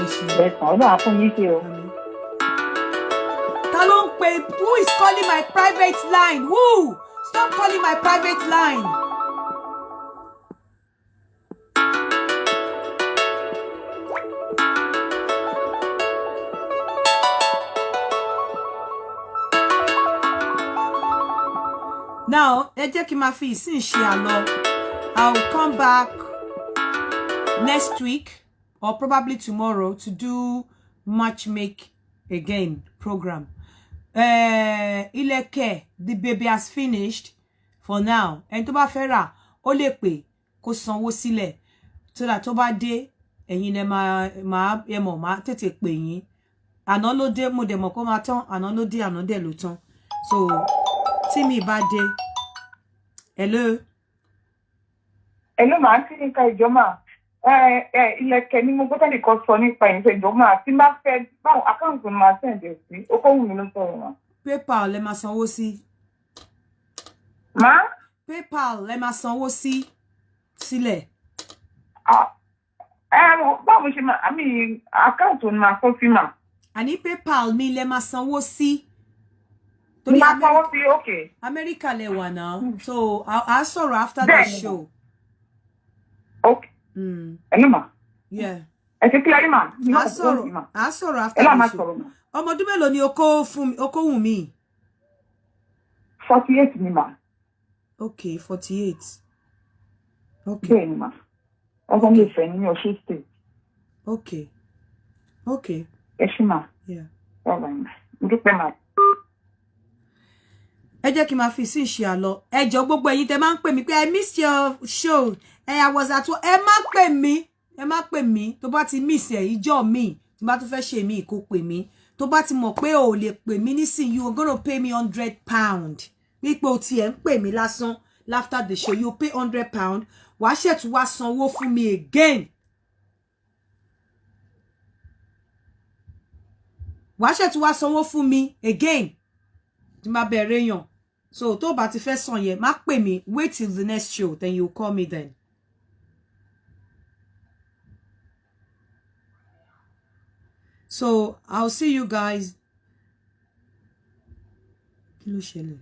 Ẹ ṣé. Ẹ̀sán Ọlọ́run á fún yín ṣe o. Ta ló ń pè? Who is calling my private line? Who? Stop calling my private line. Now, ẹ jẹ́ kí n máa fi ìsìn ṣe àlọ. I will come back next week or probably tomorrow to do matchmake again program. Ilẹ̀kẹ̀, the baby has finished for now. Ẹni tó bá fẹ́ rà, ó lè pè kó sanwó sílẹ̀. So that tó bá dé, ẹ̀yin lẹ máa tètè pè yín. Àná ló dé, mo dẹ̀ mọ̀ kó máa tán. Àná ló dé, àná dẹ̀ ló tán. So tí mi bá dé. Hello. Hello, màá tí nǹkan ìjọba. ilẹ̀kẹ̀ ni mo gbọ́dọ̀ nìkan sọ nípa ìṣèjọba máa tí máa fẹ́ báwọn àkáǹtì máa sẹ̀ǹdẹ̀ sí okòwò mi ló sọ̀rọ̀ wọn. PayPal lẹ máa sanwó sí. Má. PayPal lẹ máa sanwó sí sílẹ̀. Báwo ṣe máa àmì àkáǹtì ni máa sọ sí mà. Àní PayPal mi lẹ máa sanwó sí. Máa sanwó sí okay. America lẹ wà now. So I'll sọ̀rọ̀ after the show. Okay. Ẹnu mà. Yeah. Ẹ ti kí ẹrí mà. I'll sọ̀rọ̀ after the show. Ọmọ ọdún mélòó ni oko wù mí? 48 ni mà. Okay, 48. Okay. Bẹ́ẹ̀ ni mà. Ọgbọ́n mi ìfẹ́ ní Ọ̀ṣun State. Okay. Okay. Ẹ ṣí mà. Yeah. Ọ̀rọ̀ mà. Mo dúpẹ́ mà. Ẹ jẹ́ kí n máa fi sí ìṣe àlọ́. Ẹ jọ̀ọ́ gbogbo ẹ̀yin tẹ́ máa ń pè mí pé I missed your show. I was at work. Ẹ má pè mí. Ẹ má pè mí. Tó bá ti miss ẹ̀ ìjọ́ mi. Tó bá tún fẹ́ ṣe mí kó pè mí. Tó bá ti mọ̀ pé o lè pè mí nísìn, you are going to pay me £100. Wípé o ti ẹ̀ ń pè mí lásán after the show. You pay £100. Wàá ṣètù wá sanwó fún mi again. Wàá ṣètù wá sanwó fún mi again. Tí má bẹ̀rẹ̀ yàn. So tó bá ti fẹ́ san yẹn, má pè mí. Wait till the next show, then you call me then. So I'll see you guys. Kí ló ṣẹlẹ̀?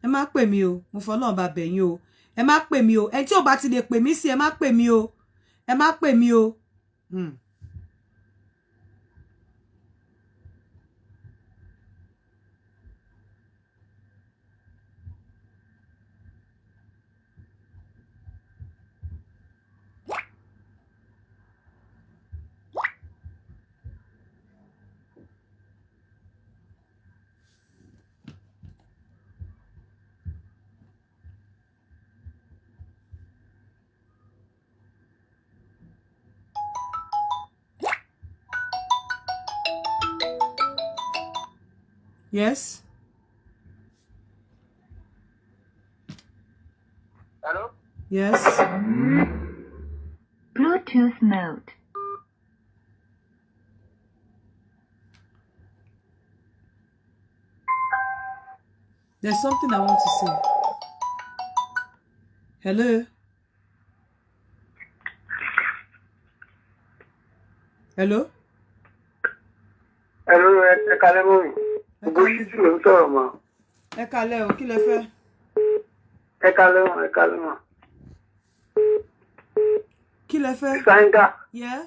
Ẹ má pè mí o. Mo fọlọ́run bá bẹ̀ yín o. Ẹ má pè mí o. Ẹ tí ò bá ti lè pè mí sí, ẹ má pè mí o. Ẹ má pè mí o. Yes. Hello? Yes. Bluetooth mode. There's something I want to say. Hello? Hello? Hello, ẹ kálẹ́ mọ́ mi. Gbogbo ṣíṣú ló ń sọ̀rọ̀ mọ́. Ẹ kálẹ́ o, kí lẹ fẹ́? Ẹ kálẹ́ mọ́, ẹ kálẹ́ mọ́. Kí lẹ fẹ́? Sáyíngà. Yeah?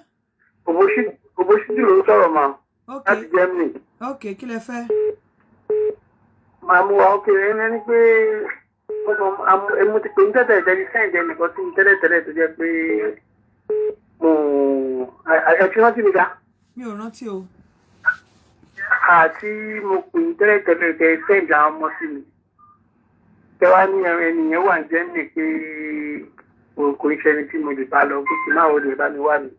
Gbogbo ṣíṣú ló ń sọ̀rọ̀ mọ́. Okay. Láti Germany. Okay, kí lẹ fẹ́? Màá mú wa ókè ẹni pé mo ti pè ní tẹ́tẹ̀ ìjẹ́ni sẹ́ǹdẹ̀ nìkan tí tẹ́lẹ̀tẹ́lẹ̀ tó jẹ́ pé ẹ ti rántí mi ká. Mi ò rántí o. Àti mo pè ní tẹ́lẹ̀tẹ́lẹ̀ tẹ́ sẹ́ǹdì àwọn ọmọ sí mi. Tẹ́wá ní ẹnìyẹn wà ní Germany pé kò ń ṣẹni tí mo lè bá lọ pé kí máa wọlé bá mi wà mí.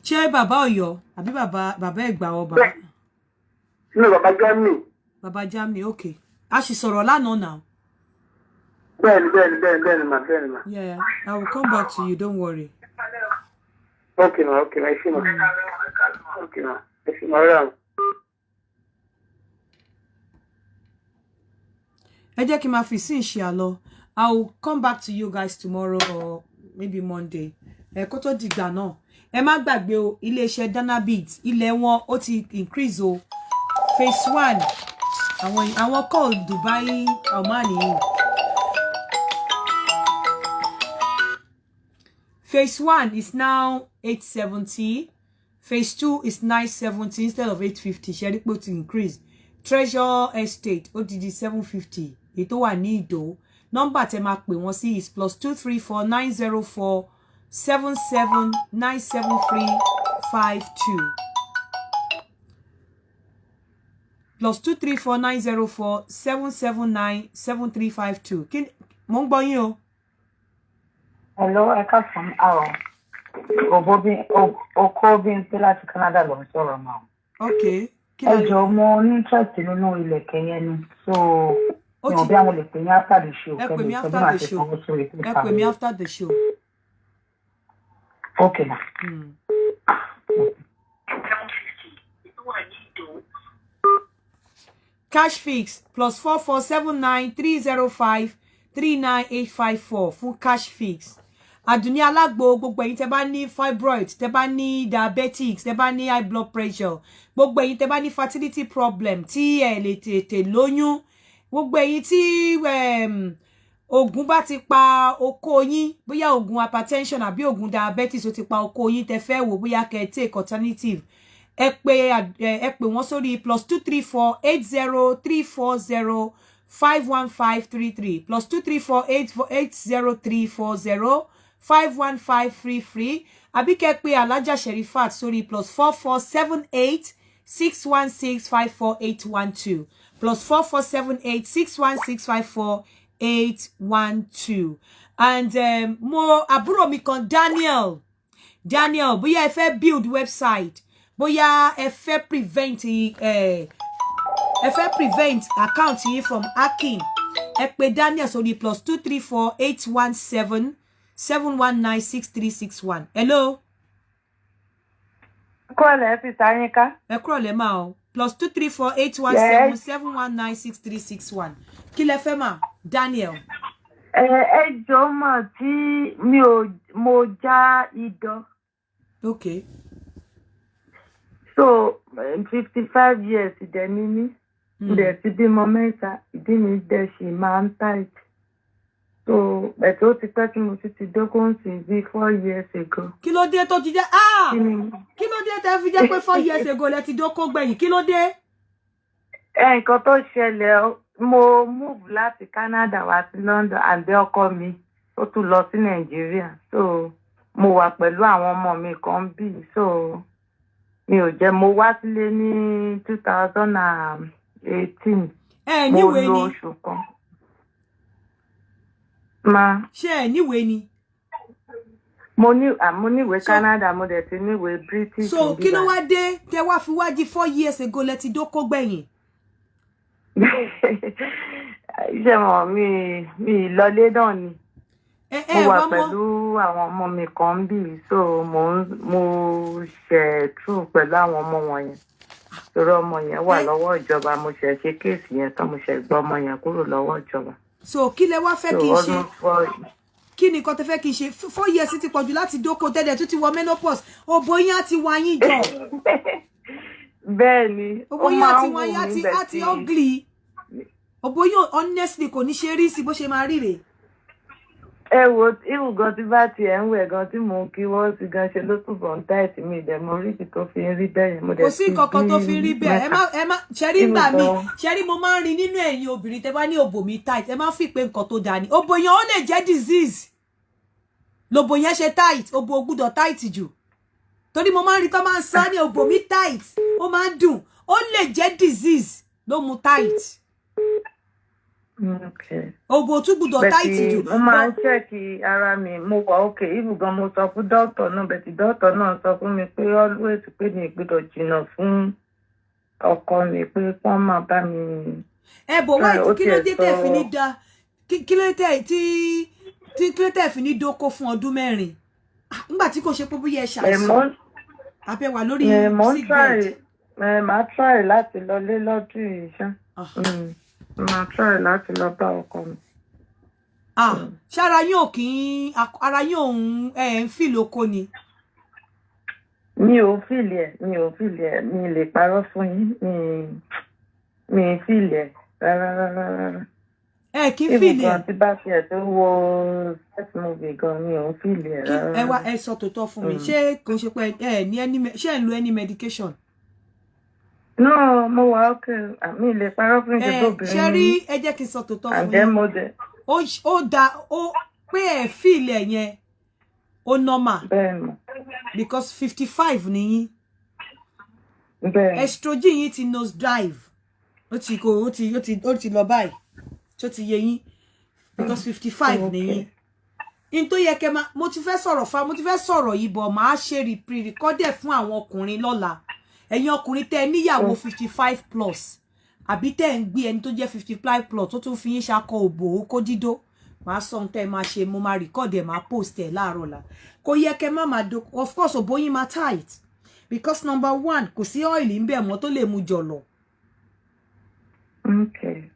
Ṣé bàbá Ọ̀yọ́ àbí bàbá Ẹ̀gbá ọba? No, Baba Germany. Baba Germany, okay. A sì sọ̀rọ̀ lánàá now. Bẹ́ẹ̀ni, ma. Yeah, I will come back to you, don't worry. Okay, ma, I see, ma. Okay, ma. I see, ma. Ẹ jẹ́ kí n máa fi sí ìṣe àlọ́. I will come back to you guys tomorrow or maybe Monday. Kó tó dìgbà náà. Ẹ má gbàgbé o, ilé-iṣẹ́ Danabit, ilẹ̀ wọn ó ti increase o. Phase 1. Àwọn call Dubai Omani. Phase 1 is now 870. Phase 2 is 970 instead of 850. Ṣé rí pé ó ti increase. Treasure Estate ó ti di 750. Èyí tó wà ní Ìdó. Number tẹ́ máa pè wọ́n sí is +234 904 77 97352. +234 904 779 7352. Kí mo ń gbọ́ yín o. Hello, ẹ káàsán. Oko bí n pé láti Canada lọ sọ̀rọ̀ náà. Okay. Ẹ jọ̀ọ́ mo ní interest nínú ilẹ̀kẹ̀ yẹn ni. So No, bí àwọn lè pè mí after the show. Ẹ pè mí after the show. Ẹ pè mí after the show. Okay, ma. Cash fix +44793053984 fún cash fix. Àdùnní alágbo gbogbo ẹ̀yin tẹ́ bá ní fibroid, tẹ́ bá ní diabetics, tẹ́ bá ní high blood pressure, gbogbo ẹ̀yin tẹ́ bá ní fertility problem tí ẹ lè tètè lóyún, gbogbo ẹ̀yin tí oògùn bá ti pa okó yín, bóyá oògùn hypertension àbí oògùn diabetes ó ti pa okó yín, tẹ́ fẹ́ wò bóyá kẹ́ take alternative. Ẹ pè wọ́n sórí +234 80340 51533 +234 80340 51533 àbí kẹ́ pè Alhaja Sherifat sórí +4478 616 54812 +4478 616 54812. And mo àbúrò mi kan Daniel bóyá ẹ fẹ́ build website, bóyá ẹ fẹ́ prevent account yín from hacking, ẹ pè Daniel sórí +234 817 719 6361. Hello. Kúrọ̀lẹ́ fi Tayinka. Ẹ kúrọ̀lẹ́ ma o. +234 817 719 6361. Kí lẹ fẹ́ ma? Daniel. Ẹ jọ̀ọ́ mà tí mo já idán. Okay. So 55 years dẹ̀ ni mí. Dẹ̀ ti bímọ mẹ́ta, ìdí mi dẹ̀ ṣì máa ń tight. So ẹ̀tọ́ ti pẹ́ tí mo ti dókòó sí bí 4 years ago. Kí ló dé tó ti jẹ́ kí ló dé tẹ́ fi jẹ́ pé 4 years ago lẹ ti dókòó gbẹ̀yìn? Kí ló dé? Nǹkan tó ṣẹlẹ̀, mo move láti Canada wá sí London àbẹ́ ọkọ mi ó tún lọ sí Nàìjíríà. So mo wà pẹ̀lú àwọn ọmọ mi kan bí. So mi ò jẹ́, mo wá sílé ní 2018. Mo lo oṣù kan. Ma. Ṣé ẹ níwèé ni? Mo níwèé Canada, mo dẹ̀ ti níwèé British. So kí ló wá dé tẹ́ wá fi wá di 4 years ago lẹ ti dókòó gbẹ̀yìn? Ṣé mo mi lọlé náà ni. Mo wà pẹ̀lú àwọn ọmọ mi kan bí. So mo ṣe true pẹ̀lú àwọn ọmọ wọn yẹn. Torí ọmọ yẹn wà lọ́wọ́ ìjọba, mo ṣe kéèsì yẹn tán, mo ṣe gbọ́ ọmọ yẹn kúrò lọ́wọ́ ìjọba. So kí lẹ wá fẹ́ kí n ṣe? Kí ni nǹkan tẹ́ fẹ́ kí n ṣe? 4 years ti pọ̀jù láti dókòó tẹ́lẹ̀ tó ti wọ menopause. Òbò yín á ti wá yín jọ. Bẹ́ẹ̀ ni. Òbò yín á ti wá yín á ti ugly. Òbò yín honestly kò ní ṣe rí sí bó ṣe máa rí rè. Ẹ wo ìwù gan tí bá tiẹ̀ ń wẹ̀ gan tí mò ń kí wọ́n sì gan ṣe ló túbọ̀ ń táìtì mi dẹ̀ mo rí tó fi ń rí bẹ́ẹ̀ yẹn. Kò sí nǹkan tó fi ń rí bẹ́ẹ̀. Ẹ má ṣẹ́rí gbà mí. Ṣẹ́rí mo máa ń rí nínú ẹ̀yin obìnrin tẹ́ bá ní òbò mi tight. Ẹ má fi pé nǹkan tó dáa ni. Òbò yẹn ó lè jẹ́ disease. Lòbò yẹn ṣe tight. Òbò ò gbúdọ̀ tight jù. Torí mo máa ń rí tó máa ń sá ní òbò mi tight. Ó máa ń dùn. Ó lè jẹ́ disease ló mú tight. Okay. Òbò tún gbúdọ̀ tight jù. Mo máa ń ṣẹ́ẹ̀kì ara mi, mo wà okay. Even gan mo sọ fún dókítà náà, bẹ̀tì dókítà náà sọ fún mi pé always pé mi gbọ́dọ̀ jìnnà fún ọkọ mi pé wọ́n máa bá mi. Bọ̀ wá kí ló dé tẹ́ fi ní da? Kí ló tẹ́ fi ní dóko fún ọdún 4? Nígbà tí kò ṣe pé bóyá ẹ ṣàìsàn. Abẹ́wà lórí sickbed. Màá try láti lọ lé lọ́dún ìṣá. Màá try láti lọ bá ọkọ mi. Ṣára yín ò kí ara yín òun ń fìlì oko ni? Mi ò fìlì ẹ̀, mi lè parọ́ fún yín, mi fìlì ẹ̀ rárá. Kí n fìlì ẹ̀? Ìbùkún àti bá tiẹ̀ tó wo sex movie gan mi ò fìlì ẹ̀ rárá. Ẹ wá ẹ sọ tòótọ́ fún mi, ṣé kò ṣe pé ṣé ẹ ń lo any medication? No, mo wà okay. Mi lè parọ́ fún ìṣẹ́ tó bìnrin. Ṣé rí ẹ jẹ́ kí n sọ tòótọ́ fún yín. Àjẹmọ́dẹ. Ó pé ẹ fìlì ẹ̀ yẹn ó normal. Bẹ́ẹ̀ni. Because 55 ni yín. Bẹ́ẹ̀ni. Estrogen yín ti nose drive. Ó ti lọ báyìí. Tó ti yé yín. Because 55 ni yín. In tó yẹ kẹ́ mo ti fẹ́ sọ̀rọ̀ yìí bọ̀ máa ṣe pre-record fún àwọn ọkùnrin lọ́la. Ẹ̀yin ọkùnrin tẹ́ níyàwó 55 plus. àbí tẹ́ ń gbé ẹni tó jẹ́ 55 plus tó tún fi yín ṣakọ òbò okó dídó máa sọ tẹ́ máa ṣe mo máa record ẹ̀ máa post ẹ̀ láàárọ̀ la kò yẹ kẹ́ má máa do of course òbò yín máa tight because number 1 kò sí oil ń bẹ̀ mọ́ tó lè mú jọ̀lọ̀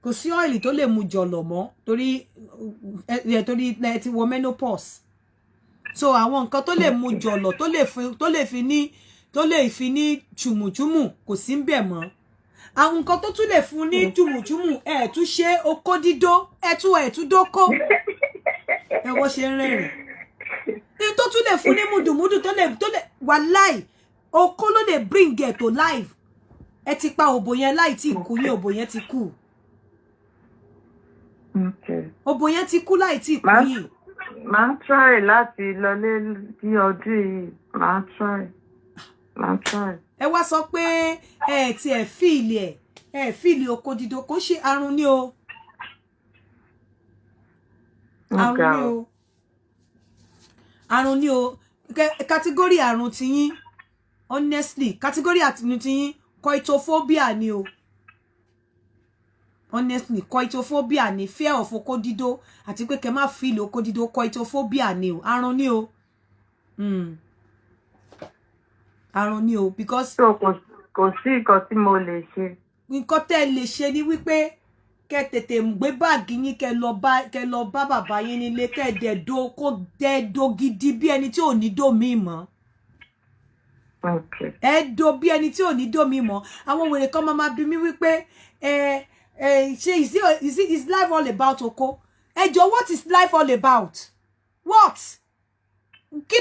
kò sí oil tó lè mú jọ̀lọ̀ mọ́ torí ti wọ menopause so àwọn nǹkan tó lè mú jọ̀lọ̀ tó lè fi ní chumuchumu kò sí ń bẹ̀ mọ́ àwọn nǹkan tó tún lè fún ní chumuchumu ẹ tún ṣe okó dídó ẹ tún dóko ẹ wọ́n ṣe ń rẹ́rìn ní tó tún lè fún ní mùdùmùdù tó lè wàláì okó ló lè bring it to life ẹ ti pa òbò yẹn láì tí kú ní òbò yẹn ti kú òbò yẹn ti kú láì tí kú yìí. Màá try láti lọlé ní ọdún yìí màá try. Ẹ wá sọ pé ẹ ti ẹ fíìlì okó dídó kò ṣe àrùn ni o àrùn ni o category àrùn tiyín honestly category àrùn tiyín coitophobia ni o honestly coitophobia ni fear of okó dídó àti pé kẹ́ má fíìlì okó dídó coitophobia ni o àrùn ni o àrùn ni o because kò sí nǹkan tí mo lè ṣe. Nǹkan tẹ́ lè ṣe ni wípé kẹ́ tètè gbé báàgì yín kẹ́ lọ bá bàbá yín nílé kẹ́ dẹ̀ do gidi bí ẹni tí ò ní dó mi mọ́. Ẹ do bí ẹni tí ò ní dó mi mọ́. Àwọn wèrè kan máa bi mí wípé ṣe is life all about oko? Ẹ jọ̀ọ́ what is life all about? What? Kí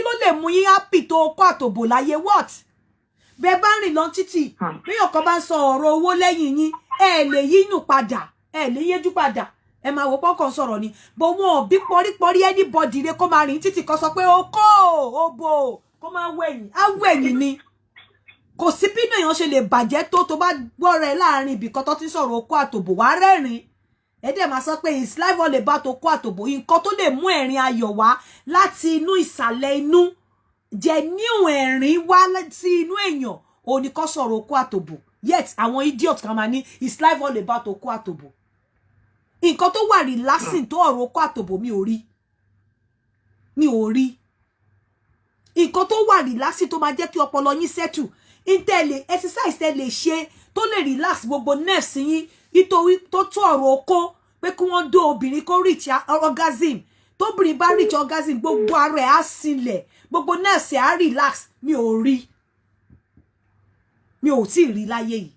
ló lè mú yín happy tó okó àtòbò láyé what? Bẹ́ bá rìn lọ títì bí ọ̀kan bá ń sọ ọ̀rọ̀ owó lẹ́yìn yín ẹ lè yínú padà ẹ lè yéjú padà ẹ máa wò pọ́kàn sọ̀rọ̀ ni bó wọn bí pọ́rípọ́rí anybody rẹ kó máa rìn títì kan sọ pé okó òbò kó máa wẹ̀yìn á wẹ̀yìn ni kò sí bí èèyàn ṣe lè bàjẹ́ tó bá gbọ́ rẹ láàrin ibìkan tó ti sọ̀rọ̀ okó àtòbò wá rẹ́rìn ẹ dẹ̀ máa sọ pé it's life all about okó àtòbò nǹkan tó lè mú ẹ̀rín ayọ̀ wá láti inú ìsàlẹ̀ inú genuine ẹ̀rín wá sí inú èèyàn ó ní kó sọ̀rọ̀ okó àtòbò yet àwọn idiot kan máa ní it's life all about okó àtòbò nǹkan tó wà relaxing tó ọ̀rọ̀ okó àtòbò mi ò rí nǹkan tó wà relaxing tó máa jẹ́ kí ọpọlọ yín settle intele exercise tẹ́ lè ṣe tó lè relax gbogbo nerves yín nítorí tó ọ̀rọ̀ okó pé kí wọ́n dó obìnrin kó reach orgasm tóbìnrin bá reach orgasm gbogbo ara ẹ̀ á sílẹ̀ gbogbo nerves ẹ̀ á relax mi ò tí ì rí láyé yìí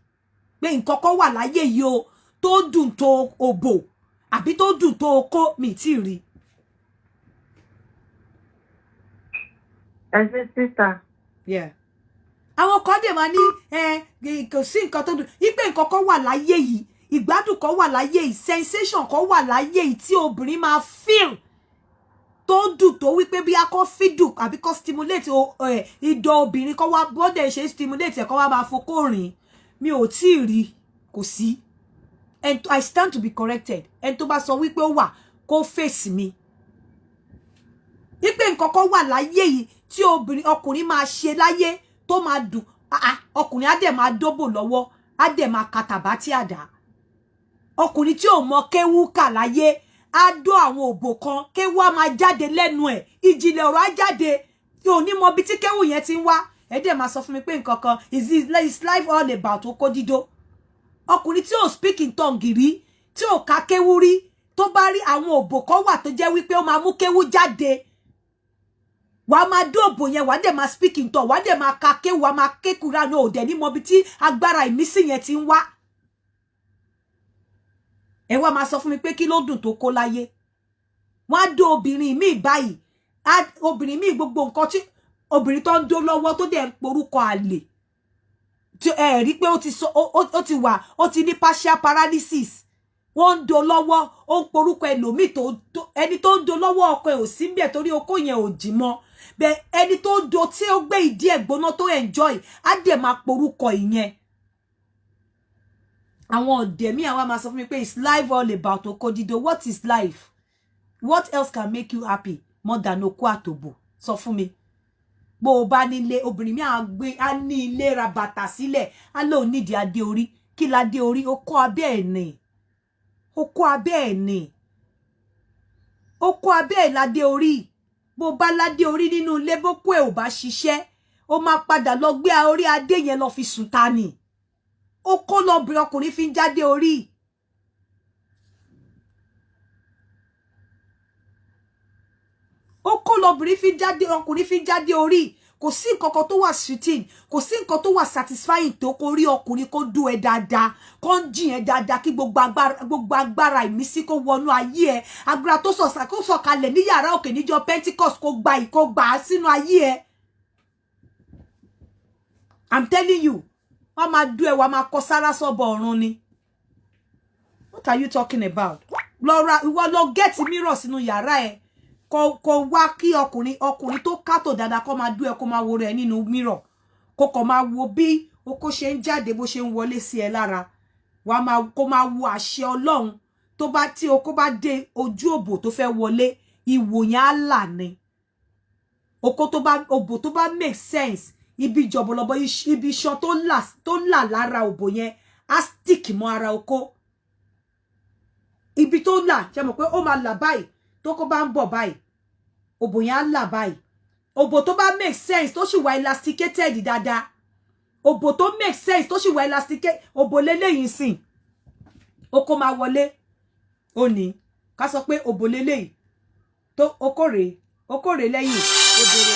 pé nǹkan kan wà láyé yìí o tó dùn tó òbò àbí tó dùn tó okó mi tí ì rí. Ẹ ṣe síta. Àwọn kan dè máa ní kò sí nǹkan tó dùn ipe nǹkan kan wà láyé yìí ìgbádùn kan wà láyé yìí sensation kan wà láyé yìí tí obìnrin máa feel tó dùn tó wípé bí a kò fídùn àbí kò stimulate ìdọ̀ obìnrin kan wá bọ́dẹ̀ ṣe stimulate ẹ̀kan wá máa fokó rìn mi ò tí ì rí kò sí and I stand to be corrected ẹni tó bá sọ wípé ó wà kó fèsì mi wípé nǹkan kan wà láyé yìí tí ọkùnrin máa ṣe láyé tó máa dùn ọkùnrin á dẹ̀ máa dóbò lọ́wọ́ á dẹ̀ máa katàbá tí àdá ọkùnrin tí ò mọ kéwú kà láyé á dó àwọn òbò kan kéwú á máa jáde lẹ́nu ẹ̀ ìjìnlẹ̀ ọ̀rọ̀ á jáde ò ní mọ bí tí kéwú yẹn ti ń wá ẹ dẹ̀ máa sọ fún mi pé nǹkan kan is life all about okó dídó ọkùnrin tí ò speak in tongue rí tí ò ká kéwú rí tó bá rí àwọn òbò kan wà tó jẹ́ wípé ó máa mú kéwú jáde wàá máa dó òbò yẹn wàá dẹ̀ máa speak in tongue wàá dẹ̀ máa ka kéwú wàá máa kékùrá ní òdẹ̀ ní mọ bí tí agbára ìmísí yẹn ti ń wá ẹ wá máa sọ fún mi pé kí ló dùn tó kó láyé wọ́n á dó obìnrin míì báyìí obìnrin míì gbogbo nǹkan tí obìnrin tó ń dó lọ́wọ́ tó dẹ̀ ń porúkọ àlè tí ẹ rí pé ó ti ní partial paralysis wọ́n ń dó lọ́wọ́ ó ń porúkọ ẹlòmíì ẹni tó ń dó lọ́wọ́ ọkọ ẹ̀ ò sí ńbẹ̀ torí okó yẹn ò jì mọ́ bẹ́ẹ̀ ẹni tó ń dó tí ó gbé ìdí ẹ̀ gbóná tó enjoy á dẹ̀ máa porúkọ ìyẹn àwọn ọ̀dẹ̀ mi àwa máa sọ fún mi pé it's life all about okó dídó what is life what else can make you happy more than okó àtòbò sọ fún mi bó o bá nílé obìnrin mi á ní ilé ra bàtà sílẹ̀ á lóun nídìí adé orí kí ládé orí okó abẹ́ ẹ̀ ni okó abẹ́ ẹ̀ ni okó abẹ́ ẹ̀ ládé orí bó bá ládé orí nínú ilé bó kó ẹ̀ ò bá ṣiṣẹ́ ó máa padà lọ gbé orí adé yẹn lọ fi sùn ta ni okó lọbìnrin ọkùnrin fi ń jáde orí. Okó lọbìnrin fi ń jáde ọkùnrin fi ń jáde orí kò sí nǹkan kan tó wà sweeting kò sí nǹkan tó wà satisfying tó kó rí ọkùnrin kó dùn ẹ́ dáadáa kó ń jìn ẹ́ dáadáa kí gbogbo agbára ìmísí kó wọnú ayé ẹ agbára tó sọ̀kalẹ̀ ní yàrá òkè níjọ Pentecost kó gbà á sínú ayé ẹ. I'm telling you wọ́n máa dùn ẹ́ wọ́n máa kọ sára sọ́bọ̀ ọ̀run ni. What are you talking about? Ìwọ lọ get mirror sínú yàrá ẹ kò wá kí ọkùnrin tó kátó dáadáa kó máa dùn ẹ́ kó máa wo rẹ̀ nínú mirror kó máa wo bí okó ṣe ń jáde bó ṣe ń wọlé sí ẹ lára kó máa wo àṣẹ Ọlọ́run tó bá tí okó bá dé ojú òbò tó fẹ́ wọlé ìwò yẹn á là ní okó òbò tó bá make sense ibi jọ̀bọ̀lọ̀bọ̀ ibi iṣan tó là lára òbò yẹn á stick mọ́ ara okó ibi tó là ṣe mọ̀ pé ó máa là báyìí tó kó bá ń bọ̀ báyìí òbò yẹn á là báyìí òbò tó bá make sense tó sì wà elasticated dáadáa òbò tó make sense tó sì wà elasticated òbò lélẹ́yìn sìn okó máa wọlé ó ní ká sọ pé òbò lélẹ́yìn tó okòrè lẹ́yìn òbòrè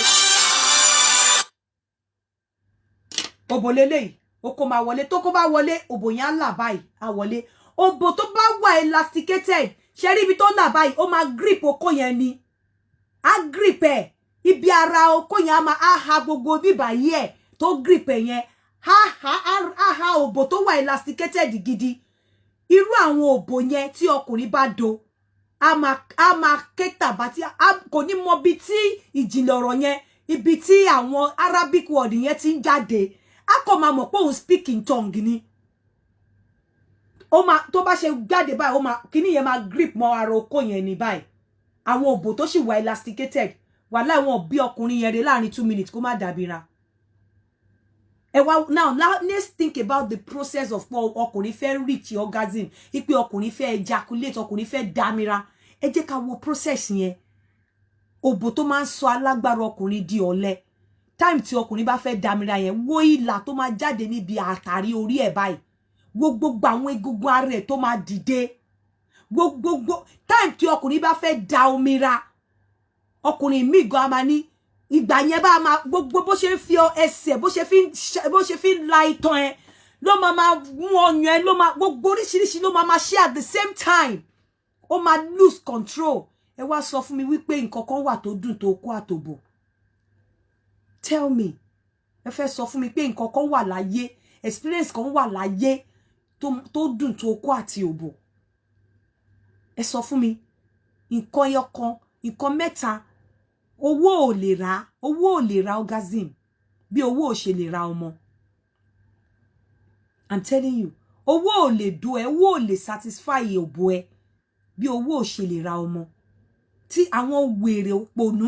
òbò lélẹ́yìn okó máa wọlé tó kó bá wọlé òbò yẹn á là báyìí á wọlé òbò tó bá wà elasticated ṣe rí ibi tó là báyìí ó máa grip okó yẹn ni á grip ẹ ibi ara okó yẹn á máa ha gbogbo bíbà yìí ẹ tó grip ẹ yẹn ha òbò tó wà elasticated gidi irú àwọn òbò yẹn tí ọkùnrin bá do á máa kéta bá tí kò ní mọ bí tí ìjìnlẹ̀ ọ̀rọ̀ yẹn ibi tí àwọn Arabic word yẹn ti ń jáde á kò máa mọ̀ pé òun speak in tongue ni tó bá ṣe jáde báyìí kíní yẹn máa grip mọ́ ara okó yẹn ní báyìí àwọn òbò tó sì wà elasticated wà láwọn bí ọkùnrin yẹn rè láàrin 2 minutes kó má dàbíra. Now let's think about the process of ọkùnrin fẹ́ reach orgasm ipe ọkùnrin fẹ́ ejaculate ọkùnrin fẹ́ dàmíra ẹ jẹ́ ká wo process yẹn òbò tó máa ń sọ alágbára ọkùnrin di ọ̀lẹ time tí ọkùnrin bá fẹ́ dàmíra yẹn wo ìlà tó máa jáde níbi àtàrí orí ẹ̀ báyìí gbogbo àwọn egungun ara ẹ̀ tó máa dìde gbogbo time tí ọkùnrin bá fẹ́ da omi ra ọkùnrin míì gan máa ní ìgbà yẹn bá máa gbogbo bó ṣe ń fi ẹsẹ̀ bó ṣe fi ń la itan ẹ ló máa mú ọyàn ẹ ló máa gbogbo oríṣiríṣi ló máa ṣe at the same time ó máa lose control ẹ wá sọ fún mi wípé nǹkan kan wà tó dùn tó kó àtòbò tell me ẹ fẹ́ sọ fún mi pé nǹkan kan wà láyé experience kan wà láyé tó dùn tó kó àti òbò ẹ sọ fún mi nǹkan ẹyọkan nǹkan mẹ́ta owó ò lè ra orgasm bí owó ò ṣe lè ra ọmọ I'm telling you owó ò lè do ẹ owó ò lè satisfy òbò ẹ bí owó ò ṣe lè ra ọmọ tí àwọn wèrè òpònú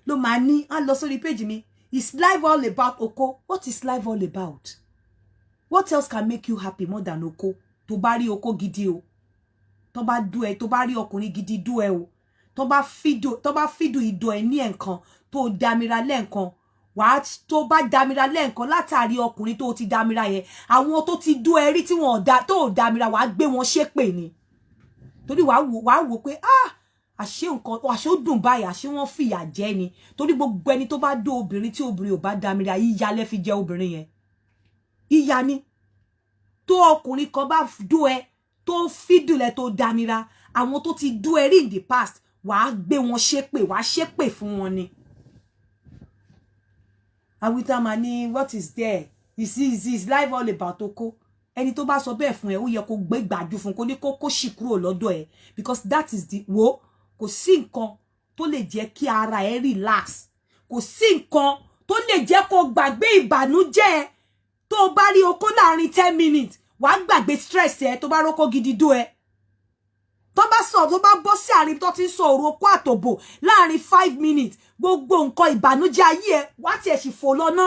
ló máa ní á lọ sórí page mi is life all about oko what is life all about what else can make you happy more than oko tó bá rí oko gidi o tó bá dú ẹ tó bá rí ọkùnrin gidi dú ẹ o tó bá fìdù ìdọ̀ ẹ ní ẹ̀kan tó dámira lẹ́ẹ̀kan wàá tó bá dámira lẹ́ẹ̀kan látàrí ọkùnrin tó ti dámira yẹn àwọn tó ti dú ẹ rí tí wọn tó dámira wàá gbé wọn ṣépè ni torí wàá wò pé àṣé nǹkan àṣé ó dùn báyìí àṣé wọ́n fìyà jẹ ni torí gbogbo ẹni tó bá dó obìnrin tí obìnrin ò bá dámira yíya lẹ fi jẹ obìnrin yẹn ìyá ni tó ọkùnrin kan bá dó ẹ tó fìdùlẹ tó dámira àwọn tó ti dó ẹ rí in the past wàá gbé wọn ṣépè wàá ṣépè fún wọn ni awitama ni what is there is life all about oko ẹni tó bá sọ bẹ́ẹ̀ fún ẹ ó yẹ kó gbé gbàjú fún kó ní kó ṣì kúrò lọ́dọ̀ ẹ because that is the wo kò sí nǹkan tó lè jẹ́ kí ara ẹ relax kò sí nǹkan tó lè jẹ́ kó gbàgbé ìbànújẹ́ tó bá rí oko láàrin 10 minutes wàá gbàgbé stress ẹ tó bá rókó gidi dó ẹ tó bá bọ́ sí àárín tó ti ń sọ ọ̀rọ̀ oko àtòbò láàrin 5 minutes gbogbo nǹkan ìbànújẹ́ ayé ẹ wá tiẹ̀ sì fò lọ ná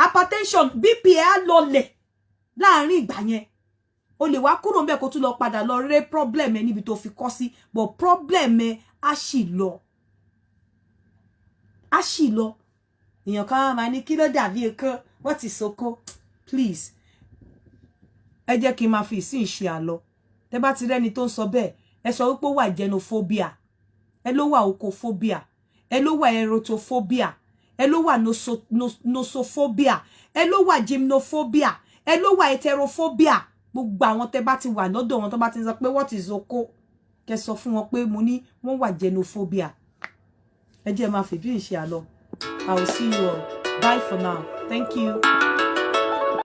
hypertension bp ẹ á lọlẹ̀ láàrin ìgbà yẹn o lè wá kúrò ńbẹ̀ kó tún lọ padà lọ ré problem ẹ níbi tó fi kọ́ sí but problem ẹ á sì lọ èèyàn kan máa ní kí ló dàbí ẹ̀kan what is oko please ẹ jẹ́ kí n máa fi ìsìn ṣe àlọ tẹ́ bá ti rẹ́ni tó ń sọ bẹ́ẹ̀ ẹ sọ wípé ó wà genophobia ẹ ló wà okophobia ẹ ló wà erotophobia ẹ ló wà nosophobia ẹ ló wà gymnophobia ẹ ló wà heterophobia gbogbo àwọn tẹ́ bá ti wà lọ́dọ̀ wọn tó bá ti sọ pé what is oko kẹ́ sọ fún wọn pé mo ní wọ́n wà genophobia ẹ jẹ́ máa fi bí ìṣe àlọ I will see you all bye for now thank you.